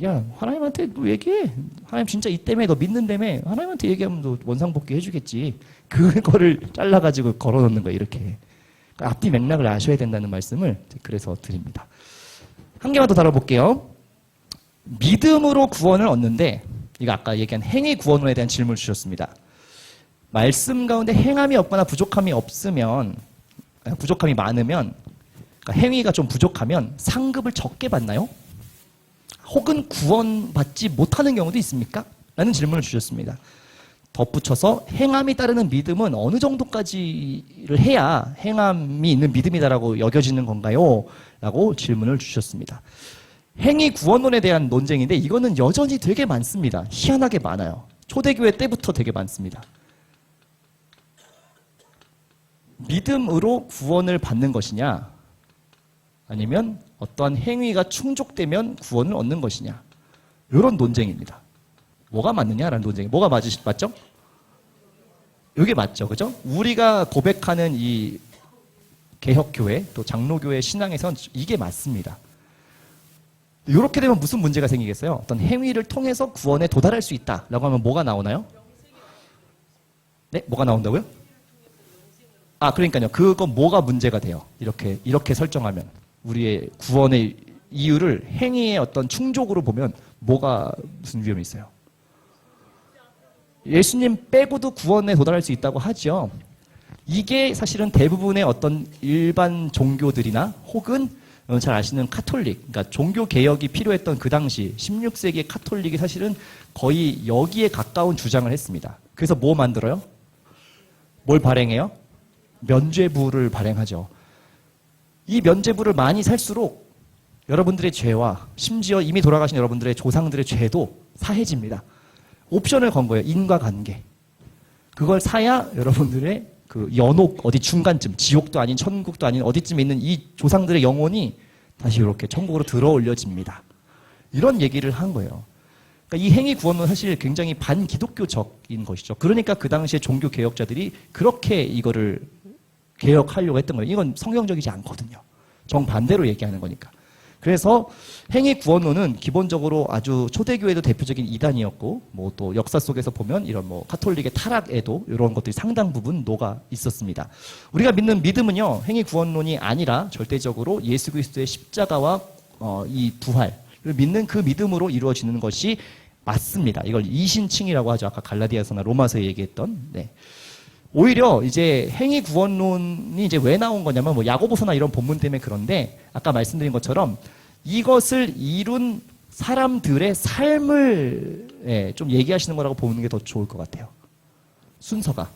야, 하나님한테 너 얘기해. 하나님 진짜 이 때문에 너 믿는다며. 하나님한테 얘기하면 너 원상복귀 해주겠지. 그거를 잘라가지고 걸어놓는 거예요. 이렇게. 그러니까 앞뒤 맥락을 아셔야 된다는 말씀을 그래서 드립니다. 한 개만 더 다뤄볼게요. 믿음으로 구원을 얻는데, 이거 아까 얘기한 행위 구원론에 대한 질문을 주셨습니다. 말씀 가운데 행함이 없거나 부족함이 많으면, 그러니까 행위가 좀 부족하면 상급을 적게 받나요? 혹은 구원받지 못하는 경우도 있습니까? 라는 질문을 주셨습니다. 덧붙여서 행함이 따르는 믿음은 어느 정도까지를 해야 행함이 있는 믿음이다라고 여겨지는 건가요? 라고 질문을 주셨습니다. 행위 구원론에 대한 논쟁인데 이거는 여전히 되게 많습니다. 희한하게 많아요. 초대교회 때부터 되게 많습니다. 믿음으로 구원을 받는 것이냐 아니면 어떠한 행위가 충족되면 구원을 얻는 것이냐 이런 논쟁입니다. 뭐가 맞느냐라는 논쟁이 뭐가 맞죠? 이게 맞죠, 그죠? 우리가 고백하는 이 개혁교회 또 장로교회 신앙에선 이게 맞습니다. 이렇게 되면 무슨 문제가 생기겠어요? 어떤 행위를 통해서 구원에 도달할 수 있다라고 하면 뭐가 나오나요? 네, 뭐가 나온다고요? 아, 그러니까요. 그거 뭐가 문제가 돼요? 이렇게 설정하면 우리의 구원의 이유를 행위의 어떤 충족으로 보면 뭐가 무슨 위험이 있어요? 예수님 빼고도 구원에 도달할 수 있다고 하죠. 이게 사실은 대부분의 어떤 일반 종교들이나 혹은 잘 아시는 카톨릭, 그러니까 종교 개혁이 필요했던 그 당시 16세기의 카톨릭이 사실은 거의 여기에 가까운 주장을 했습니다. 그래서 뭐 만들어요? 뭘 발행해요? 면죄부를 발행하죠. 이 면죄부를 많이 살수록 여러분들의 죄와 심지어 이미 돌아가신 여러분들의 조상들의 죄도 사해집니다. 옵션을 건 거예요. 인과관계. 그걸 사야 여러분들의 그 연옥 어디 중간쯤 지옥도 아닌 천국도 아닌 어디쯤에 있는 이 조상들의 영혼이 다시 이렇게 천국으로 들어올려집니다. 이런 얘기를 한 거예요. 그러니까 이 행위 구원은 사실 굉장히 반기독교적인 것이죠. 그러니까 그 당시에 종교 개혁자들이 그렇게 이거를 개혁하려고 했던 거예요. 이건 성경적이지 않거든요. 정반대로 얘기하는 거니까. 그래서 행위 구원론은 기본적으로 아주 초대교회도 대표적인 이단이었고, 뭐 또 역사 속에서 보면 이런 뭐 카톨릭의 타락에도 이런 것들이 상당 부분 녹아 있었습니다. 우리가 믿는 믿음은요, 행위 구원론이 아니라 절대적으로 예수 그리스도의 십자가와 이 부활을 믿는 그 믿음으로 이루어지는 것이 맞습니다. 이걸 이신칭이라고 하죠. 아까 갈라디아서나 로마서에 얘기했던. 네. 오히려 이제 행위 구원론이 이제 왜 나온 거냐면 뭐 야고보서나 이런 본문 때문에 그런데 아까 말씀드린 것처럼 이것을 이룬 사람들의 삶을 좀 얘기하시는 거라고 보는 게 더 좋을 것 같아요. 순서가.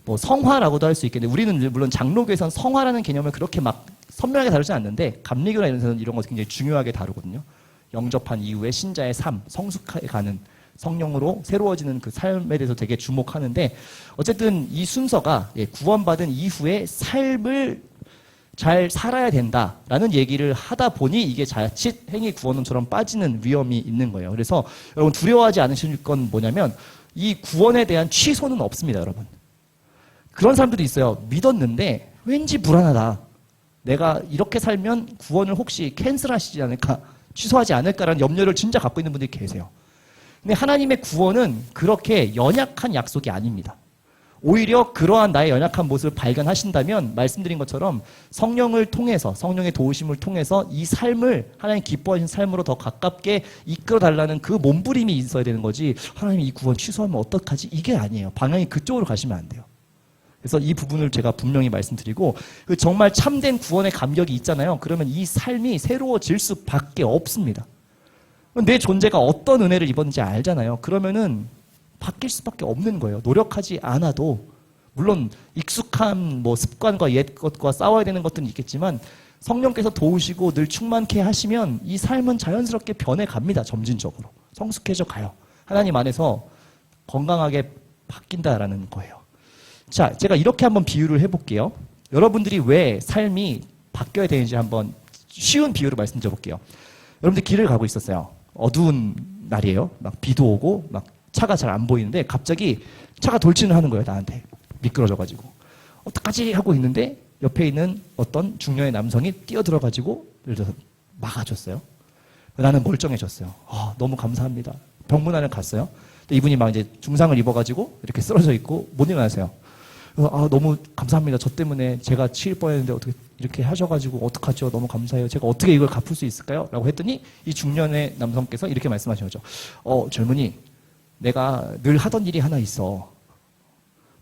뭐 성화라고도 할 수 있겠는데 우리는 물론 장로교에서는 성화라는 개념을 그렇게 막 선명하게 다루지 않는데 감리교나 이런 데서는 이런 것을 굉장히 중요하게 다루거든요. 영접한 이후에 신자의 삶, 성숙해 가는 성령으로 새로워지는 그 삶에 대해서 되게 주목하는데 어쨌든 이 순서가 구원받은 이후에 삶을 잘 살아야 된다라는 얘기를 하다 보니 이게 자칫 행위 구원론처럼 빠지는 위험이 있는 거예요. 그래서 여러분 두려워하지 않으실 건 뭐냐면 이 구원에 대한 취소는 없습니다, 여러분. 그런 사람들이 있어요. 믿었는데 왠지 불안하다. 내가 이렇게 살면 구원을 혹시 캔슬하시지 않을까, 취소하지 않을까라는 염려를 진짜 갖고 있는 분들이 계세요. 근데 하나님의 구원은 그렇게 연약한 약속이 아닙니다. 오히려 그러한 나의 연약한 모습을 발견하신다면 말씀드린 것처럼 성령을 통해서 성령의 도우심을 통해서 이 삶을 하나님 기뻐하시는 삶으로 더 가깝게 이끌어달라는 그 몸부림이 있어야 되는 거지 하나님이 이 구원 취소하면 어떡하지? 이게 아니에요. 방향이 그쪽으로 가시면 안 돼요. 그래서 이 부분을 제가 분명히 말씀드리고 정말 참된 구원의 감격이 있잖아요. 그러면 이 삶이 새로워질 수밖에 없습니다. 내 존재가 어떤 은혜를 입었는지 알잖아요. 그러면은 바뀔 수밖에 없는 거예요. 노력하지 않아도 물론 익숙한 뭐 습관과 옛 것과 싸워야 되는 것들은 있겠지만 성령께서 도우시고 늘 충만케 하시면 이 삶은 자연스럽게 변해갑니다. 점진적으로 성숙해져 가요. 하나님 안에서 건강하게 바뀐다라는 거예요. 자, 제가 이렇게 한번 비유를 해볼게요. 여러분들이 왜 삶이 바뀌어야 되는지 한번 쉬운 비유로 말씀드려 볼게요. 여러분들 길을 가고 있었어요. 어두운 날이에요. 막 비도 오고 막 차가 잘 안 보이는데 갑자기 차가 돌진을 하는 거예요. 나한테 미끄러져가지고 어떡하지 하고 있는데 옆에 있는 어떤 중년의 남성이 뛰어들어가지고 예를 들어서 막아줬어요. 나는 멀쩡해졌어요. 너무 감사합니다. 병문안을 갔어요. 근데 이분이 막 이제 중상을 입어가지고 이렇게 쓰러져 있고 못 일어나세요. 너무 감사합니다. 저 때문에 제가 치일 뻔했는데 어떻게 이렇게 하셔가지고 어떡하죠? 너무 감사해요. 제가 어떻게 이걸 갚을 수 있을까요? 라고 했더니 이 중년의 남성께서 이렇게 말씀하신 거죠. 젊은이, 내가 늘 하던 일이 하나 있어.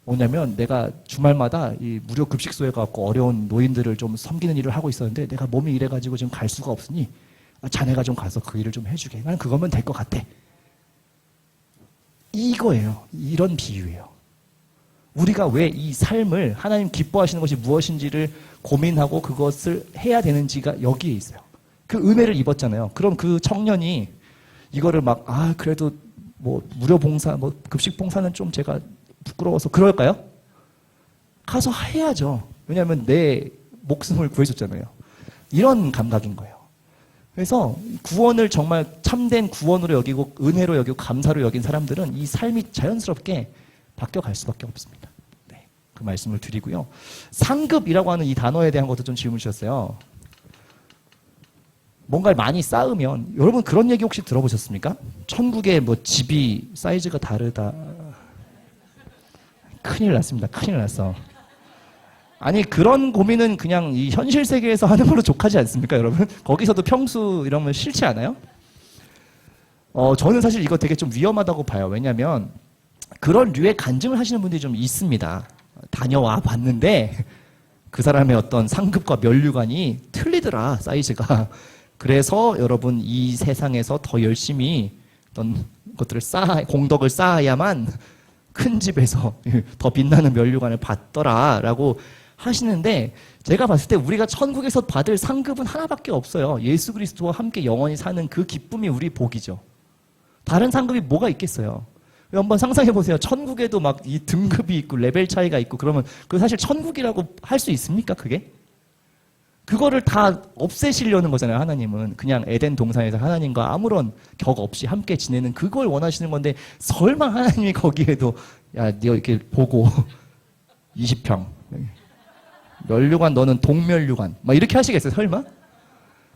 뭐냐면 내가 주말마다 이 무료 급식소에 가고 어려운 노인들을 좀 섬기는 일을 하고 있었는데 내가 몸이 이래가지고 지금 갈 수가 없으니 자네가 좀 가서 그 일을 좀 해주게. 나는 그거면 될 것 같아. 이거예요. 이런 비유예요. 우리가 왜 이 삶을 하나님 기뻐하시는 것이 무엇인지를 고민하고 그것을 해야 되는지가 여기에 있어요. 그 은혜를 입었잖아요. 그럼 그 청년이 이거를 막 그래도 뭐 무료 봉사, 뭐 급식 봉사는 좀 제가 부끄러워서 그럴까요? 가서 해야죠. 왜냐하면 내 목숨을 구해줬잖아요. 이런 감각인 거예요. 그래서 구원을 정말 참된 구원으로 여기고 은혜로 여기고 감사로 여긴 사람들은 이 삶이 자연스럽게 바뀌어갈 수밖에 없습니다. 네, 그 말씀을 드리고요. 상급이라고 하는 이 단어에 대한 것도 좀 질문 주셨어요. 뭔가를 많이 쌓으면 여러분 그런 얘기 혹시 들어보셨습니까? 천국의 뭐 집이 사이즈가 다르다. 큰일 났습니다. 큰일 났어. 아니 그런 고민은 그냥 이 현실 세계에서 하는 걸로 족하지 않습니까, 여러분? 거기서도 평수 이런 건 싫지 않아요? 저는 사실 이거 되게 좀 위험하다고 봐요. 왜냐하면 그런 류의 간증을 하시는 분들이 좀 있습니다. 다녀와 봤는데 그 사람의 어떤 상급과 면류관이 틀리더라, 사이즈가. 그래서 여러분 이 세상에서 더 열심히 어떤 것들을 공덕을 쌓아야만 큰 집에서 더 빛나는 면류관을 받더라라고 하시는데 제가 봤을 때 우리가 천국에서 받을 상급은 하나밖에 없어요. 예수 그리스도와 함께 영원히 사는 그 기쁨이 우리 복이죠. 다른 상급이 뭐가 있겠어요? 한번 상상해 보세요. 천국에도 막 이 등급이 있고 레벨 차이가 있고 그러면 그 사실 천국이라고 할 수 있습니까, 그게? 그거를 다 없애시려는 거잖아요, 하나님은. 그냥 에덴 동산에서 하나님과 아무런 격 없이 함께 지내는 그걸 원하시는 건데 설마 하나님이 거기에도 야, 너 이렇게 보고 20평 면류관 너는 동면류관 막 이렇게 하시겠어요, 설마?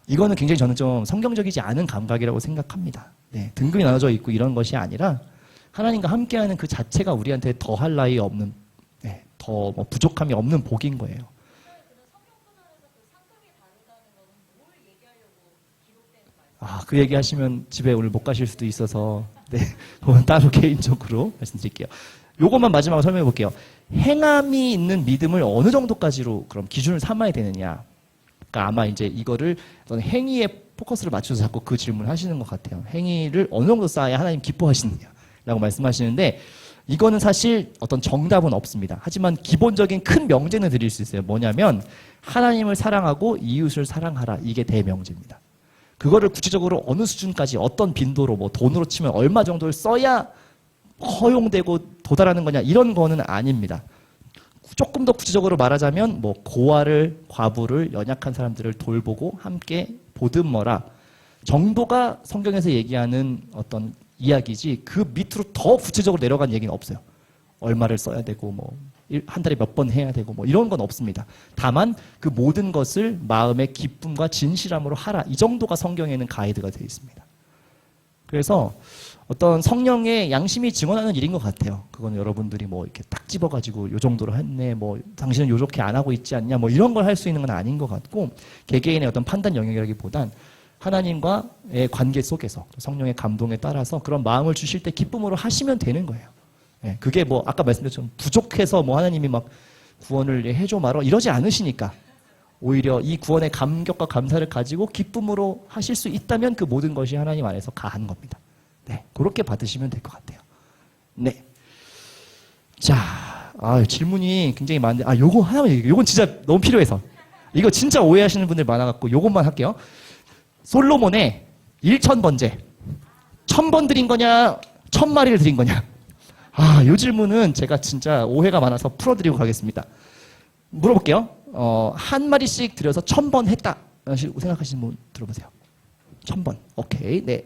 이거는 굉장히 저는 좀 성경적이지 않은 감각이라고 생각합니다. 네, 등급이 나눠져 있고 이런 것이 아니라 하나님과 함께하는 그 자체가 우리한테 더할 나위 없는, 네, 더 뭐 부족함이 없는 복인 거예요. 아, 그 얘기 하시면 집에 오늘 못 가실 수도 있어서, 네, 그건 따로 개인적으로 말씀드릴게요. 요것만 마지막으로 설명해 볼게요. 행함이 있는 믿음을 어느 정도까지로 그럼 기준을 삼아야 되느냐. 그러니까 아마 이제 이거를 어떤 행위에 포커스를 맞춰서 자꾸 그 질문을 하시는 것 같아요. 행위를 어느 정도 쌓아야 하나님 기뻐하시느냐라고 말씀하시는데 이거는 사실 어떤 정답은 없습니다. 하지만 기본적인 큰 명제는 드릴 수 있어요. 뭐냐면 하나님을 사랑하고 이웃을 사랑하라. 이게 대명제입니다. 그거를 구체적으로 어느 수준까지 어떤 빈도로 뭐 돈으로 치면 얼마 정도를 써야 허용되고 도달하는 거냐 이런 거는 아닙니다. 조금 더 구체적으로 말하자면 뭐 고아를, 과부를, 연약한 사람들을 돌보고 함께 보듬어라 정도가 성경에서 얘기하는 어떤 이야기지 그 밑으로 더 구체적으로 내려간 얘기는 없어요. 얼마를 써야 되고 뭐 한 달에 몇 번 해야 되고 뭐 이런 건 없습니다. 다만 그 모든 것을 마음의 기쁨과 진실함으로 하라 이 정도가 성경에는 가이드가 되어 있습니다. 그래서 어떤 성령의 양심이 증언하는 일인 것 같아요. 그건 여러분들이 뭐 이렇게 딱 집어가지고 요 정도로 했네, 뭐 당신은 요렇게 안 하고 있지 않냐, 뭐 이런 걸 할 수 있는 건 아닌 것 같고 개개인의 어떤 판단 영역이라기보단 하나님과의 관계 속에서 성령의 감동에 따라서 그런 마음을 주실 때 기쁨으로 하시면 되는 거예요. 예, 그게 뭐 아까 말씀드렸지만 부족해서 뭐 하나님이 막 구원을 해줘 말어 이러지 않으시니까 오히려 이 구원의 감격과 감사를 가지고 기쁨으로 하실 수 있다면 그 모든 것이 하나님 안에서 가한 겁니다. 네, 그렇게 받으시면 될 것 같아요. 네. 자, 질문이 굉장히 많은데, 요거 하나만 요건 진짜 너무 필요해서. 이거 진짜 오해하시는 분들 많아갖고 요것만 할게요. 솔로몬의 1000번제. 1000번 드린 거냐, 1000마리를 드린 거냐. 요 질문은 제가 진짜 오해가 많아서 풀어드리고 가겠습니다. 물어볼게요. 한 마리씩 드려서 1000번 했다. 생각하시는 분 들어보세요. 1000번. 오케이. 네.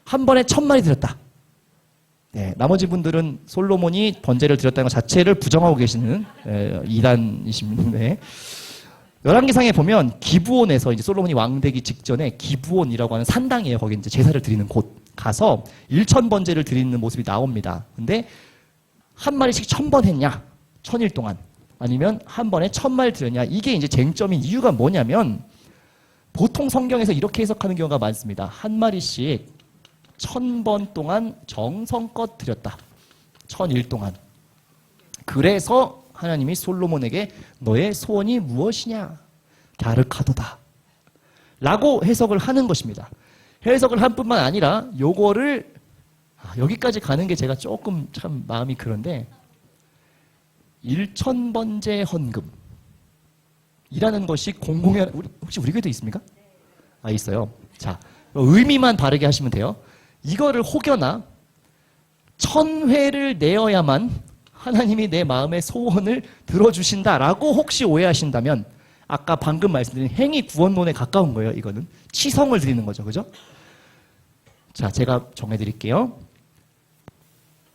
한 번에 1000마리 드렸다. 네, 나머지 분들은 솔로몬이 번제를 드렸다는 것 자체를 부정하고 계시는 이단이십니다. 네. 열왕기상에 보면 기브온에서 이제 솔로몬이 왕되기 직전에 기브온이라고 하는 산당이에요. 거기 이제 제사를 드리는 곳 가서 1000번제를 드리는 모습이 나옵니다. 근데 한 마리씩 1000번 했냐? 1000일 동안. 아니면 한 번에 1000마리 드렸냐? 이게 이제 쟁점인 이유가 뭐냐면 보통 성경에서 이렇게 해석하는 경우가 많습니다. 한 마리씩 1000번 동안 정성껏 드렸다. 1000일 동안. 그래서 하나님이 솔로몬에게 너의 소원이 무엇이냐? 갸르카도다. 라고 해석을 하는 것입니다. 해석을 한 뿐만 아니라 요거를 여기까지 가는 게 제가 조금 참 마음이 그런데 1000번제 헌금 이라는 것이 공공의 혹시 우리 교회도 있습니까? 있어요. 자, 의미만 바르게 하시면 돼요. 이거를 혹여나 1000회를 내어야만 하나님이 내 마음의 소원을 들어주신다라고 혹시 오해하신다면 아까 방금 말씀드린 행위 구원론에 가까운 거예요. 이거는 치성을 드리는 거죠. 그죠? 자, 제가 정해드릴게요.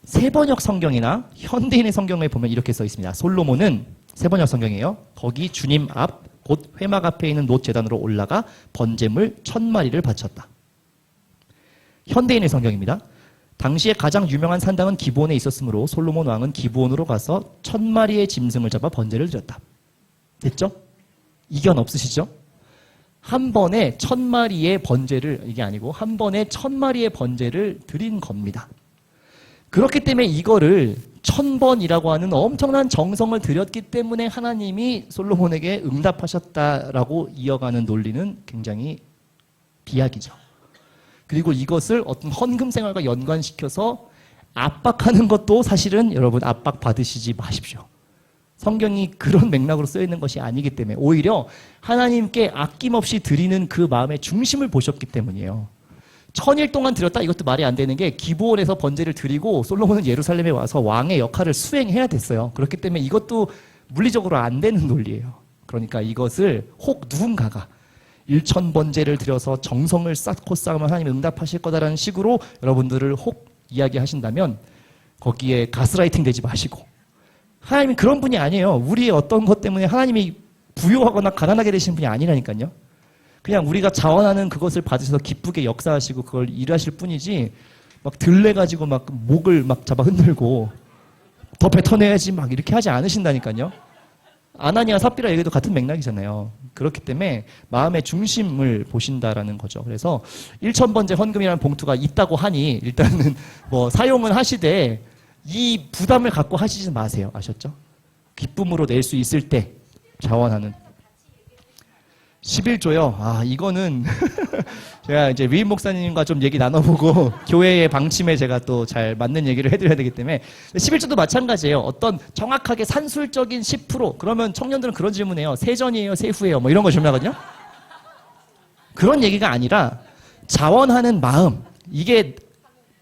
세번역 성경이나 현대인의 성경에 보면 이렇게 써 있습니다. 솔로몬은 세번역 성경이에요. 거기 주님 앞, 곧 회막 앞에 있는 놋 제단으로 올라가 번제물 1000마리를 바쳤다. 현대인의 성경입니다. 당시에 가장 유명한 산당은 기브온에 있었으므로 솔로몬 왕은 기브온으로 가서 1000마리의 짐승을 잡아 번제를 드렸다. 됐죠? 이견 없으시죠? 한 번에 1000마리의 번제를, 이게 아니고 한 번에 1000마리의 번제를 드린 겁니다. 그렇기 때문에 이거를 1000번이라고 하는 엄청난 정성을 들였기 때문에 하나님이 솔로몬에게 응답하셨다라고 이어가는 논리는 굉장히 비약이죠. 그리고 이것을 어떤 헌금 생활과 연관시켜서 압박하는 것도 사실은 여러분 압박받으시지 마십시오. 성경이 그런 맥락으로 쓰여 있는 것이 아니기 때문에 오히려 하나님께 아낌없이 드리는 그 마음의 중심을 보셨기 때문이에요. 1000일 동안 드렸다? 이것도 말이 안 되는 게 기브온에서 번제를 드리고 솔로몬은 예루살렘에 와서 왕의 역할을 수행해야 됐어요. 그렇기 때문에 이것도 물리적으로 안 되는 논리예요. 그러니까 이것을 혹 누군가가 1000번제를 드려서 정성을 쌓고 싸우면 하나님이 응답하실 거다라는 식으로 여러분들을 혹 이야기하신다면 거기에 가스라이팅 되지 마시고 하나님이 그런 분이 아니에요. 우리의 어떤 것 때문에 하나님이 부유하거나 가난하게 되시는 분이 아니라니까요. 그냥 우리가 자원하는 그것을 받으셔서 기쁘게 역사하시고 그걸 일하실 뿐이지 막 들레가지고 막 목을 막 잡아 흔들고 더 뱉어내야지 막 이렇게 하지 않으신다니까요. 아나니아 삽비라 얘기도 같은 맥락이잖아요. 그렇기 때문에 마음의 중심을 보신다라는 거죠. 그래서 1,000번째 헌금이라는 봉투가 있다고 하니 일단은 뭐 사용은 하시되 이 부담을 갖고 하시지 마세요. 아셨죠? 기쁨으로 낼 수 있을 때 자원하는 11조요. 아, 이거는 제가 이제 위임 목사님과 좀 얘기 나눠보고 교회의 방침에 제가 또 잘 맞는 얘기를 해드려야 되기 때문에 11조도 마찬가지예요. 어떤 정확하게 산술적인 10% 그러면 청년들은 그런 질문해요. 세전이에요, 세후예요, 뭐 이런 거 질문하거든요. 그런 얘기가 아니라 자원하는 마음 이게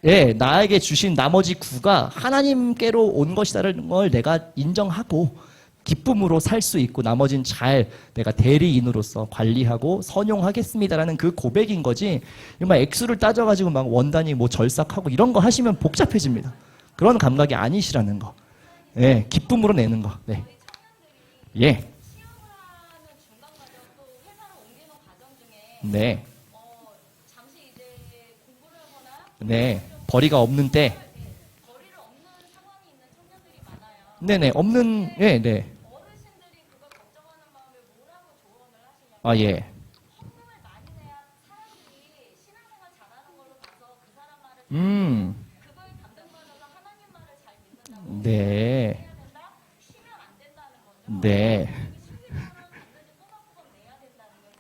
예, 나에게 주신 나머지 구가 하나님께로 온 것이라는 걸 내가 인정하고 기쁨으로 살 수 있고 나머지는 잘 내가 대리인으로서 관리하고 선용하겠습니다라는 그 고백인 거지. 막 액수를 따져가지고 막 원단이 뭐 절삭하고 이런 거 하시면 복잡해집니다. 그런 감각이 아니시라는 거. 예, 기쁨으로 내는 거. 네. 예. 네. 네. 벌이가 없는 때. 네네. 없는, 예, 네. 아, 예. 음. 네. 네.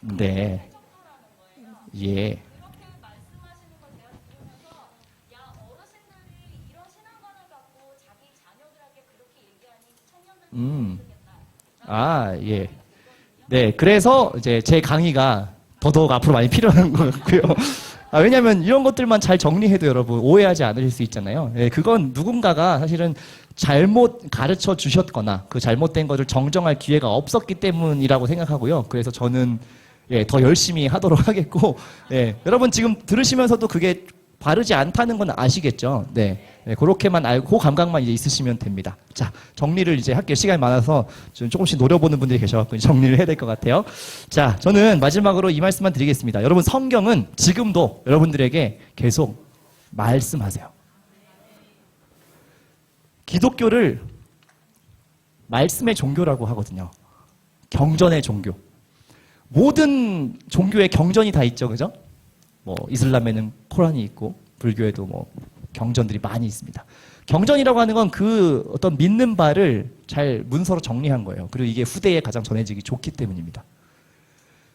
네. 예. 아, 예. 네. 그래서 이제 제 강의가 더더욱 앞으로 많이 필요한 것 같고요. 아, 왜냐면 이런 것들만 잘 정리해도 여러분 오해하지 않으실 수 있잖아요. 예, 그건 누군가가 사실은 잘못 가르쳐 주셨거나 그 잘못된 것을 정정할 기회가 없었기 때문이라고 생각하고요. 그래서 저는 예, 더 열심히 하도록 하겠고, 예, 여러분 지금 들으시면서도 그게 바르지 않다는 건 아시겠죠? 네. 네, 그렇게만 알고 그 감각만 이제 있으시면 됩니다. 자, 정리를 이제 할게요. 시간이 많아서 좀 조금씩 노려보는 분들이 계셔갖고 정리를 해야 될 것 같아요. 자, 저는 마지막으로 이 말씀만 드리겠습니다. 여러분 성경은 지금도 여러분들에게 계속 말씀하세요. 기독교를 말씀의 종교라고 하거든요. 경전의 종교. 모든 종교에 경전이 다 있죠, 그죠? 뭐 이슬람에는 코란이 있고 불교에도 뭐 경전들이 많이 있습니다. 경전이라고 하는 건 그 어떤 믿는 바를 잘 문서로 정리한 거예요. 그리고 이게 후대에 가장 전해지기 좋기 때문입니다.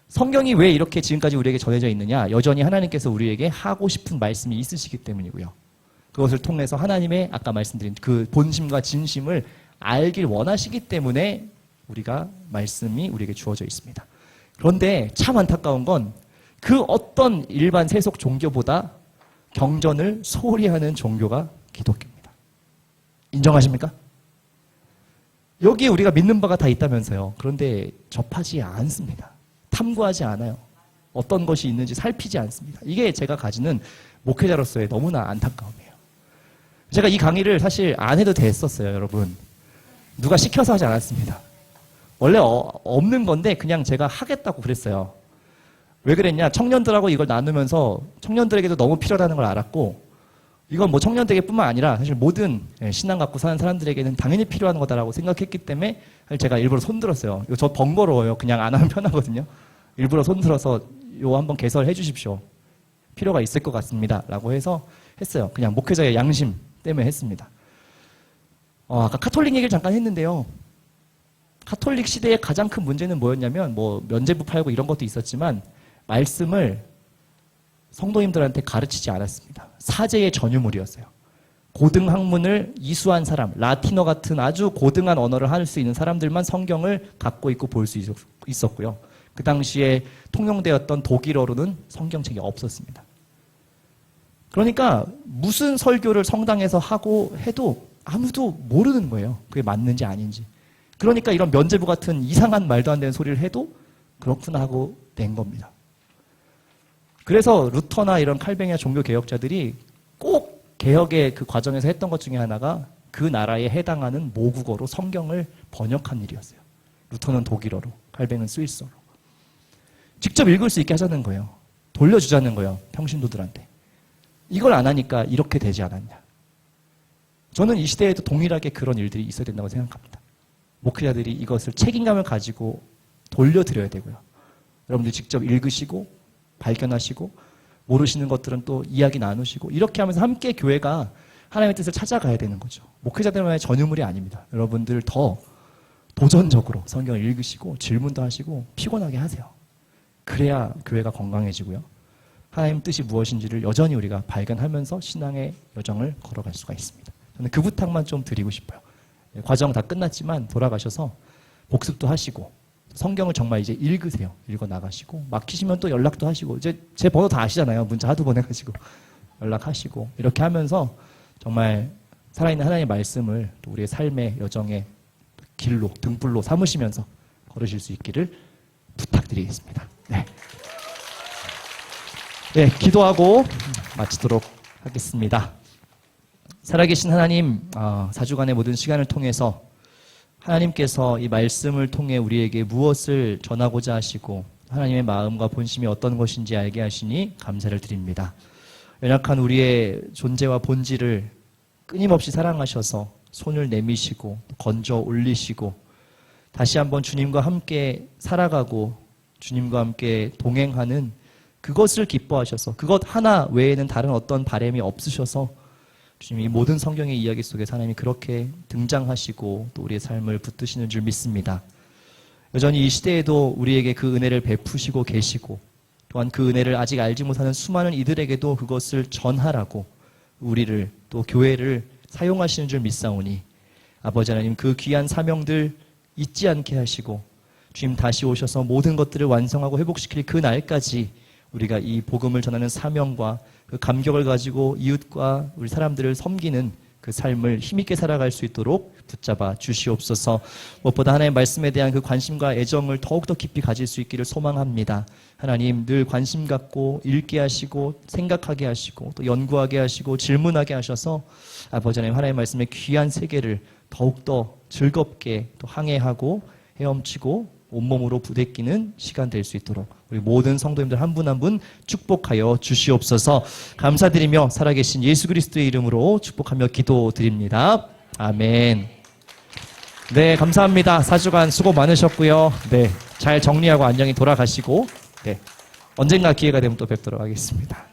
성경이 왜 이렇게 지금까지 우리에게 전해져 있느냐? 여전히 하나님께서 우리에게 하고 싶은 말씀이 있으시기 때문이고요. 그것을 통해서 하나님의 아까 말씀드린 그 본심과 진심을 알길 원하시기 때문에 우리가 말씀이 우리에게 주어져 있습니다. 그런데 참 안타까운 건 그 어떤 일반 세속 종교보다 경전을 소홀히 하는 종교가 기독교입니다. 인정하십니까? 여기에 우리가 믿는 바가 다 있다면서요. 그런데 접하지 않습니다. 탐구하지 않아요. 어떤 것이 있는지 살피지 않습니다. 이게 제가 가지는 목회자로서의 너무나 안타까움이에요. 제가 이 강의를 사실 안 해도 됐었어요, 여러분. 누가 시켜서 하지 않았습니다. 원래 없는 건데 그냥 제가 하겠다고 그랬어요. 왜 그랬냐? 청년들하고 이걸 나누면서 청년들에게도 너무 필요하다는 걸 알았고 이건 뭐 청년들에게뿐만 아니라 사실 모든 신앙 갖고 사는 사람들에게는 당연히 필요한 거다라고 생각했기 때문에 제가 일부러 손들었어요. 이거 저 번거로워요. 그냥 안 하면 편하거든요. 일부러 손들어서 이거 한번 개설해 주십시오. 필요가 있을 것 같습니다. 라고 해서 했어요. 그냥 목회자의 양심 때문에 했습니다. 아까 카톨릭 얘기를 잠깐 했는데요. 카톨릭 시대의 가장 큰 문제는 뭐였냐면 뭐 면죄부 팔고 이런 것도 있었지만 말씀을 성도님들한테 가르치지 않았습니다. 사제의 전유물이었어요. 고등 학문을 이수한 사람, 라틴어 같은 아주 고등한 언어를 할 수 있는 사람들만 성경을 갖고 있고 볼 수 있었고요. 그 당시에 통용되었던 독일어로는 성경책이 없었습니다. 그러니까 무슨 설교를 성당에서 하고 해도 아무도 모르는 거예요. 그게 맞는지 아닌지. 그러니까 이런 면죄부 같은 이상한 말도 안 되는 소리를 해도 그렇구나 하고 낸 겁니다. 그래서 루터나 이런 칼뱅이나 종교 개혁자들이 꼭 개혁의 그 과정에서 했던 것 중에 하나가 그 나라에 해당하는 모국어로 성경을 번역한 일이었어요. 루터는 독일어로, 칼뱅은 스위스어로. 직접 읽을 수 있게 하자는 거예요. 돌려주자는 거예요. 평신도들한테. 이걸 안 하니까 이렇게 되지 않았냐. 저는 이 시대에도 동일하게 그런 일들이 있어야 된다고 생각합니다. 목회자들이 이것을 책임감을 가지고 돌려드려야 되고요. 여러분들이 직접 읽으시고 발견하시고 모르시는 것들은 또 이야기 나누시고 이렇게 하면서 함께 교회가 하나님의 뜻을 찾아가야 되는 거죠. 목회자들만의 전유물이 아닙니다. 여러분들 더 도전적으로 성경을 읽으시고 질문도 하시고 피곤하게 하세요. 그래야 교회가 건강해지고요. 하나님 뜻이 무엇인지를 여전히 우리가 발견하면서 신앙의 여정을 걸어갈 수가 있습니다. 저는 그 부탁만 좀 드리고 싶어요. 과정 다 끝났지만 돌아가셔서 복습도 하시고 성경을 정말 이제 읽으세요. 읽어 나가시고 막히시면 또 연락도 하시고 이제 제 번호 다 아시잖아요. 문자 하도 보내가지고 연락하시고 이렇게 하면서 정말 살아있는 하나님의 말씀을 또 우리의 삶의 여정의 길로 등불로 삼으시면서 걸으실 수 있기를 부탁드리겠습니다. 네. 네, 기도하고 마치도록 하겠습니다. 살아계신 하나님, 4주간의 모든 시간을 통해서 하나님께서 이 말씀을 통해 우리에게 무엇을 전하고자 하시고 하나님의 마음과 본심이 어떤 것인지 알게 하시니 감사를 드립니다. 연약한 우리의 존재와 본질을 끊임없이 사랑하셔서 손을 내미시고 건져 올리시고 다시 한번 주님과 함께 살아가고 주님과 함께 동행하는 그것을 기뻐하셔서 그것 하나 외에는 다른 어떤 바람이 없으셔서 주님이 모든 성경의 이야기 속에서 하나님이 그렇게 등장하시고 또 우리의 삶을 붙드시는 줄 믿습니다. 여전히 이 시대에도 우리에게 그 은혜를 베푸시고 계시고 또한 그 은혜를 아직 알지 못하는 수많은 이들에게도 그것을 전하라고 우리를 또 교회를 사용하시는 줄 믿사오니 아버지 하나님 그 귀한 사명들 잊지 않게 하시고 주님 다시 오셔서 모든 것들을 완성하고 회복시킬 그 날까지 우리가 이 복음을 전하는 사명과 그 감격을 가지고 이웃과 우리 사람들을 섬기는 그 삶을 힘있게 살아갈 수 있도록 붙잡아 주시옵소서. 무엇보다 하나님의 말씀에 대한 그 관심과 애정을 더욱더 깊이 가질 수 있기를 소망합니다. 하나님 늘 관심 갖고 읽게 하시고 생각하게 하시고 또 연구하게 하시고 질문하게 하셔서 아버지 하나님 하나님의 말씀의 귀한 세계를 더욱더 즐겁게 또 항해하고 헤엄치고 온몸으로 부대끼는 시간 될 수 있도록 우리 모든 성도님들 한 분 한 분 축복하여 주시옵소서. 감사드리며 살아계신 예수 그리스도의 이름으로 축복하며 기도드립니다. 아멘. 네, 감사합니다. 4주간 수고 많으셨고요. 네, 잘 정리하고 안녕히 돌아가시고 네, 언젠가 기회가 되면 또 뵙도록 하겠습니다.